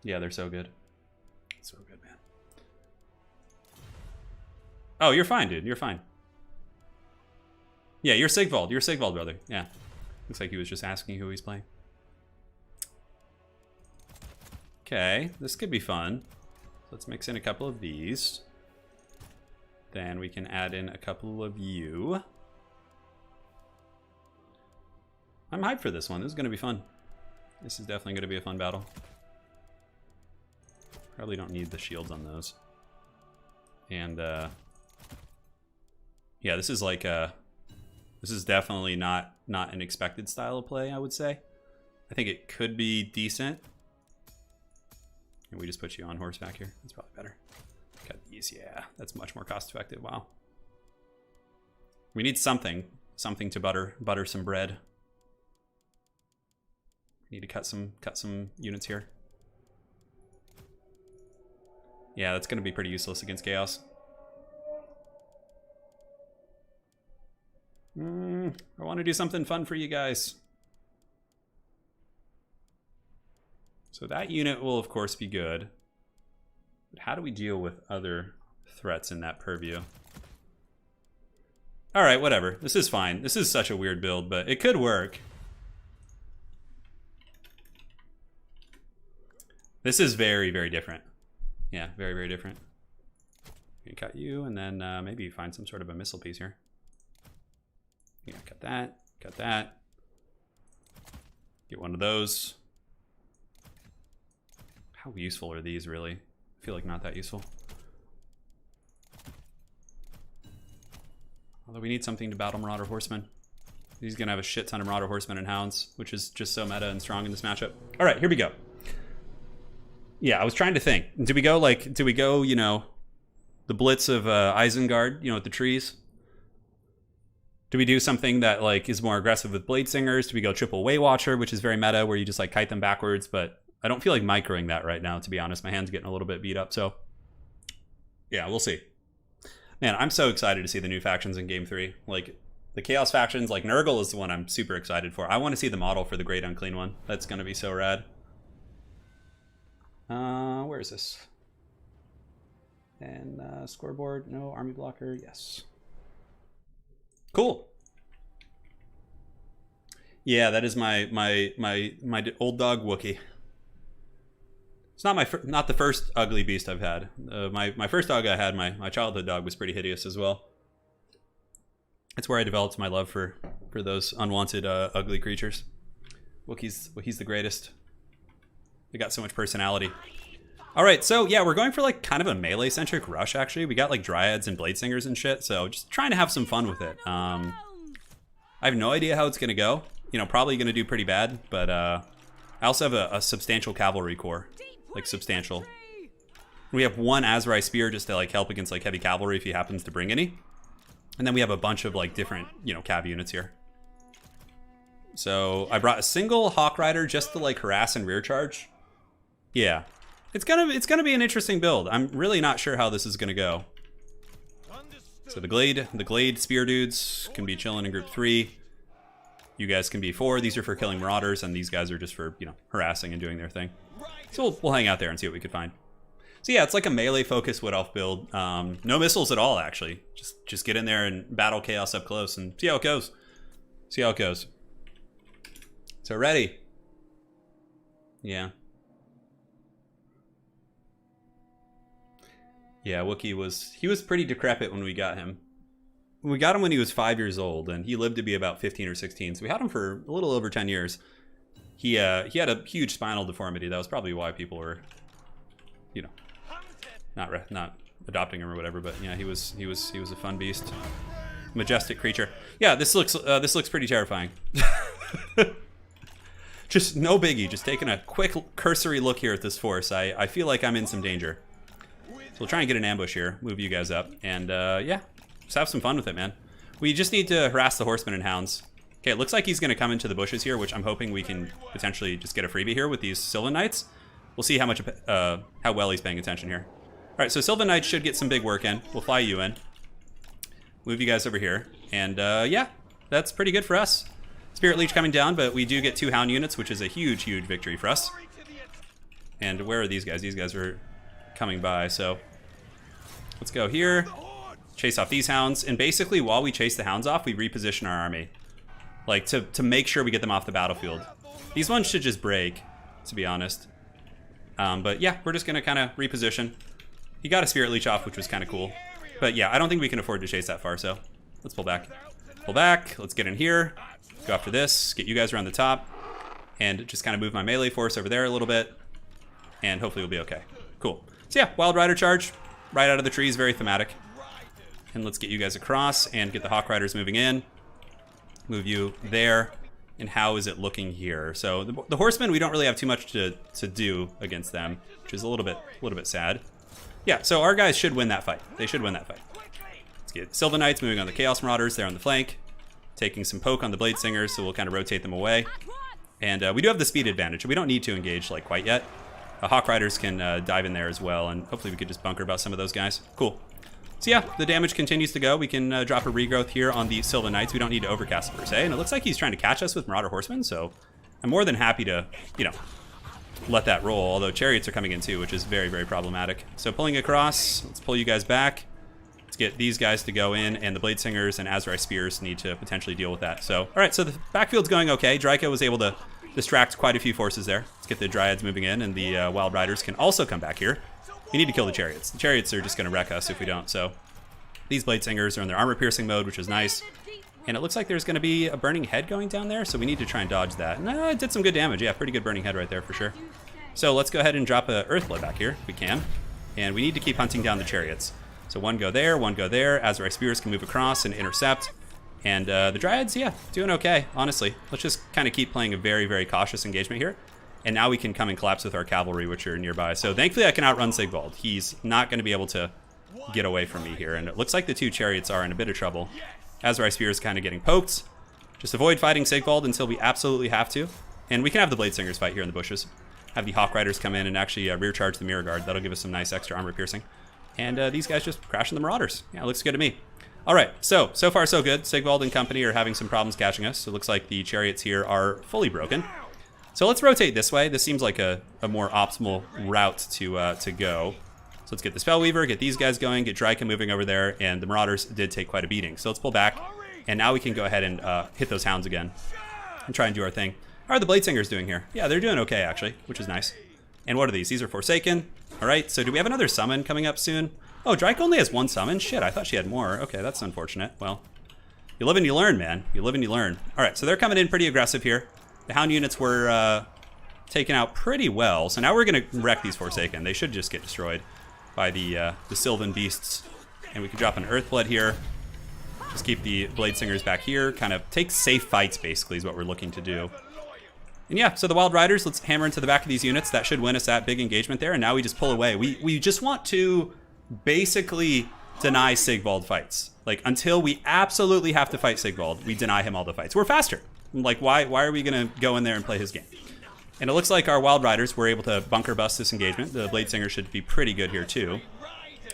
Yeah, they're so good. So good, man. Oh, you're fine, dude. You're fine. Yeah, you're Sigvald. You're Sigvald, brother. Yeah. Looks like he was just asking who he's playing. Okay, this could be fun. Let's mix in a couple of these. Then we can add in a couple of you. I'm hyped for this one. This is going to be fun. This is definitely going to be a fun battle. Probably don't need the shields on those. And yeah, this is like this is definitely not an expected style of play, I would say. I think it could be decent. And we just put you on horseback here. That's probably better. Cut these, yeah. That's much more cost effective. Wow. We need something to butter some bread. We need to cut some units here. Yeah, that's going to be pretty useless against Chaos. I want to do something fun for you guys. So that unit will, of course, be good. But how do we deal with other threats in that purview? All right, whatever. This is fine. This is such a weird build, but it could work. This is very, very different. Yeah, very, very different. We can cut you, and then maybe find some sort of a missile piece here. Yeah, cut that, cut that. Get one of those. How useful are these, really? I feel like not that useful. Although we need something to battle Marauder Horsemen. He's gonna have a shit ton of Marauder Horsemen and Hounds, which is just so meta and strong in this matchup. All right, here we go. Yeah, I was trying to think. Do we go, you know, the Blitz of Isengard, you know, with the trees? Do we do something that, like, is more aggressive with Blade Singers? Do we go triple Waywatcher, which is very meta, where you just, like, kite them backwards? But I don't feel like microing that right now, to be honest. My hand's getting a little bit beat up, so yeah, we'll see. Man, I'm so excited to see the new factions in Game 3. Like, the Chaos factions, like, Nurgle is the one I'm super excited for. I want to see the model for the Great Unclean one. That's going to be so rad. Where is this? And scoreboard, no. Army blocker, yes. Cool. Yeah, that is my old dog Wookie. It's not the first ugly beast I've had. My first dog I had, my childhood dog, was pretty hideous as well. It's where I developed my love for those unwanted ugly creatures. Wookie's the greatest. They got so much personality. All right, so yeah, we're going for like kind of a melee-centric rush, actually. We got like Dryads and Blade Singers and shit, so just trying to have some fun with it. I have no idea how it's going to go. You know, probably going to do pretty bad, but I also have a substantial cavalry corps. Like, substantial. We have one Azrai Spear just to like help against like heavy cavalry if he happens to bring any. And then we have a bunch of like different, you know, cav units here. So I brought a single Hawk Rider just to like harass and rear charge. Yeah, it's gonna be an interesting build. I'm really not sure how this is gonna go. So the Glade Spear dudes can be chilling in group 3. You guys can be 4. These are for killing marauders, and these guys are just for, you know, harassing and doing their thing. So we'll hang out there and see what we can find. So yeah, it's like a melee focused Wood Elf build. No missiles at all, actually. Just get in there and battle chaos up close and see how it goes. See how it goes. So ready. Yeah. Yeah, Wookiee was pretty decrepit when we got him. We got him when he was 5 years old, and he lived to be about 15 or 16. So we had him for a little over 10 years. He had a huge spinal deformity. That was probably why people were, you know, not adopting him or whatever. But yeah, he was a fun beast, majestic creature. Yeah, this looks pretty terrifying. Just no biggie. Just taking a quick cursory look here at this force. I feel like I'm in some danger. So we'll try and get an ambush here, move you guys up, and yeah, just have some fun with it, man. We just need to harass the horsemen and hounds. Okay, it looks like he's going to come into the bushes here, which I'm hoping we can potentially just get a freebie here with these Sylvan Knights. We'll see how well he's paying attention here. All right, so Sylvan Knights should get some big work in. We'll fly you in. Move you guys over here. And yeah, that's pretty good for us. Spirit Leech coming down, but we do get 2 Hound units, which is a huge, huge victory for us. And where are these guys? These guys are coming by, so let's go here. Chase off these hounds, and basically while we chase the hounds off, we reposition our army. Like, to make sure we get them off the battlefield. These ones should just break, to be honest. But yeah, we're just gonna kind of reposition. He got a Spirit Leech off, which was kind of cool. But yeah, I don't think we can afford to chase that far, so let's pull back. Pull back, let's get in here. Go after this, get you guys around the top, and just kind of move my melee force over there a little bit, and hopefully we'll be okay. Cool. So yeah, Wild Rider charge, right out of the trees, very thematic. And let's get you guys across and get the Hawk Riders moving in. Move you there. And how is it looking here? So the horsemen, we don't really have too much to do against them, which is a little bit sad. Yeah, so our guys should win that fight. They should win that fight. Let's get Sylvan Knights moving on the Chaos Marauders there on the flank. Taking some poke on the Blade Singers, so we'll kind of rotate them away. And we do have the speed advantage, so we don't need to engage like quite yet. Hawk Riders can dive in there as well, and hopefully we could just bunker about some of those guys. Cool. So yeah, the damage continues to go. We can drop a regrowth here on the Sylvan Knights. We don't need to overcast per se, and it looks like he's trying to catch us with Marauder Horsemen, so I'm more than happy to, you know, let that roll, although Chariots are coming in too, which is very, very problematic. So pulling across, let's pull you guys back. Let's get these guys to go in, and the Blade Singers and Azrai Spears need to potentially deal with that. So, all right, so the backfield's going okay. Draco was able to distract quite a few forces there. Let's get the Dryads moving in, and the Wild Riders can also come back here. We need to kill the Chariots. The Chariots are just going to wreck us if we don't, so these Blade Singers are in their armor-piercing mode, which is nice. And it looks like there's going to be a Burning Head going down there, so we need to try and dodge that. No, it did some good damage. Yeah, pretty good Burning Head right there for sure. So let's go ahead and drop a Earthblood back here if we can. And we need to keep hunting down the Chariots. So one go there, one go there. Azrai Spears can move across and intercept. And the Dryads, yeah, doing okay, honestly. Let's just kind of keep playing a very, very cautious engagement here. And now we can come and collapse with our cavalry, which are nearby. So thankfully I can outrun Sigvald. He's not going to be able to get away from me here. And it looks like the 2 Chariots are in a bit of trouble. Azrai Spear is kind of getting poked. Just avoid fighting Sigvald until we absolutely have to. And we can have the Blade Singers fight here in the bushes. Have the Hawk Riders come in and actually rear charge the Mirror Guard. That'll give us some nice extra armor piercing. And these guys just crashing the Marauders. Yeah, it looks good to me. All right, so far so good. Sigvald and company are having some problems catching us. So it looks like the Chariots here are fully broken. So let's rotate this way. This seems like a more optimal route to go. So let's get the Spellweaver, get these guys going, get Draika moving over there, and the Marauders did take quite a beating. So let's pull back, and now we can go ahead and hit those hounds again and try and do our thing. How are the Blade Singers doing here? Yeah, they're doing okay, actually, which is nice. And what are these? These are Forsaken. All right, so do we have another summon coming up soon? Oh, Draika only has 1 summon? Shit, I thought she had more. Okay, that's unfortunate. Well, you live and you learn, man. You live and you learn. All right, so they're coming in pretty aggressive here. The Hound units were taken out pretty well. So now we're going to wreck these Forsaken. They should just get destroyed by the Sylvan Beasts. And we can drop an Earthblood here. Just keep the Blade Singers back here. Kind of take safe fights, basically, is what we're looking to do. And yeah, so the Wild Riders, let's hammer into the back of these units. That should win us that big engagement there. And now we just pull away. We just want to basically deny Sigvald fights. Like, until we absolutely have to fight Sigvald, we deny him all the fights. We're faster. Like, why are we going to go in there and play his game? And it looks like our Wild Riders were able to bunker bust this engagement. The Blade Singer should be pretty good here, too.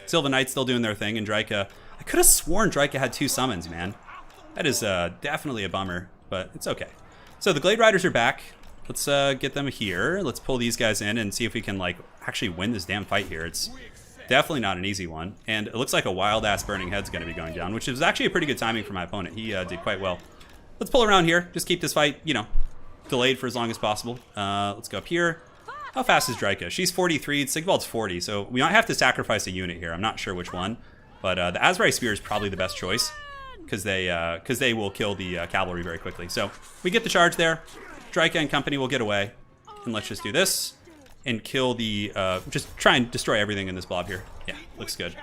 Sylvan Knights still doing their thing, and Draika... I could have sworn Draika had 2 summons, man. That is definitely a bummer, but it's okay. So the Glade Riders are back. Let's get them here. Let's pull these guys in and see if we can, like, actually win this damn fight here. It's definitely not an easy one. And it looks like a wild-ass Burning Head's going to be going down, which is actually a pretty good timing for my opponent. He did quite well. Let's pull around here. Just keep this fight, you know, delayed for as long as possible. Let's go up here. How fast is Draika? She's 43. Sigvald's 40, so we might have to sacrifice a unit here. I'm not sure which one. But the Azrai Spear is probably the best choice because they will kill the cavalry very quickly. So we get the charge there. Draika and company will get away. And let's just do this and kill the... just try and destroy everything in this blob here. Yeah, looks good.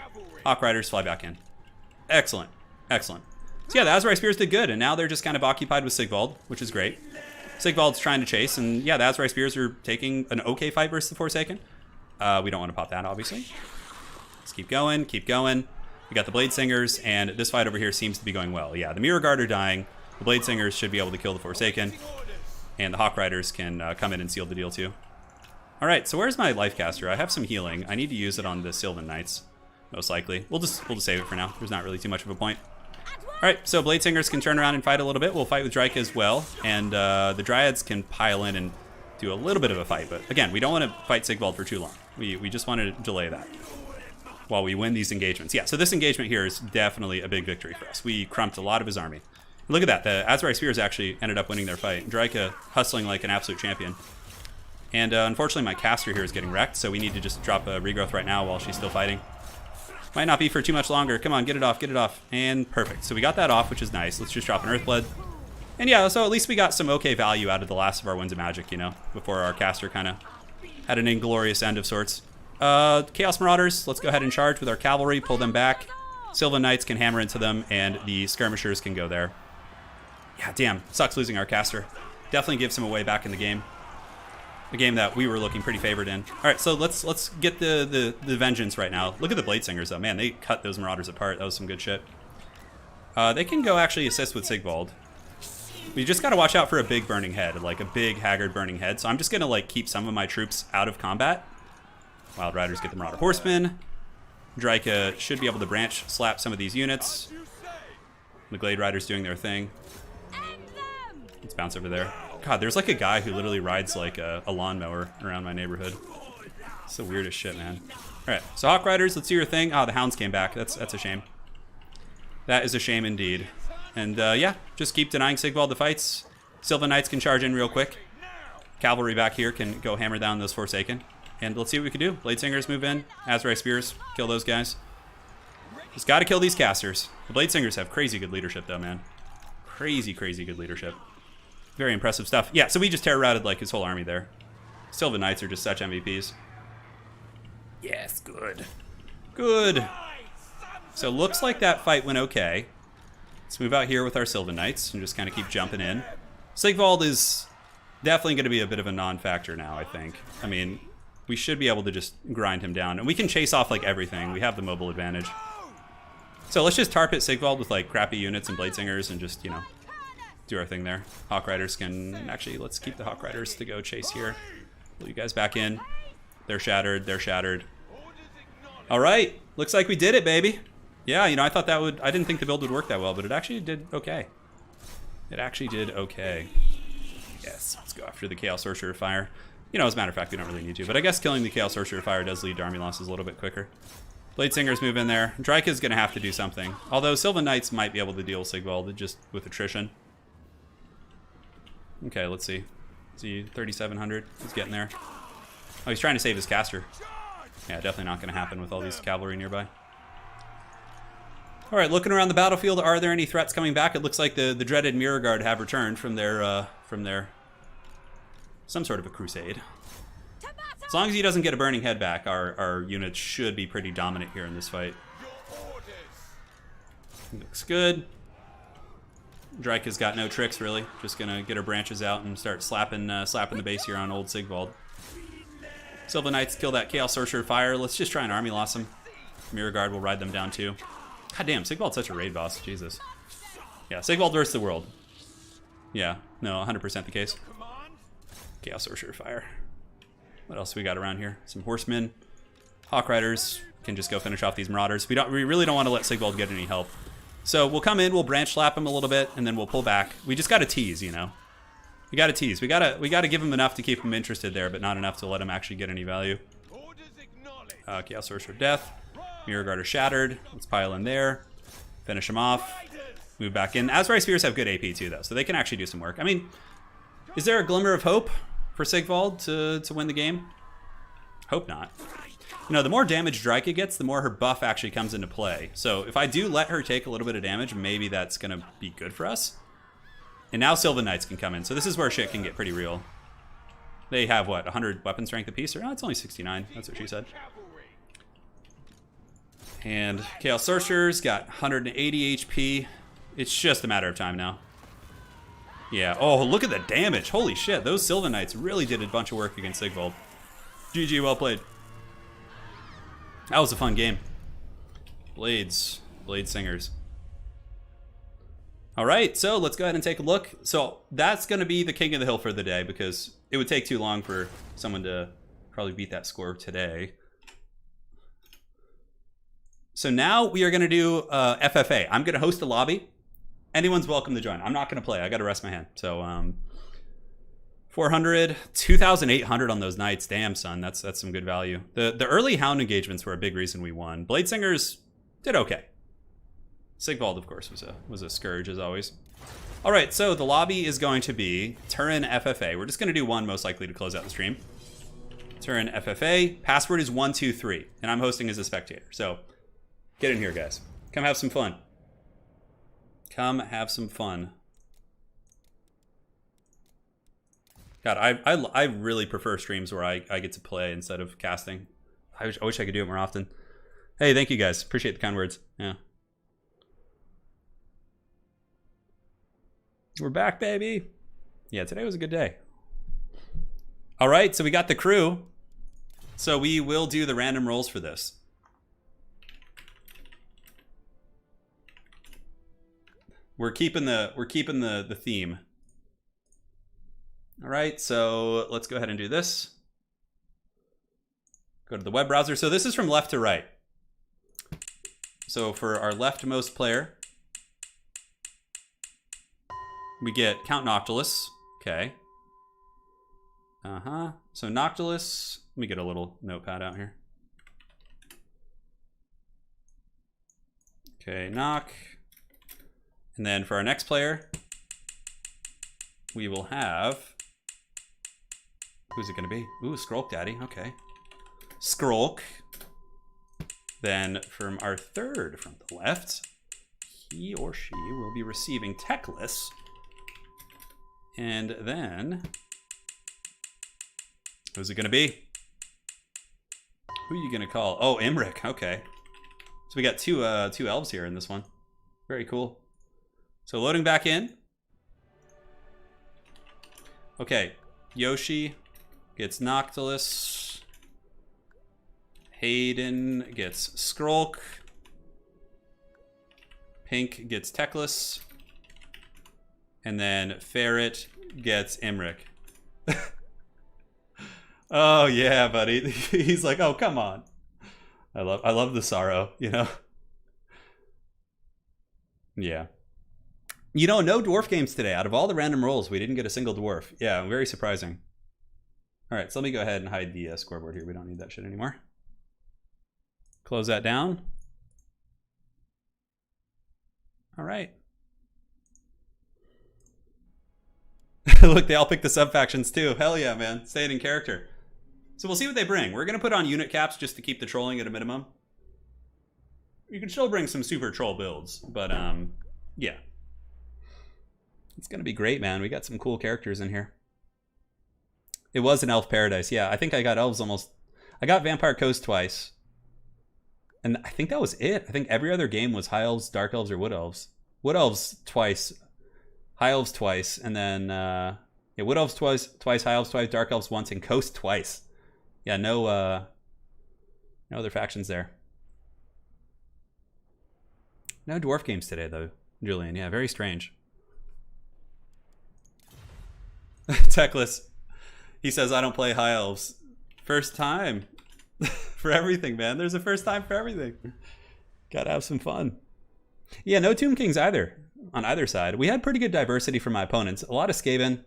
Hawk Riders fly back in. Excellent. Excellent. So yeah, the Azrai Spears did good, and now they're just kind of occupied with Sigvald, which is great. Sigvald's trying to chase, and yeah, the Azrai Spears are taking an okay fight versus the Forsaken. We don't want to pop that, obviously. Let's keep going, keep going. We got the Blade Singers, and this fight over here seems to be going well. Yeah, the Mirror Guard are dying. The Blade Singers should be able to kill the Forsaken, and the Hawk Riders can come in and seal the deal too. All right, so where's my Life Caster? I have some healing. I need to use it on the Sylvan Knights, most likely. We'll just save it for now. There's not really too much of a point. All right, so Blade Singers can turn around and fight a little bit. We'll fight with Draika as well, and the Dryads can pile in and do a little bit of a fight. But again, we don't want to fight Sigvald for too long. We just want to delay that while we win these engagements. Yeah, so this engagement here is definitely a big victory for us. We crumped a lot of his army. Look at that. The Azrai Spears actually ended up winning their fight. Draika hustling like an absolute champion. And unfortunately, my caster here is getting wrecked, so we need to just drop a regrowth right now while she's still fighting. Might not be for too much longer. Come on, get it off, get it off. And perfect. So we got that off, which is nice. Let's just drop an Earthblood. And yeah, so at least we got some okay value out of the last of our Winds of Magic, you know, before our caster kind of had an inglorious end of sorts. Chaos Marauders, let's go ahead and charge with our cavalry, pull them back. Sylvan Knights can hammer into them, and the Skirmishers can go there. Yeah, damn, sucks losing our caster. Definitely gives him away back in the game. A game that we were looking pretty favored in. All right, so let's get the vengeance right now. Look at the Blade Singers, though. Man, they cut those Marauders apart. That was some good shit. They can go actually assist with Sigvald. We just got to watch out for a big Burning Head, like a big Haggard Burning Head. So I'm just going to like keep some of my troops out of combat. Wild Riders get the Marauder Horsemen. Draika should be able to branch slap some of these units. The Glade Riders doing their thing. Let's bounce over there. God, there's like a guy who literally rides like a lawnmower around my neighborhood. It's the weirdest shit, man. All right, so Hawk Riders, let's do your thing. Oh, the Hounds came back. That's a shame. That is a shame indeed. And yeah, just keep denying Sigvald the fights. Sylvan Knights can charge in real quick. Cavalry back here can go hammer down those Forsaken. And let's see what we can do. Blade Singers move in. Azrai Spears, kill those guys. Just got to kill these casters. The Blade Singers have crazy good leadership though, man. Crazy, crazy good leadership. Very impressive stuff. Yeah, so we just terror-routed like his whole army there. Sylvan Knights are just such MVPs. Yes, good. Good. So looks like that fight went okay. Let's move out here with our Sylvan Knights and just kind of keep jumping in. Sigvald is definitely going to be a bit of a non-factor now, I think. I mean, we should be able to just grind him down. And we can chase off like everything. We have the mobile advantage. So let's just tar pit Sigvald with like crappy units and Blade Singers and just, you know, do our thing there. Hawk Riders can... Actually, let's keep the Hawk Riders to go chase here. Pull you guys back in. They're shattered. They're shattered. All right. Looks like we did it, baby. Yeah, you know, I thought that would... I didn't think the build would work that well, but it actually did okay. It actually did okay. Yes, let's go after the Chaos Sorcerer Fire. You know, as a matter of fact, we don't really need to, but I guess killing the Chaos Sorcerer Fire does lead to army losses a little bit quicker. Blade Singers move in there. Draika's going to have to do something. Although Sylvan Knights might be able to deal with Sigvald just with attrition. Okay, let's see. See, 3,700. He's getting there. Oh, he's trying to save his caster. Yeah, definitely not going to happen with all these cavalry nearby. All right, looking around the battlefield, are there any threats coming back? It looks like the dreaded Mirror Guard have returned from their some sort of a crusade. As long as he doesn't get a Burning Head back, our units should be pretty dominant here in this fight. Looks good. Drake has got no tricks, really. Just gonna get her branches out and start slapping the base here on old Sigvald. Sylvan Knights kill that Chaos Sorcerer Fire. Let's just try and army loss them. Mirror Guard will ride them down too. God damn, Sigvald's such a raid boss. Jesus. Yeah, Sigvald versus the world. Yeah, no, 100% the case. Chaos Sorcerer Fire. What else we got around here? Some Horsemen. Hawk Riders can just go finish off these Marauders. We really don't want to let Sigvald get any help. So we'll come in, we'll branch slap him a little bit, and then we'll pull back. We just gotta tease, you know. We gotta tease. We gotta give him enough to keep him interested there, but not enough to let him actually get any value. Chaos Sorcerer Death. Mirror Guard are shattered. Let's pile in there. Finish him off. Move back in. Azrai Spears have good AP too, though, so they can actually do some work. I mean, is there a glimmer of hope for Sigvald to win the game? Hope not. You know, the more damage Drika gets, the more her buff actually comes into play. So if I do let her take a little bit of damage, maybe that's going to be good for us. And now Sylvan Knights can come in. So this is where shit can get pretty real. They have, what, 100 weapon strength apiece? Or, no, it's only 69. That's what she said. And Chaos Sorcerer's got 180 HP. It's just a matter of time now. Yeah. Oh, look at the damage. Holy shit. Those Sylvan Knights really did a bunch of work against Sigvald. GG, well played. That was a fun game. Blade Singers. All right, so let's go ahead and take a look. So that's going to be the king of the hill for the day because it would take too long for someone to probably beat that score today. So now we are going to do FFA. I'm going to host a lobby. Anyone's welcome to join. I'm not going to play. I got to rest my hand. So 400, 2,800 on those knights. Damn, son, that's some good value. The early Hound engagements were a big reason we won. Blade Singers did okay. Sigvald, of course, was a scourge as always. All right, so the lobby is going to be Turin FFA. We're just going to do one most likely to close out the stream. Turin FFA. Password is 123, and I'm hosting as a spectator. So get in here, guys. Come have some fun. Come have some fun. God, I really prefer streams where I get to play instead of casting. I wish I could do it more often. Hey, thank you guys. Appreciate the kind words. Yeah. We're back, baby. Yeah, today was a good day. All right, so we got the crew. So we will do the random rolls for this. We're keeping the theme. All right, so let's go ahead and do this. Go to the web browser. So this is from left to right. So for our leftmost player, we get Count Noctilus. Okay. So Noctilus, let me get a little notepad out here. Okay, Nock. And then for our next player, we will have, who's it gonna be? Ooh, Skrulk Daddy, okay. Skrulk. Then from our third from the left, he or she will be receiving Teclis. And then, who's it gonna be? Who are you gonna call? Oh, Imric, okay. So we got two elves here in this one. Very cool. So loading back in. Okay, Yoshi gets Noctilus. Hayden gets Skrulk. Pink gets Teclis. And then Ferret gets Imric. Oh yeah, buddy. He's like, oh come on. I love the sorrow, you know? Yeah. You know, no dwarf games today. Out of all the random rolls, we didn't get a single dwarf. Yeah, very surprising. All right, so let me go ahead and hide the scoreboard here. We don't need that shit anymore. Close that down. All right. Look, they all picked the sub-factions too. Hell yeah, man. Staying in character. So we'll see what they bring. We're going to put on unit caps just to keep the trolling at a minimum. You can still bring some super troll builds, but yeah. It's going to be great, man. We got some cool characters in here. It was an elf paradise. Yeah, I think I got elves almost. I got Vampire Coast twice. And I think that was it. I think every other game was high elves, dark elves, or wood elves. Wood elves twice. High Elves twice, and then yeah, Wood Elves twice, High Elves twice, Dark Elves once, and Coast twice. Yeah, no other factions there. No dwarf games today, though, Julian. Yeah, very strange. Techless. He says, I don't play High Elves. First time for everything, man. There's a first time for everything. Gotta have some fun. Yeah, no Tomb Kings either on either side. We had pretty good diversity from my opponents. A lot of Skaven.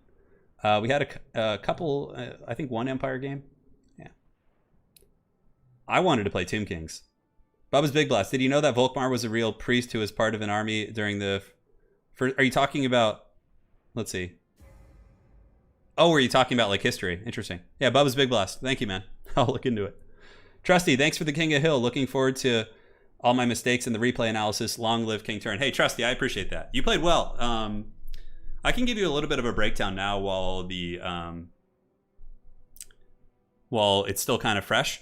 We had a couple, I think one Empire game. Yeah. I wanted to play Tomb Kings. Bubba's Big Blast. Did you know that Volkmar was a real priest who was part of an army during the... Are you talking about... Let's see. Oh, were you talking about like history? Interesting. Yeah, Bubba's Big Blast. Thank you, man. I'll look into it. Trusty, thanks for the King of Hill. Looking forward to all my mistakes in the replay analysis. Long live King Turin. Hey, Trusty, I appreciate that. You played well. I can give you a little bit of a breakdown now while the while it's still kind of fresh.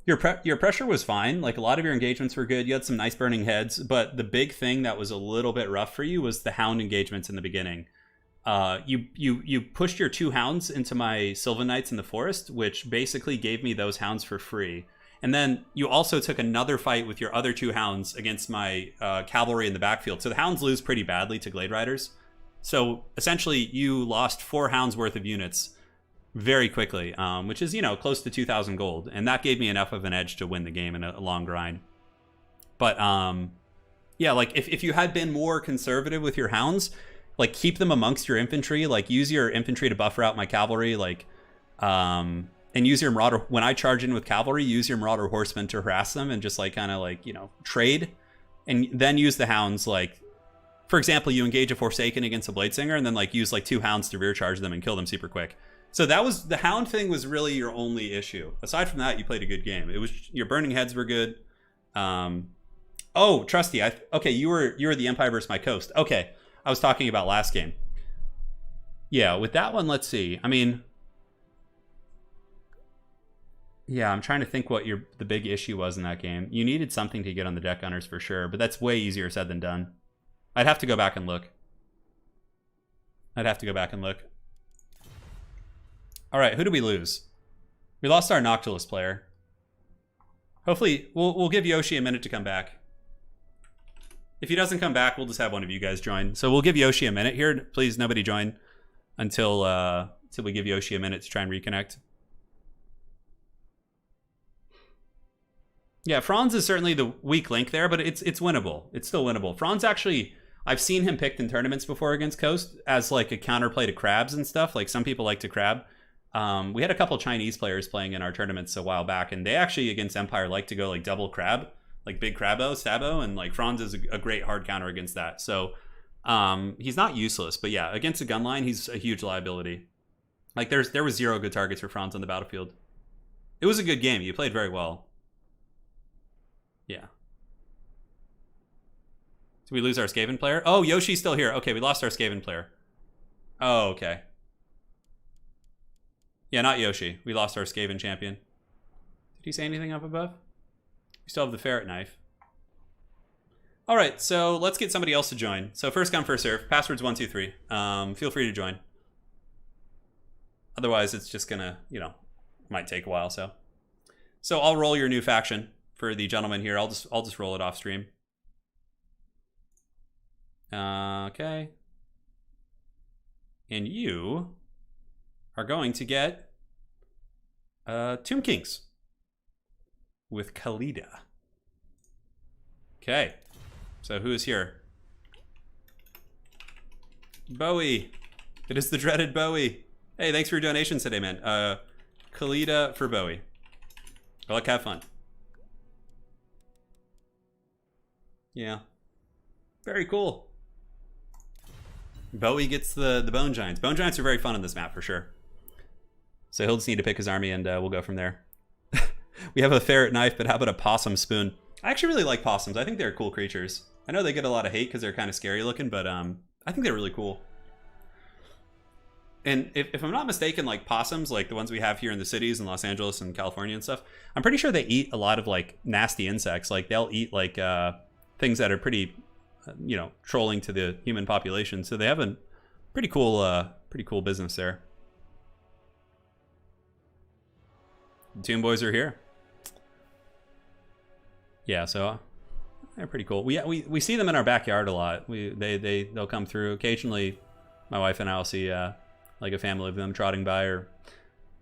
Your pressure was fine. Like a lot of your engagements were good. You had some nice burning heads, but the big thing that was a little bit rough for you was the hound engagements in the beginning. You pushed your 2 hounds into my Sylvan Knights in the forest, which basically gave me those hounds for free. And then you also took another fight with your other 2 hounds against my cavalry in the backfield. So the hounds lose pretty badly to Glade Riders. So essentially you lost 4 hounds worth of units very quickly, which is, you know, close to 2,000 gold. And that gave me enough of an edge to win the game in a long grind. But yeah, like if you had been more conservative with your hounds, like keep them amongst your infantry, like use your infantry to buffer out my cavalry, like and use your marauder when I charge in with cavalry, use your marauder horsemen to harass them and just like kind of like, you know, trade, and then use the hounds. Like for example, you engage a Forsaken against a Bladesinger and then like use like 2 hounds to rear charge them and kill them super quick. So that was the hound thing was really your only issue. Aside from that, you played a good game. It was your burning heads were good. Oh, Trusty, okay, you were the Empire versus my coast. Okay, I was talking about last game. Yeah, with that one, let's see. I mean, yeah, I'm trying to think what the big issue was in that game. You needed something to get on the deck gunners for sure, but that's way easier said than done. I'd have to go back and look. All right, who do we lose? We lost our Noctilus player. Hopefully, we'll give Yoshi a minute to come back. If he doesn't come back, we'll just have one of you guys join. So we'll give Yoshi a minute here. Please, nobody join until we give Yoshi a minute to try and reconnect. Yeah, Franz is certainly the weak link there, but it's winnable. It's still winnable. Franz actually, I've seen him picked in tournaments before against Coast as like a counterplay to crabs and stuff. Like some people like to crab. We had a couple Chinese players playing in our tournaments a while back, and they actually against Empire like to go like double crab, like big crabbo, stabbo, and like Franz is a great hard counter against that. So he's not useless, but yeah, against a gun line, he's a huge liability. Like there was 0 good targets for Franz on the battlefield. It was a good game. You played very well. Yeah. Did we lose our Skaven player? Oh, Yoshi's still here. Okay, we lost our Skaven player. Oh, okay. Yeah, not Yoshi. We lost our Skaven champion. Did he say anything up above? We still have the ferret knife. All right, so let's get somebody else to join. So first come, first serve. Password's 123. Feel free to join. Otherwise, it's just gonna, you know, might take a while. So I'll roll your new faction for the gentleman here. I'll just roll it off stream. Okay. And you are going to get Tomb Kings with Khalida. Okay. So who is here? Bowie. It is the dreaded Bowie. Hey, thanks for your donations today, man. Khalida for Bowie. Well, like, have fun. Yeah. Very cool. Bowie gets the Bone Giants. Bone Giants are very fun on this map for sure. So he'll just need to pick his army and we'll go from there. We have a ferret knife, but how about a possum spoon? I actually really like possums. I think they're cool creatures. I know they get a lot of hate because they're kind of scary looking, but I think they're really cool. And if I'm not mistaken, like possums, like the ones we have here in the cities in Los Angeles and California and stuff, I'm pretty sure they eat a lot of like nasty insects. Like they'll eat like things that are pretty, you know, trolling to the human population. So they have Pretty cool business there. The Toon Boys are here. Yeah, so they're pretty cool. We see them in our backyard a lot. They'll come through occasionally. My wife and I will see like a family of them trotting by or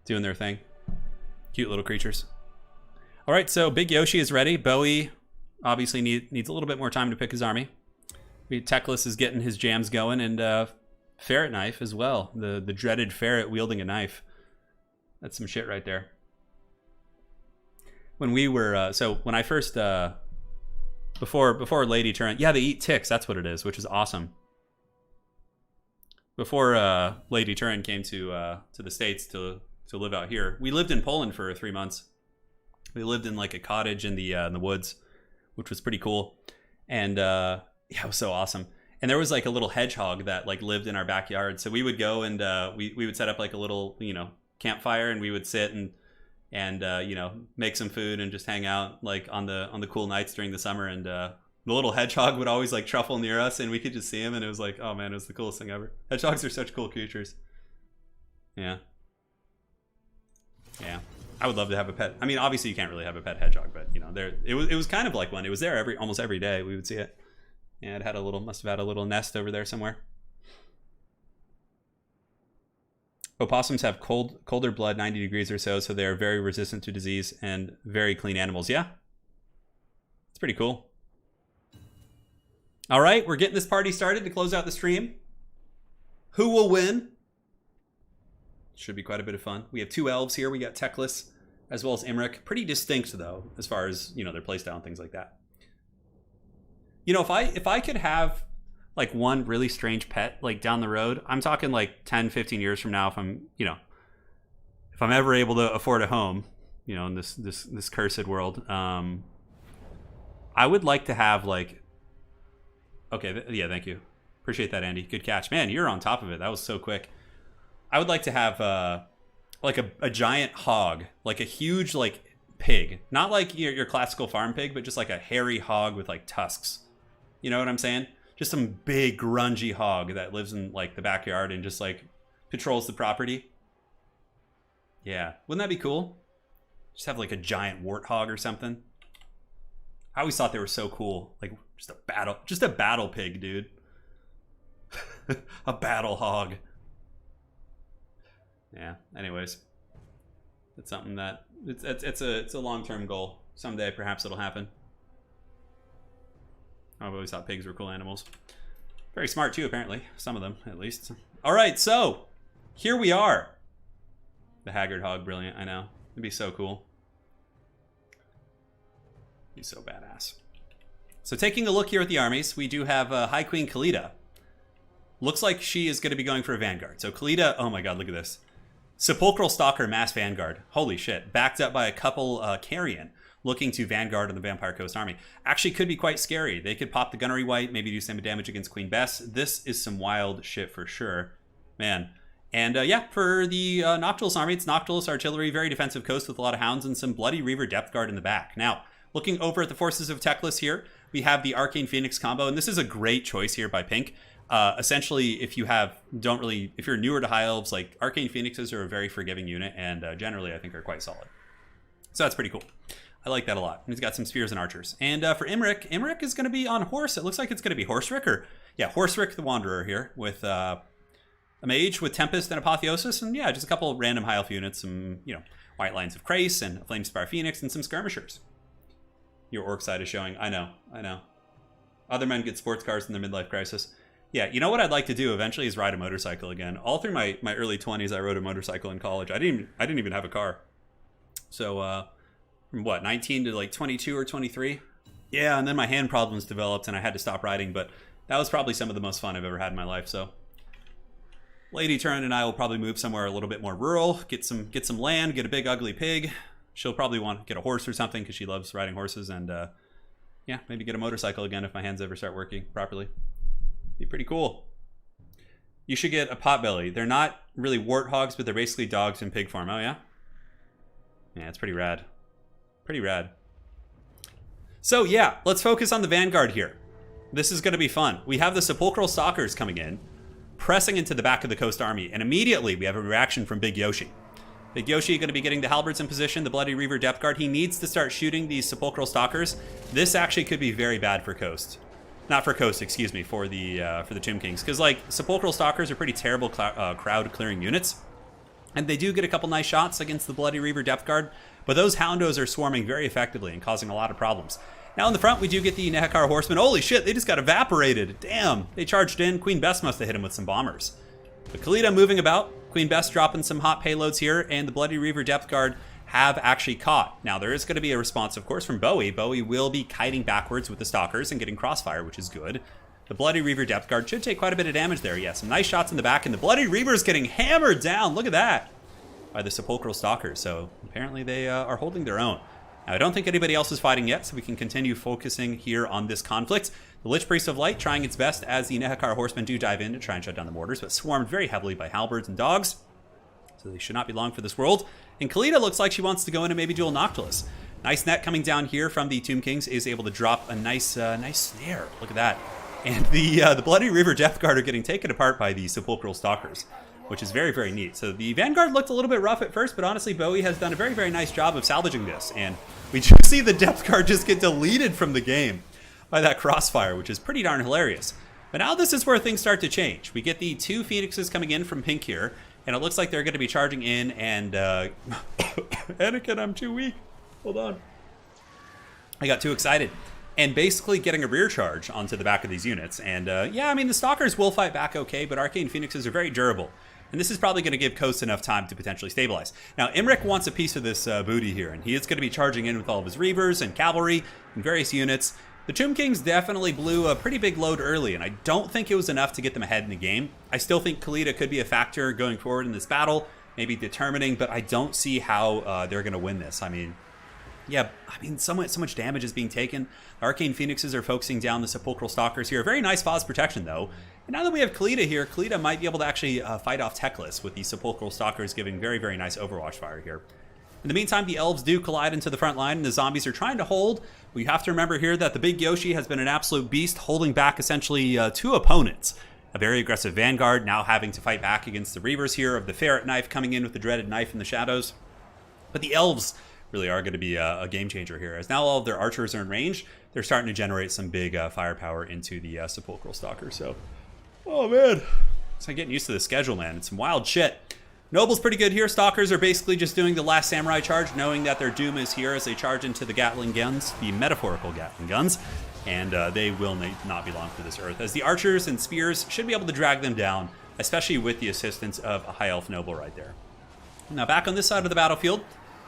doing their thing. Cute little creatures. All right, so Big Yoshi is ready. Bowie obviously needs a little bit more time to pick his army. Teclis is getting his jams going, and Ferret Knife as well. The dreaded ferret wielding a knife. That's some shit right there. When we were when I first before Lady Turin, yeah, they eat ticks. That's what it is, which is awesome. Before Lady Turin came to the States to live out here, we lived in Poland for 3 months. We lived in like a cottage in the woods, which was pretty cool, and yeah, it was so awesome. And there was like a little hedgehog that like lived in our backyard, so we would go and we would set up like a little campfire, and we would sit and make some food and just hang out like on the cool nights during the summer. And the little hedgehog would always like truffle near us, and we could just see him, and it was like, oh man, it was the coolest thing ever. Hedgehogs are such cool creatures. Yeah. I would love to have a pet. I mean, obviously you can't really have a pet hedgehog, but it was kind of like one. It was there almost every day. We would see it. Yeah, must have had a little nest over there somewhere. Opossums have colder blood, 90 degrees or so they are very resistant to disease and very clean animals. Yeah, it's pretty cool. All right, we're getting this party started to close out the stream. Who will win? Should be quite a bit of fun. We have 2 elves here. We got Teclis as well as Imric. Pretty distinct though, as far as their playstyle and things like that. If I could have like one really strange pet like down the road, I'm talking like 10-15 years from now, if I'm ever able to afford a home in this cursed world, I would like to have like, okay, yeah, thank you, appreciate that, Andy, good catch, man, you're on top of it, that was so quick. I would like to have like a giant hog, like a huge like pig, not like your classical farm pig, but just like a hairy hog with like tusks. You know what I'm saying? Just some big grungy hog that lives in like the backyard and just like patrols the property. Yeah, wouldn't that be cool? Just have like a giant warthog or something. I always thought they were so cool. Like just a battle pig, dude. A battle hog. Yeah, anyways. It's something that it's a long-term goal. Someday perhaps it'll happen. I've always thought pigs were cool animals. Very smart too, apparently. Some of them, at least. All right, so here we are. The haggard hog, brilliant. I know. It'd be so cool. He's so badass. So taking a look here at the armies, we do have High Queen Khalida. Looks like she is going to be going for a vanguard. So Khalida, oh my god, look at this. Sepulchral Stalker Mass Vanguard. Holy shit. Backed up by a couple Carrion, looking to vanguard on the Vampire Coast army. Actually could be quite scary. They could pop the Gunnery White, maybe do some damage against Queen Bess. This is some wild shit for sure. Man. And yeah, for the Noctilus army, it's Noctilus Artillery, very defensive coast with a lot of hounds and some Bloody Reaver Depth Guard in the back. Now, looking over at the forces of Teclis here, we have the Arcane Phoenix combo, and this is a great choice here by Pink. Essentially, if you're newer to High Elves, like Arcane Phoenixes are a very forgiving unit, and generally I think are quite solid. So that's pretty cool. I like that a lot. He's got some spears and archers. And for Imric is going to be on horse. It looks like it's going to be Horseric, or yeah, Horseric the Wanderer here with a mage with Tempest and Apotheosis, and yeah, just a couple of random High Elf units, some White Lines of Crace and a Flamespire Phoenix and some skirmishers. Your orc side is showing. I know. Other men get sports cars in their midlife crisis. Yeah, you know what I'd like to do eventually is ride a motorcycle again. All through my early 20s, I rode a motorcycle in college. I didn't even have a car. So from what, 19 to like 22 or 23? Yeah, and then my hand problems developed and I had to stop riding, but that was probably some of the most fun I've ever had in my life. So Lady Turin and I will probably move somewhere a little bit more rural, get some land, get a big ugly pig. She'll probably want to get a horse or something because she loves riding horses, and yeah, maybe get a motorcycle again if my hands ever start working properly. Be pretty cool. You should get a potbelly. They're not really warthogs, but they're basically dogs in pig form. Oh yeah? Yeah, it's pretty rad. Pretty rad. So yeah, let's focus on the Vanguard here. This is going to be fun. We have the Sepulchral Stalkers coming in. pressing into the back of the Coast Army, and immediately we have a reaction from Big Yoshi. Big Yoshi going to be getting the halberds in position, the Bloody Reaver depth guard. He needs to start shooting these Sepulchral Stalkers. This actually could be very bad for Coast. Not for Coast, excuse me, for the Tomb Kings. Because, like, Sepulchral Stalkers are pretty terrible crowd-clearing units. And they do get a couple nice shots against the Bloody Reaver depth guard. But those Houndos are swarming very effectively and causing a lot of problems. Now in the front, we do get the Nehekar Horsemen. Holy shit, they just got evaporated. Damn, they charged in. Queen Bess must have hit him with some bombers. But Khalida moving about. Queen Bess dropping some hot payloads here. And the Bloody Reaver depth guard have actually caught. Now there is going to be a response, of course, from Bowie. Bowie will be kiting backwards with the Stalkers and getting crossfire, which is good. The Bloody Reaver depth guard should take quite a bit of damage there. Yeah, some nice shots in the back. And the Bloody Reaver is getting hammered down. Look at that. By the Sepulchral Stalkers. So apparently they are holding their own. Now, I don't think anybody else is fighting yet, so we can continue focusing here on this conflict. The Lich Priest of Light trying its best as the Nehekar Horsemen do dive in to try and shut down the mortars, but swarmed very heavily by halberds and dogs. So they should not be long for this world. And Khalida looks like she wants to go in and maybe duel Noctilus. Nice net coming down here from the Tomb Kings, is able to drop a nice snare. Look at that. And the Bloody Reaver Depth Guard are getting taken apart by the Sepulchral Stalkers, which is very, very neat. So the Vanguard looked a little bit rough at first, but honestly, Bowie has done a very, very nice job of salvaging this. And we do see the Depth Guard just get deleted from the game by that crossfire, which is pretty darn hilarious. But now this is where things start to change. We get the two Phoenixes coming in from Pink here, and it looks like they're going to be charging in, and Anakin, I'm too weak. Hold on. I got too excited. And basically getting a rear charge onto the back of these units. And yeah, I mean, the Stalkers will fight back okay, but Arcane Phoenixes are very durable. And this is probably going to give Coast enough time to potentially stabilize. Now, Imric wants a piece of this booty here, and he is going to be charging in with all of his Reavers and Cavalry and various units. The Tomb Kings definitely blew a pretty big load early, and I don't think it was enough to get them ahead in the game. I still think Khalida could be a factor going forward in this battle, maybe determining, but I don't see how they're going to win this. I mean, yeah, so much damage is being taken. Arcane Phoenixes are focusing down the Sepulchral Stalkers here. Very nice Foz protection, though. And now that we have Khalida here, Khalida might be able to actually fight off Teclis with the Sepulchral Stalkers giving very, very nice Overwatch fire here. In the meantime, the Elves do collide into the front line, and the zombies are trying to hold. We have to remember here that the Big Yoshi has been an absolute beast, holding back essentially two opponents. A very aggressive Vanguard now having to fight back against the Reavers here of the Ferret Knife coming in with the dreaded knife in the shadows. But the Elves really are going to be a game changer here, as now all of their archers are in range. They're starting to generate some big firepower into the Sepulchral Stalker. So, oh man, it's like getting used to the schedule, man. It's some wild shit. Noble's pretty good here. Stalkers are basically just doing the last samurai charge, knowing that their doom is here as they charge into the Gatling guns, the metaphorical Gatling guns, and they will not be long for this earth, as the archers and spears should be able to drag them down, especially with the assistance of a High Elf Noble right there. Now back on this side of the battlefield,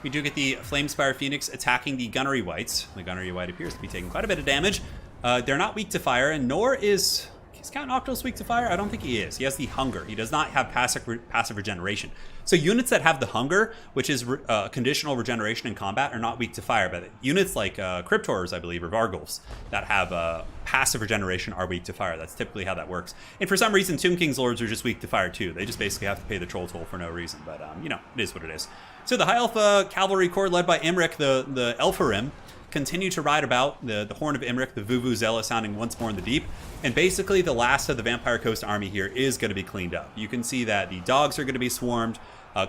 we do get the Flamespire Phoenix attacking the Gunnery Whites. The Gunnery White appears to be taking quite a bit of damage. They're not weak to fire, and nor is Count Noctilus weak to fire? I don't think he is. He has the Hunger. He does not have passive regeneration. So units that have the Hunger, which is conditional regeneration in combat, are not weak to fire. But units like Cryptors, I believe, or Vargulfs, that have passive regeneration are weak to fire. That's typically how that works. And for some reason, Tomb King's Lords are just weak to fire too. They just basically have to pay the Troll Toll for no reason. But, you know, it is what it is. So the High Elf Cavalry Corps led by Imric, the Elfarim, continue to ride about. The Horn of Imric, the Vuvuzela sounding once more in the deep. And basically the last of the Vampire Coast army here is going to be cleaned up. You can see that the dogs are going to be swarmed.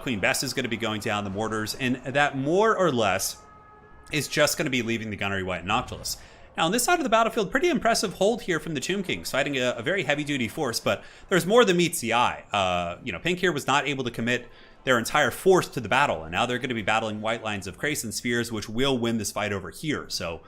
Queen Bess is going to be going down the mortars. And that more or less is just going to be leaving the Gunnery White and Noctilus. Now on this side of the battlefield, pretty impressive hold here from the Tomb Kings, fighting a very heavy-duty force. But there's more than meets the eye. You know, Pink here was not able to commit their entire force to the battle, and now they're going to be battling white lines of Krace and Spheres, which will win this fight over here. So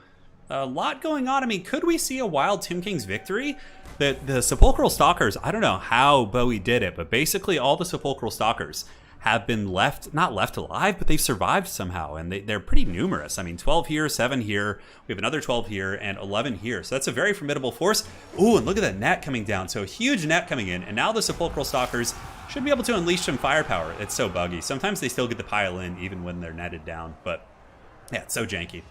a lot going on. I mean, could we see a wild Tomb Kings victory? The Sepulchral Stalkers, I don't know how Bowie did it, but basically all the Sepulchral Stalkers have been not left alive, but they've survived somehow, and they're pretty numerous. I mean, 12 here, 7 here, we have another 12 here, and 11 here. So that's a very formidable force. Ooh, and look at that net coming down. So a huge net coming in, and now the Sepulchral Stalkers should be able to unleash some firepower. It's so buggy. Sometimes they still get to pile in, even when they're netted down, but yeah, it's so janky.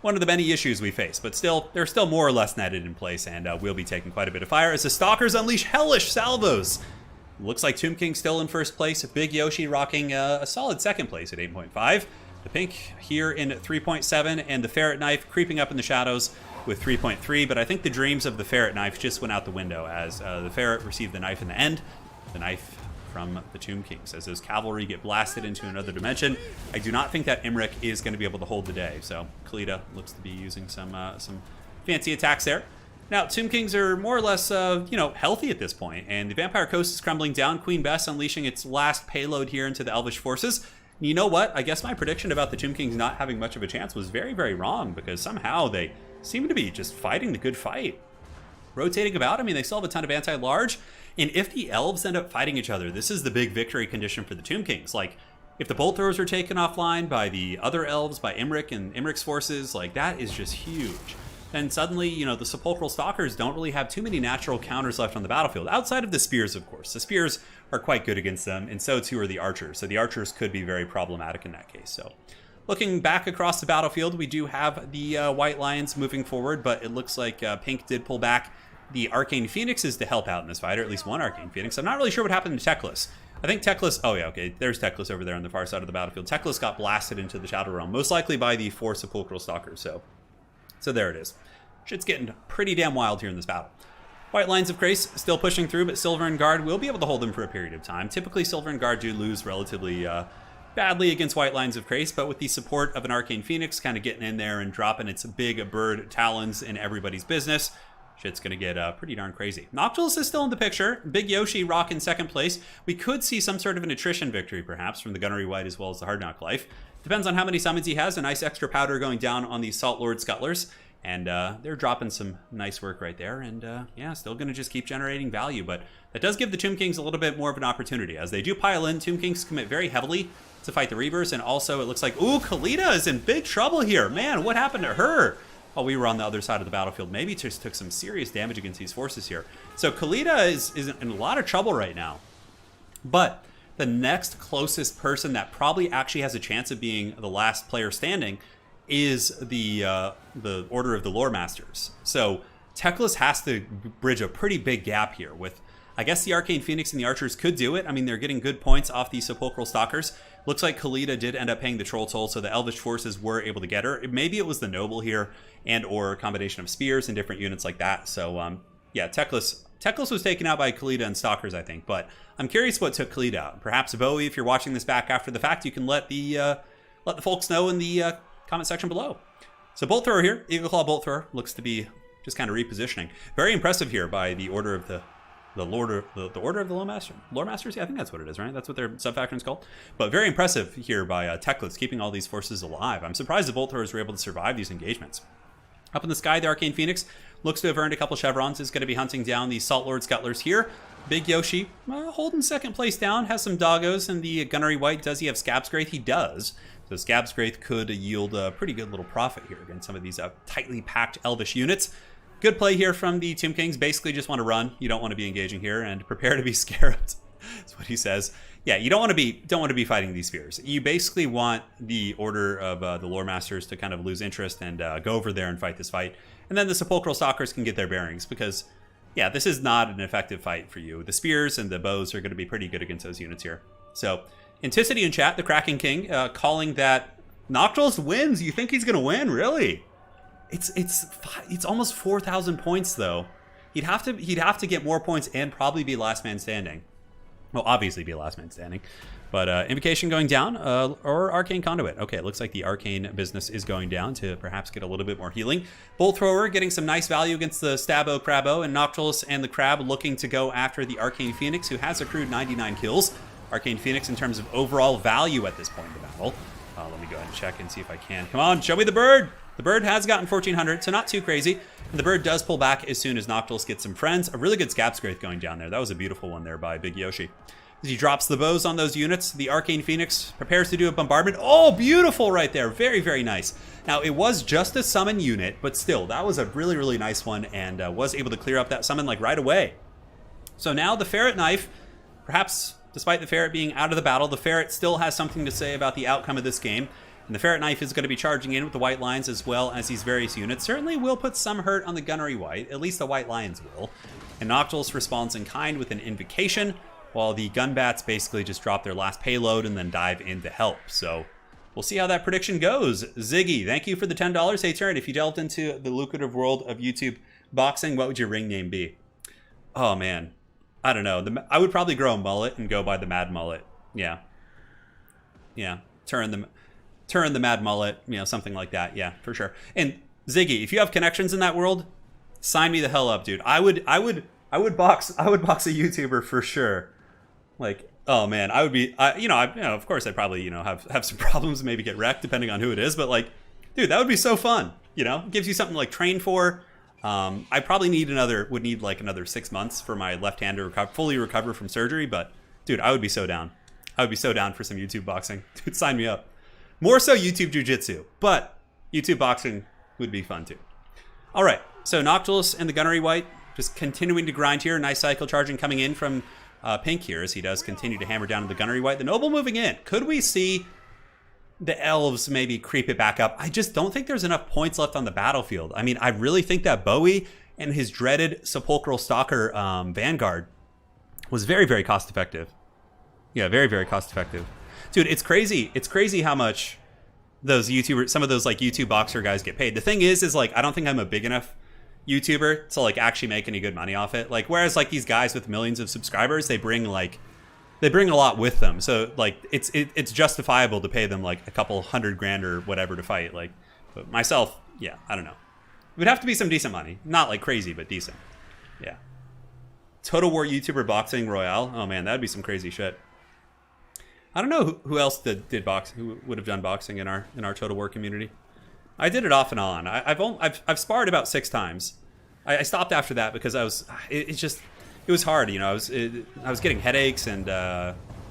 One of the many issues we face, but still, they're still more or less netted in place, and we'll be taking quite a bit of fire as the Stalkers unleash hellish salvos. Looks like Tomb King still in first place. Big Yoshi rocking a solid second place at 8.5. The Pink here in 3.7, and the Ferret Knife creeping up in the shadows with 3.3. But I think the dreams of the Ferret Knife just went out the window as the Ferret received the knife in the end. the knife from the Tomb Kings as those cavalry get blasted into another dimension. I do not think that Imric is going to be able to hold the day, so Khalida looks to be using some fancy attacks there. Now, Tomb Kings are more or less, healthy at this point, and the Vampire Coast is crumbling down. Queen Bess unleashing its last payload here into the Elvish forces. And you know what? I guess my prediction about the Tomb Kings not having much of a chance was very, very wrong, because somehow they seem to be just fighting the good fight. Rotating about, I mean, they still have a ton of anti-large, and if the Elves end up fighting each other, this is the big victory condition for the Tomb Kings. Like, if the bolt throwers are taken offline by the other Elves, by Imric and Imric's forces, like, that is just huge. Then suddenly, the Sepulchral Stalkers don't really have too many natural counters left on the battlefield, outside of the Spears, of course. The Spears are quite good against them, and so too are the Archers. So the Archers could be very problematic in that case. So looking back across the battlefield, we do have the White Lions moving forward, but it looks like Pink did pull back the Arcane Phoenixes to help out in this fight, or at least one Arcane Phoenix. I'm not really sure what happened to Teclis. I think Teclis, oh yeah, okay, there's Teclis over there on the far side of the battlefield. Teclis got blasted into the Shadow Realm, most likely by the 4 Sepulchral Stalkers, so there it is. Shit's getting pretty damn wild here in this battle. White Lines of Grace still pushing through, but Silver and Guard will be able to hold them for a period of time. Typically, Silver and Guard do lose relatively badly against White Lines of Grace, but with the support of an Arcane Phoenix kind of getting in there and dropping its big bird talons in everybody's business, shit's going to get pretty darn crazy. Noctilus is still in the picture. Big Yoshi rock in second place. We could see some sort of an attrition victory, perhaps, from the Gunnery White as well as the Hard Knock Life. Depends on how many summons he has. A nice extra powder going down on the Salt Lord Scuttlers. And they're dropping some nice work right there. And yeah, still going to just keep generating value. But that does give the Tomb Kings a little bit more of an opportunity. As they do pile in, Tomb Kings commit very heavily to fight the Reavers. And also it looks like, ooh, Khalida is in big trouble here. Man, what happened to her? Oh, we were on the other side of the battlefield. Maybe just took some serious damage against these forces here. So Khalida is in a lot of trouble right now. But the next closest person that probably actually has a chance of being the last player standing is the Order of the Lore Masters. So Teclis has to bridge a pretty big gap here with, I guess the Arcane Phoenix and the Archers could do it. I mean, they're getting good points off the Sepulchral Stalkers. Looks like Khalida did end up paying the Troll Toll, so the Elvish forces were able to get her. Maybe it was the Noble here and or a combination of spears and different units like that. So yeah, Teclis was taken out by Khalida and Stalkers, I think. But I'm curious what took Khalida out. Perhaps Bowie, if you're watching this back after the fact, you can let the folks know in the comment section below. So Bolt Thrower here, Eagle Claw Bolt Thrower, looks to be just kind of repositioning. Very impressive here by the Order of the Order of the Lore Masters. Yeah, I think that's what it is, right? That's what their sub-faction's called. But very impressive here by Teclis, keeping all these forces alive. I'm surprised the Bolt Throwers were able to survive these engagements. Up in the sky, the Arcane Phoenix looks to have earned a couple chevrons. Is going to be hunting down the Salt Lord Scuttlers here. Big Yoshi holding second place down, has some doggos, and the Gunnery White. Does he have Scab's Graith? He does. So Scab's Graith could yield a pretty good little profit here against some of these tightly packed Elvish units. Good play here from the Tomb Kings. Basically just want to run. You don't want to be engaging here and prepare to be scarabed. That's what he says. Yeah, you don't want to be fighting these spears. You basically want the Order of the Lore Masters to kind of lose interest and go over there and fight this fight. And then the Sepulchral Stalkers can get their bearings because, yeah, this is not an effective fight for you. The spears and the bows are going to be pretty good against those units here. So Anticity in chat, the Kraken King, calling that Noctilus wins. You think he's going to win? Really? It's almost 4,000 points though. He'd have to get more points and probably be last man standing. Well, obviously be last man standing. But Invocation going down or Arcane Conduit. Okay, it looks like the Arcane business is going down to perhaps get a little bit more healing. Bolt Thrower getting some nice value against the Stabbo Crabbo, and Noctilus and the Crab looking to go after the Arcane Phoenix, who has accrued 99 kills. Arcane Phoenix in terms of overall value at this point in the battle. Let me go ahead and check and see if I can. Come on, show me the bird! The bird has gotten 1,400, so not too crazy. And the bird does pull back as soon as Noctilus gets some friends. A really good Scab's Graith going down there. That was a beautiful one there by Big Yoshi. As he drops the bows on those units, the Arcane Phoenix prepares to do a bombardment. Oh, beautiful right there. Very, very nice. Now, it was just a summon unit, but still, that was a really, really nice one and was able to clear up that summon like right away. So now the Ferret Knife, perhaps despite the Ferret being out of the battle, the Ferret still has something to say about the outcome of this game. And the Ferret Knife is going to be charging in with the White Lions as well as these various units. Certainly will put some hurt on the Gunnery White, at least the White Lions will. And Noctilus responds in kind with an Invocation, while the Gunbats basically just drop their last payload and then dive in to help. So we'll see how that prediction goes. Ziggy, thank you for the $10. Hey, Turin, if you delved into the lucrative world of YouTube boxing, what would your ring name be? Oh, man. I don't know. I would probably grow a mullet and go by the Mad Mullet. Yeah. Yeah. Turin the Mad Mullet, you know, something like that. Yeah, for sure. And Ziggy, if you have connections in that world, sign me the hell up, dude. I would box a YouTuber for sure. Like, oh man, I would be, of course I'd probably, have some problems, maybe get wrecked depending on who it is, but like, dude, that would be so fun. You know, gives you something to like train for. I probably would need like another 6 months for my left hand to fully recover from surgery, but dude, I would be so down. I would be so down for some YouTube boxing. Dude, sign me up. More so YouTube Jiu-Jitsu, but YouTube boxing would be fun too. All right, so Noctilus and the Gunnery White just continuing to grind here. Nice cycle charging coming in from Pink here as he does continue to hammer down the Gunnery White. The Noble moving in. Could we see the Elves maybe creep it back up? I just don't think there's enough points left on the battlefield. I mean, I really think that Bowie and his dreaded Sepulchral Stalker Vanguard was very, very cost effective. Yeah, very, very cost effective. Dude, it's crazy. It's crazy how much some of those like YouTube boxer guys get paid. The thing is like, I don't think I'm a big enough YouTuber to like actually make any good money off it. Like, whereas like these guys with millions of subscribers, they bring a lot with them. So like it's justifiable to pay them like a couple $100,000 or whatever to fight. Like, but myself, yeah, I don't know. It would have to be some decent money. Not like crazy, but decent. Yeah. Total War YouTuber Boxing Royale. Oh man, that'd be some crazy shit. I don't know who else did boxing, who would have done boxing in our Total War community. I did it off and on. I've sparred about 6 times. I stopped after that because it was hard. You know, I was getting headaches and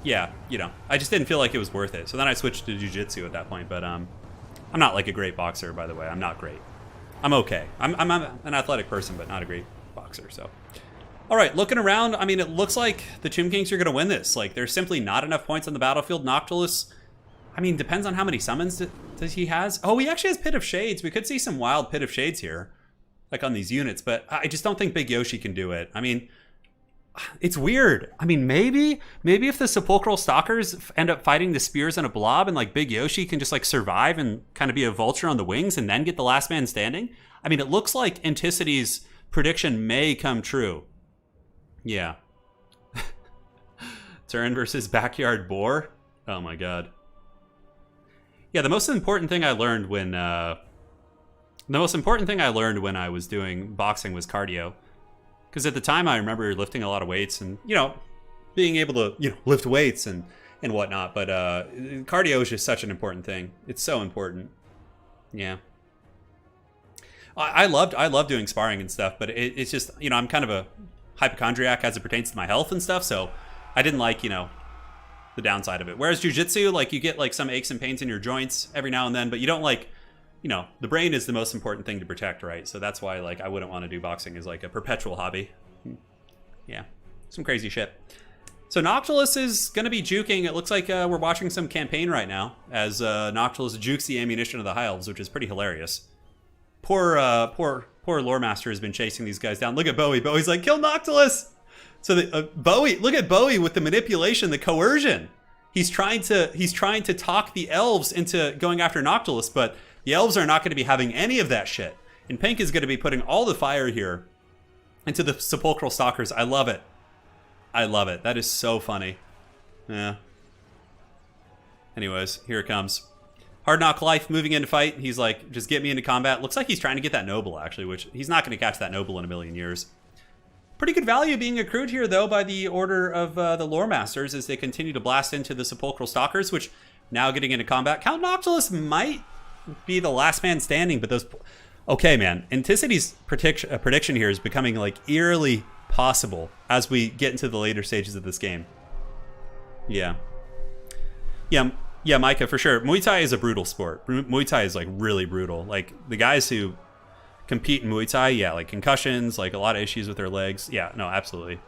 yeah, you know, I just didn't feel like it was worth it. So then I switched to jiu-jitsu at that point. But I'm not like a great boxer, by the way. I'm not great. I'm okay. I'm an athletic person, but not a great boxer. So. All right, looking around, I mean, it looks like the Tomb Kings are going to win this. Like, there's simply not enough points on the battlefield. Noctilus, I mean, depends on how many summons that he has. Oh, he actually has Pit of Shades. We could see some wild Pit of Shades here, like on these units, but I just don't think Big Yoshi can do it. I mean, it's weird. I mean, maybe if the Sepulchral Stalkers end up fighting the Spears in a blob and like Big Yoshi can just like survive and kind of be a vulture on the wings and then get the last man standing. I mean, it looks like Anticity's prediction may come true. Yeah. Turin versus Backyard Boar. Oh my god. Yeah, the most important thing I learned when I was doing boxing was cardio. Because at the time I remember lifting a lot of weights and, you know, being able to, lift weights and whatnot. But cardio is just such an important thing. It's so important. Yeah. I loved doing sparring and stuff, but it's just, I'm kind of a hypochondriac as it pertains to my health and stuff, so I didn't like, the downside of it. Whereas jiu-jitsu, like, you get like some aches and pains in your joints every now and then, but you don't like, the brain is the most important thing to protect, right? So that's why, like, I wouldn't want to do boxing as like a perpetual hobby. Yeah, some crazy shit. So Noctilus is going to be juking. It looks like we're watching some campaign right now as Noctilus jukes the ammunition of the High Elves, which is pretty hilarious. Poor Lore Master has been chasing these guys down. Look at Bowie. Bowie's like, kill Noctilus. So look at Bowie with the manipulation, the coercion. He's trying to talk the Elves into going after Noctilus, but the Elves are not going to be having any of that shit. And Pink is going to be putting all the fire here into the Sepulchral Stalkers. I love it. I love it. That is so funny. Yeah. Anyways, here it comes. Hard Knock Life moving into fight. He's like, just get me into combat. Looks like he's trying to get that Noble, actually, which he's not going to catch that Noble in a million years. Pretty good value being accrued here, though, by the order of the Lore Masters as they continue to blast into the Sepulchral Stalkers, which now getting into combat. Count Noctilus might be the last man standing, but those... Okay, man. Anticity's prediction here is becoming, like, eerily possible as we get into the later stages of this game. Yeah. Yeah, Micah, for sure. Muay Thai is a brutal sport. Muay Thai is, like, really brutal. Like, the guys who compete in Muay Thai, yeah, like concussions, like a lot of issues with their legs. Yeah, no, absolutely.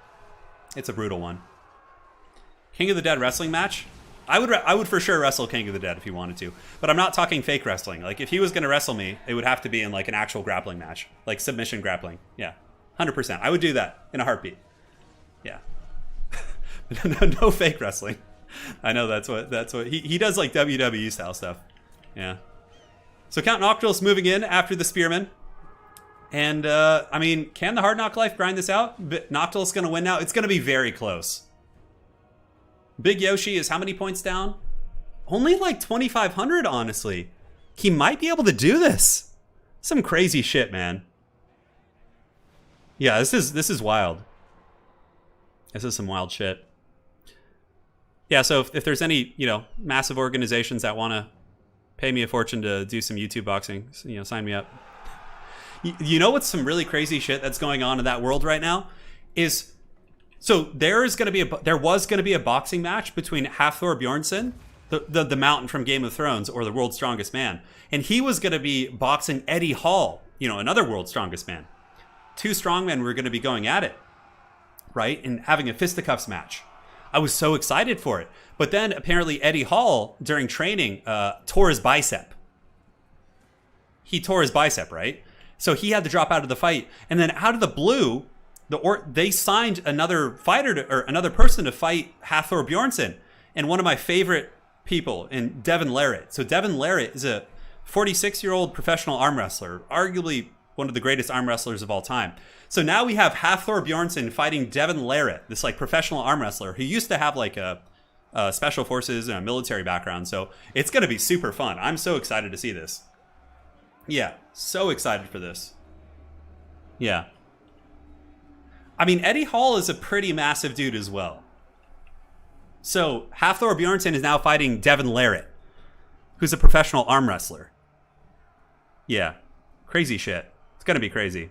It's a brutal one. King of the Dead wrestling match? I would for sure wrestle King of the Dead if he wanted to. But I'm not talking fake wrestling. Like, if he was going to wrestle me, it would have to be in, like, an actual grappling match. Like, submission grappling. Yeah, 100%. I would do that in a heartbeat. Yeah. No fake wrestling. I know that's what he does, like WWE style stuff. Yeah. So Count Noctilus moving in after the Spearman. And, I mean, can the Hard Knock Life grind this out? Noctilus going to win now? It's going to be very close. Big Yoshi is how many points down? Only like 2,500, honestly. He might be able to do this. Some crazy shit, man. Yeah, this is wild. This is some wild shit. Yeah, so if there's any, you know, massive organizations that want to pay me a fortune to do some YouTube boxing, you know, sign me up. You know what's some really crazy shit that's going on in that world right now? Is, so there was going to be a boxing match between Hafthor Bjornsson, the mountain from Game of Thrones, or the world's strongest man. And he was going to be boxing Eddie Hall, you know, another world's strongest man. Two strongmen were going to be going at it, right? And having a fisticuffs match. I was so excited for it. But then apparently Eddie Hall, during training, tore his bicep. He tore his bicep, right? So he had to drop out of the fight. And then out of the blue, they signed another fighter or another person to fight Hafthor Bjornsson. And one of my favorite people in Devin Larratt. So Devin Larratt is a 46-year-old professional arm wrestler, arguably one of the greatest arm wrestlers of all time. So now we have Hafthor Bjornsson fighting Devin Larratt, this like professional arm wrestler who used to have like a special forces and a military background. So it's going to be super fun. I'm so excited to see this. Yeah, so excited for this. Yeah. I mean, Eddie Hall is a pretty massive dude as well. So Hafthor Bjornsson is now fighting Devin Larratt, who's a professional arm wrestler. Yeah, crazy shit. It's going to be crazy.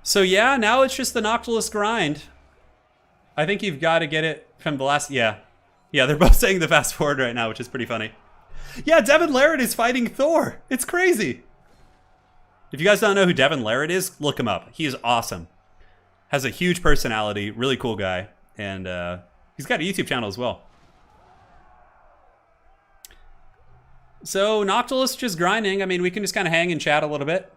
So yeah, now it's just the Noctilus grind. I think you've got to get it from the last... Yeah, they're both saying the fast forward right now, which is pretty funny. Yeah, Devin Larratt is fighting Thor. It's crazy. If you guys don't know who Devin Larratt is, look him up. He is awesome. Has a huge personality, really cool guy. And he's got a YouTube channel as well. So Noctilus just grinding. I mean, we can just kind of hang and chat a little bit.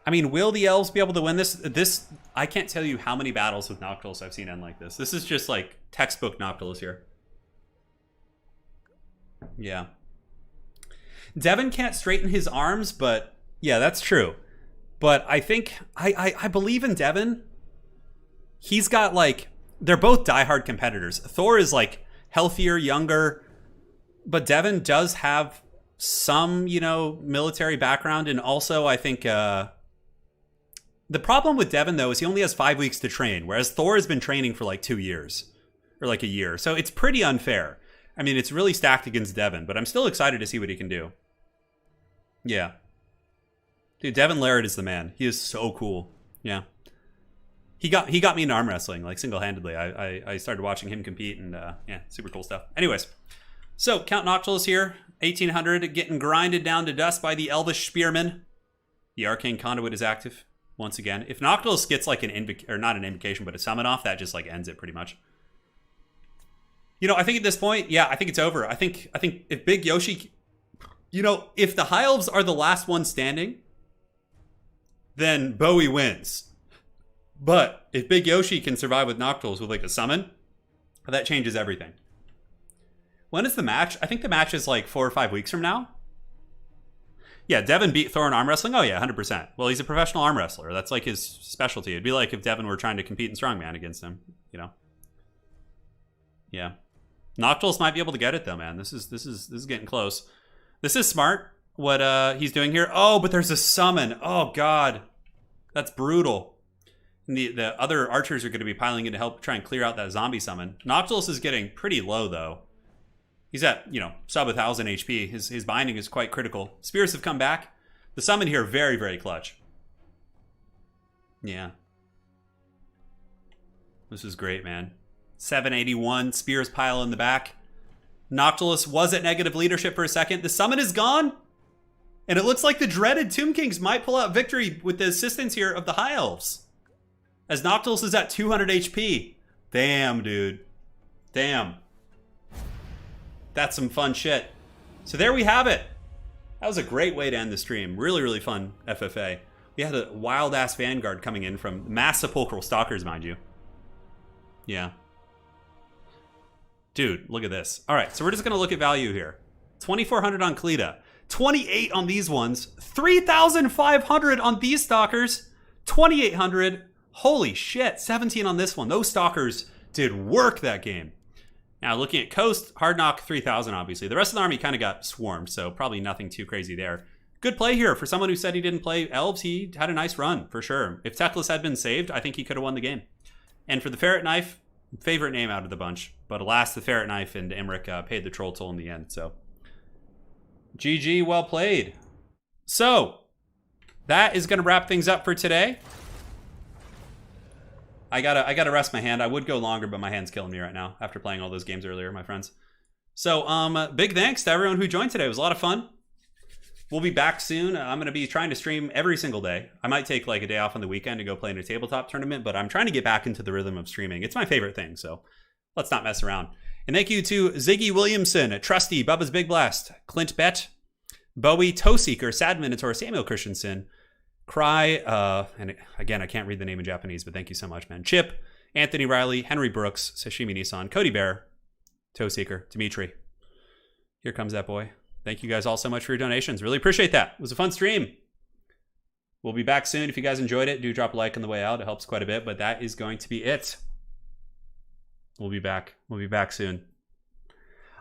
I mean, will the Elves be able to win this? I can't tell you how many battles with Noctilus I've seen end like this. This is just like textbook Noctilus here. Yeah. Devin can't straighten his arms, but yeah, that's true. But I think, I believe in Devin. He's got like, they're both diehard competitors. Thor is like healthier, younger, but Devin does have some, you know, military background. And also I think, the problem with Devin though is he only has 5 weeks to train, whereas Thor has been training for like 2 years or like a year. So it's pretty unfair. I mean, it's really stacked against Devin, but I'm still excited to see what he can do. Yeah. Dude, Devin Larratt is the man. He is so cool. Yeah. He got me into arm wrestling, like single-handedly. I started watching him compete, and yeah, super cool stuff. Anyways, so Count Noctilus here, 1800, getting grinded down to dust by the Elvish Spearman. The Arcane Conduit is active once again. If Noctilus gets like not an invocation, but a summon off, that just like ends it pretty much. You know, I think at this point, yeah, I think it's over. I think if Big Yoshi, you know, if the High Elves are the last one standing, then Bowie wins. But if Big Yoshi can survive with Noctilus with like a summon, that changes everything. When is the match? I think the match is like 4 or 5 weeks from now. Yeah, Devin beat Thor in arm wrestling. Oh yeah, 100%. Well, he's a professional arm wrestler. That's like his specialty. It'd be like if Devin were trying to compete in strongman against him, you know. Yeah. Noctilus might be able to get it though, man. This is getting close. This is smart what he's doing here. Oh, but there's a summon. Oh god. That's brutal. And the other archers are going to be piling in to help try and clear out that zombie summon. Noctilus is getting pretty low though. He's at, you know, sub 1,000 HP. His binding is quite critical. Spears have come back. The summon here very, very clutch. Yeah. This is great, man. 781, Spears pile in the back. Noctilus was at negative leadership for a second. The summon is gone. And it looks like the dreaded Tomb Kings might pull out victory with the assistance here of the High Elves. As Noctilus is at 200 HP. Damn, dude. Damn. That's some fun shit. So there we have it. That was a great way to end the stream. Really, really fun FFA. We had a wild-ass Vanguard coming in from mass sepulchral stalkers, mind you. Yeah. Dude, look at this. All right, so we're just going to look at value here. 2,400 on Cleta. 28 on these ones. 3,500 on these stalkers. 2,800. Holy shit. 17 on this one. Those stalkers did work that game. Now, looking at Coast, hard knock 3,000, obviously. The rest of the army kind of got swarmed, so probably nothing too crazy there. Good play here. For someone who said he didn't play Elves, he had a nice run, for sure. If Teclis had been saved, I think he could have won the game. And for the Ferret Knife, favorite name out of the bunch. But alas, the Ferret Knife and Emmerich paid the troll toll in the end, so... GG, well played. So, that is going to wrap things up for today. I gotta rest my hand. I would go longer, but my hand's killing me right now after playing all those games earlier, my friends. So, big thanks to everyone who joined today. It was a lot of fun. We'll be back soon. I'm going to be trying to stream every single day. I might take like a day off on the weekend to go play in a tabletop tournament, but I'm trying to get back into the rhythm of streaming. It's my favorite thing, so let's not mess around. And thank you to Ziggy Williamson, Trusty, Bubba's Big Blast, Clint Bett, Bowie, Toe Seeker, Sad Minotaur, Samuel Christensen, Cry, and again, I can't read the name in Japanese, but thank you so much, man. Chip, Anthony Riley, Henry Brooks, Sashimi Nissan, Cody Bear, Toe Seeker, Dimitri. Here comes that boy. Thank you guys all so much for your donations. Really appreciate that. It was a fun stream. We'll be back soon. If you guys enjoyed it, do drop a like on the way out. It helps quite a bit, but that is going to be it. We'll be back. We'll be back soon.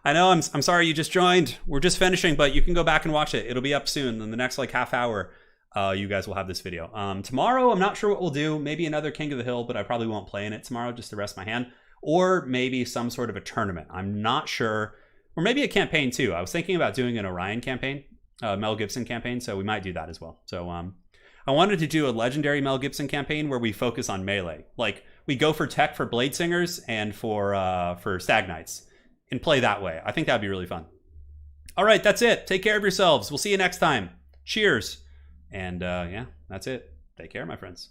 I know, I'm sorry you just joined. We're just finishing, but you can go back and watch it. It'll be up soon. In the next like half hour, you guys will have this video. Tomorrow, I'm not sure what we'll do. Maybe another King of the Hill, but I probably won't play in it tomorrow just to rest my hand. Or maybe some sort of a tournament. I'm not sure. Or maybe a campaign too. I was thinking about doing an Orion campaign, Mel Gibson campaign, so we might do that as well. So I wanted to do a legendary Mel Gibson campaign where we focus on melee. Like we go for tech for Blade Singers and for Stag Knights and play that way. I think that'd be really fun. All right, that's it. Take care of yourselves. We'll see you next time. Cheers. And yeah, that's it. Take care, my friends.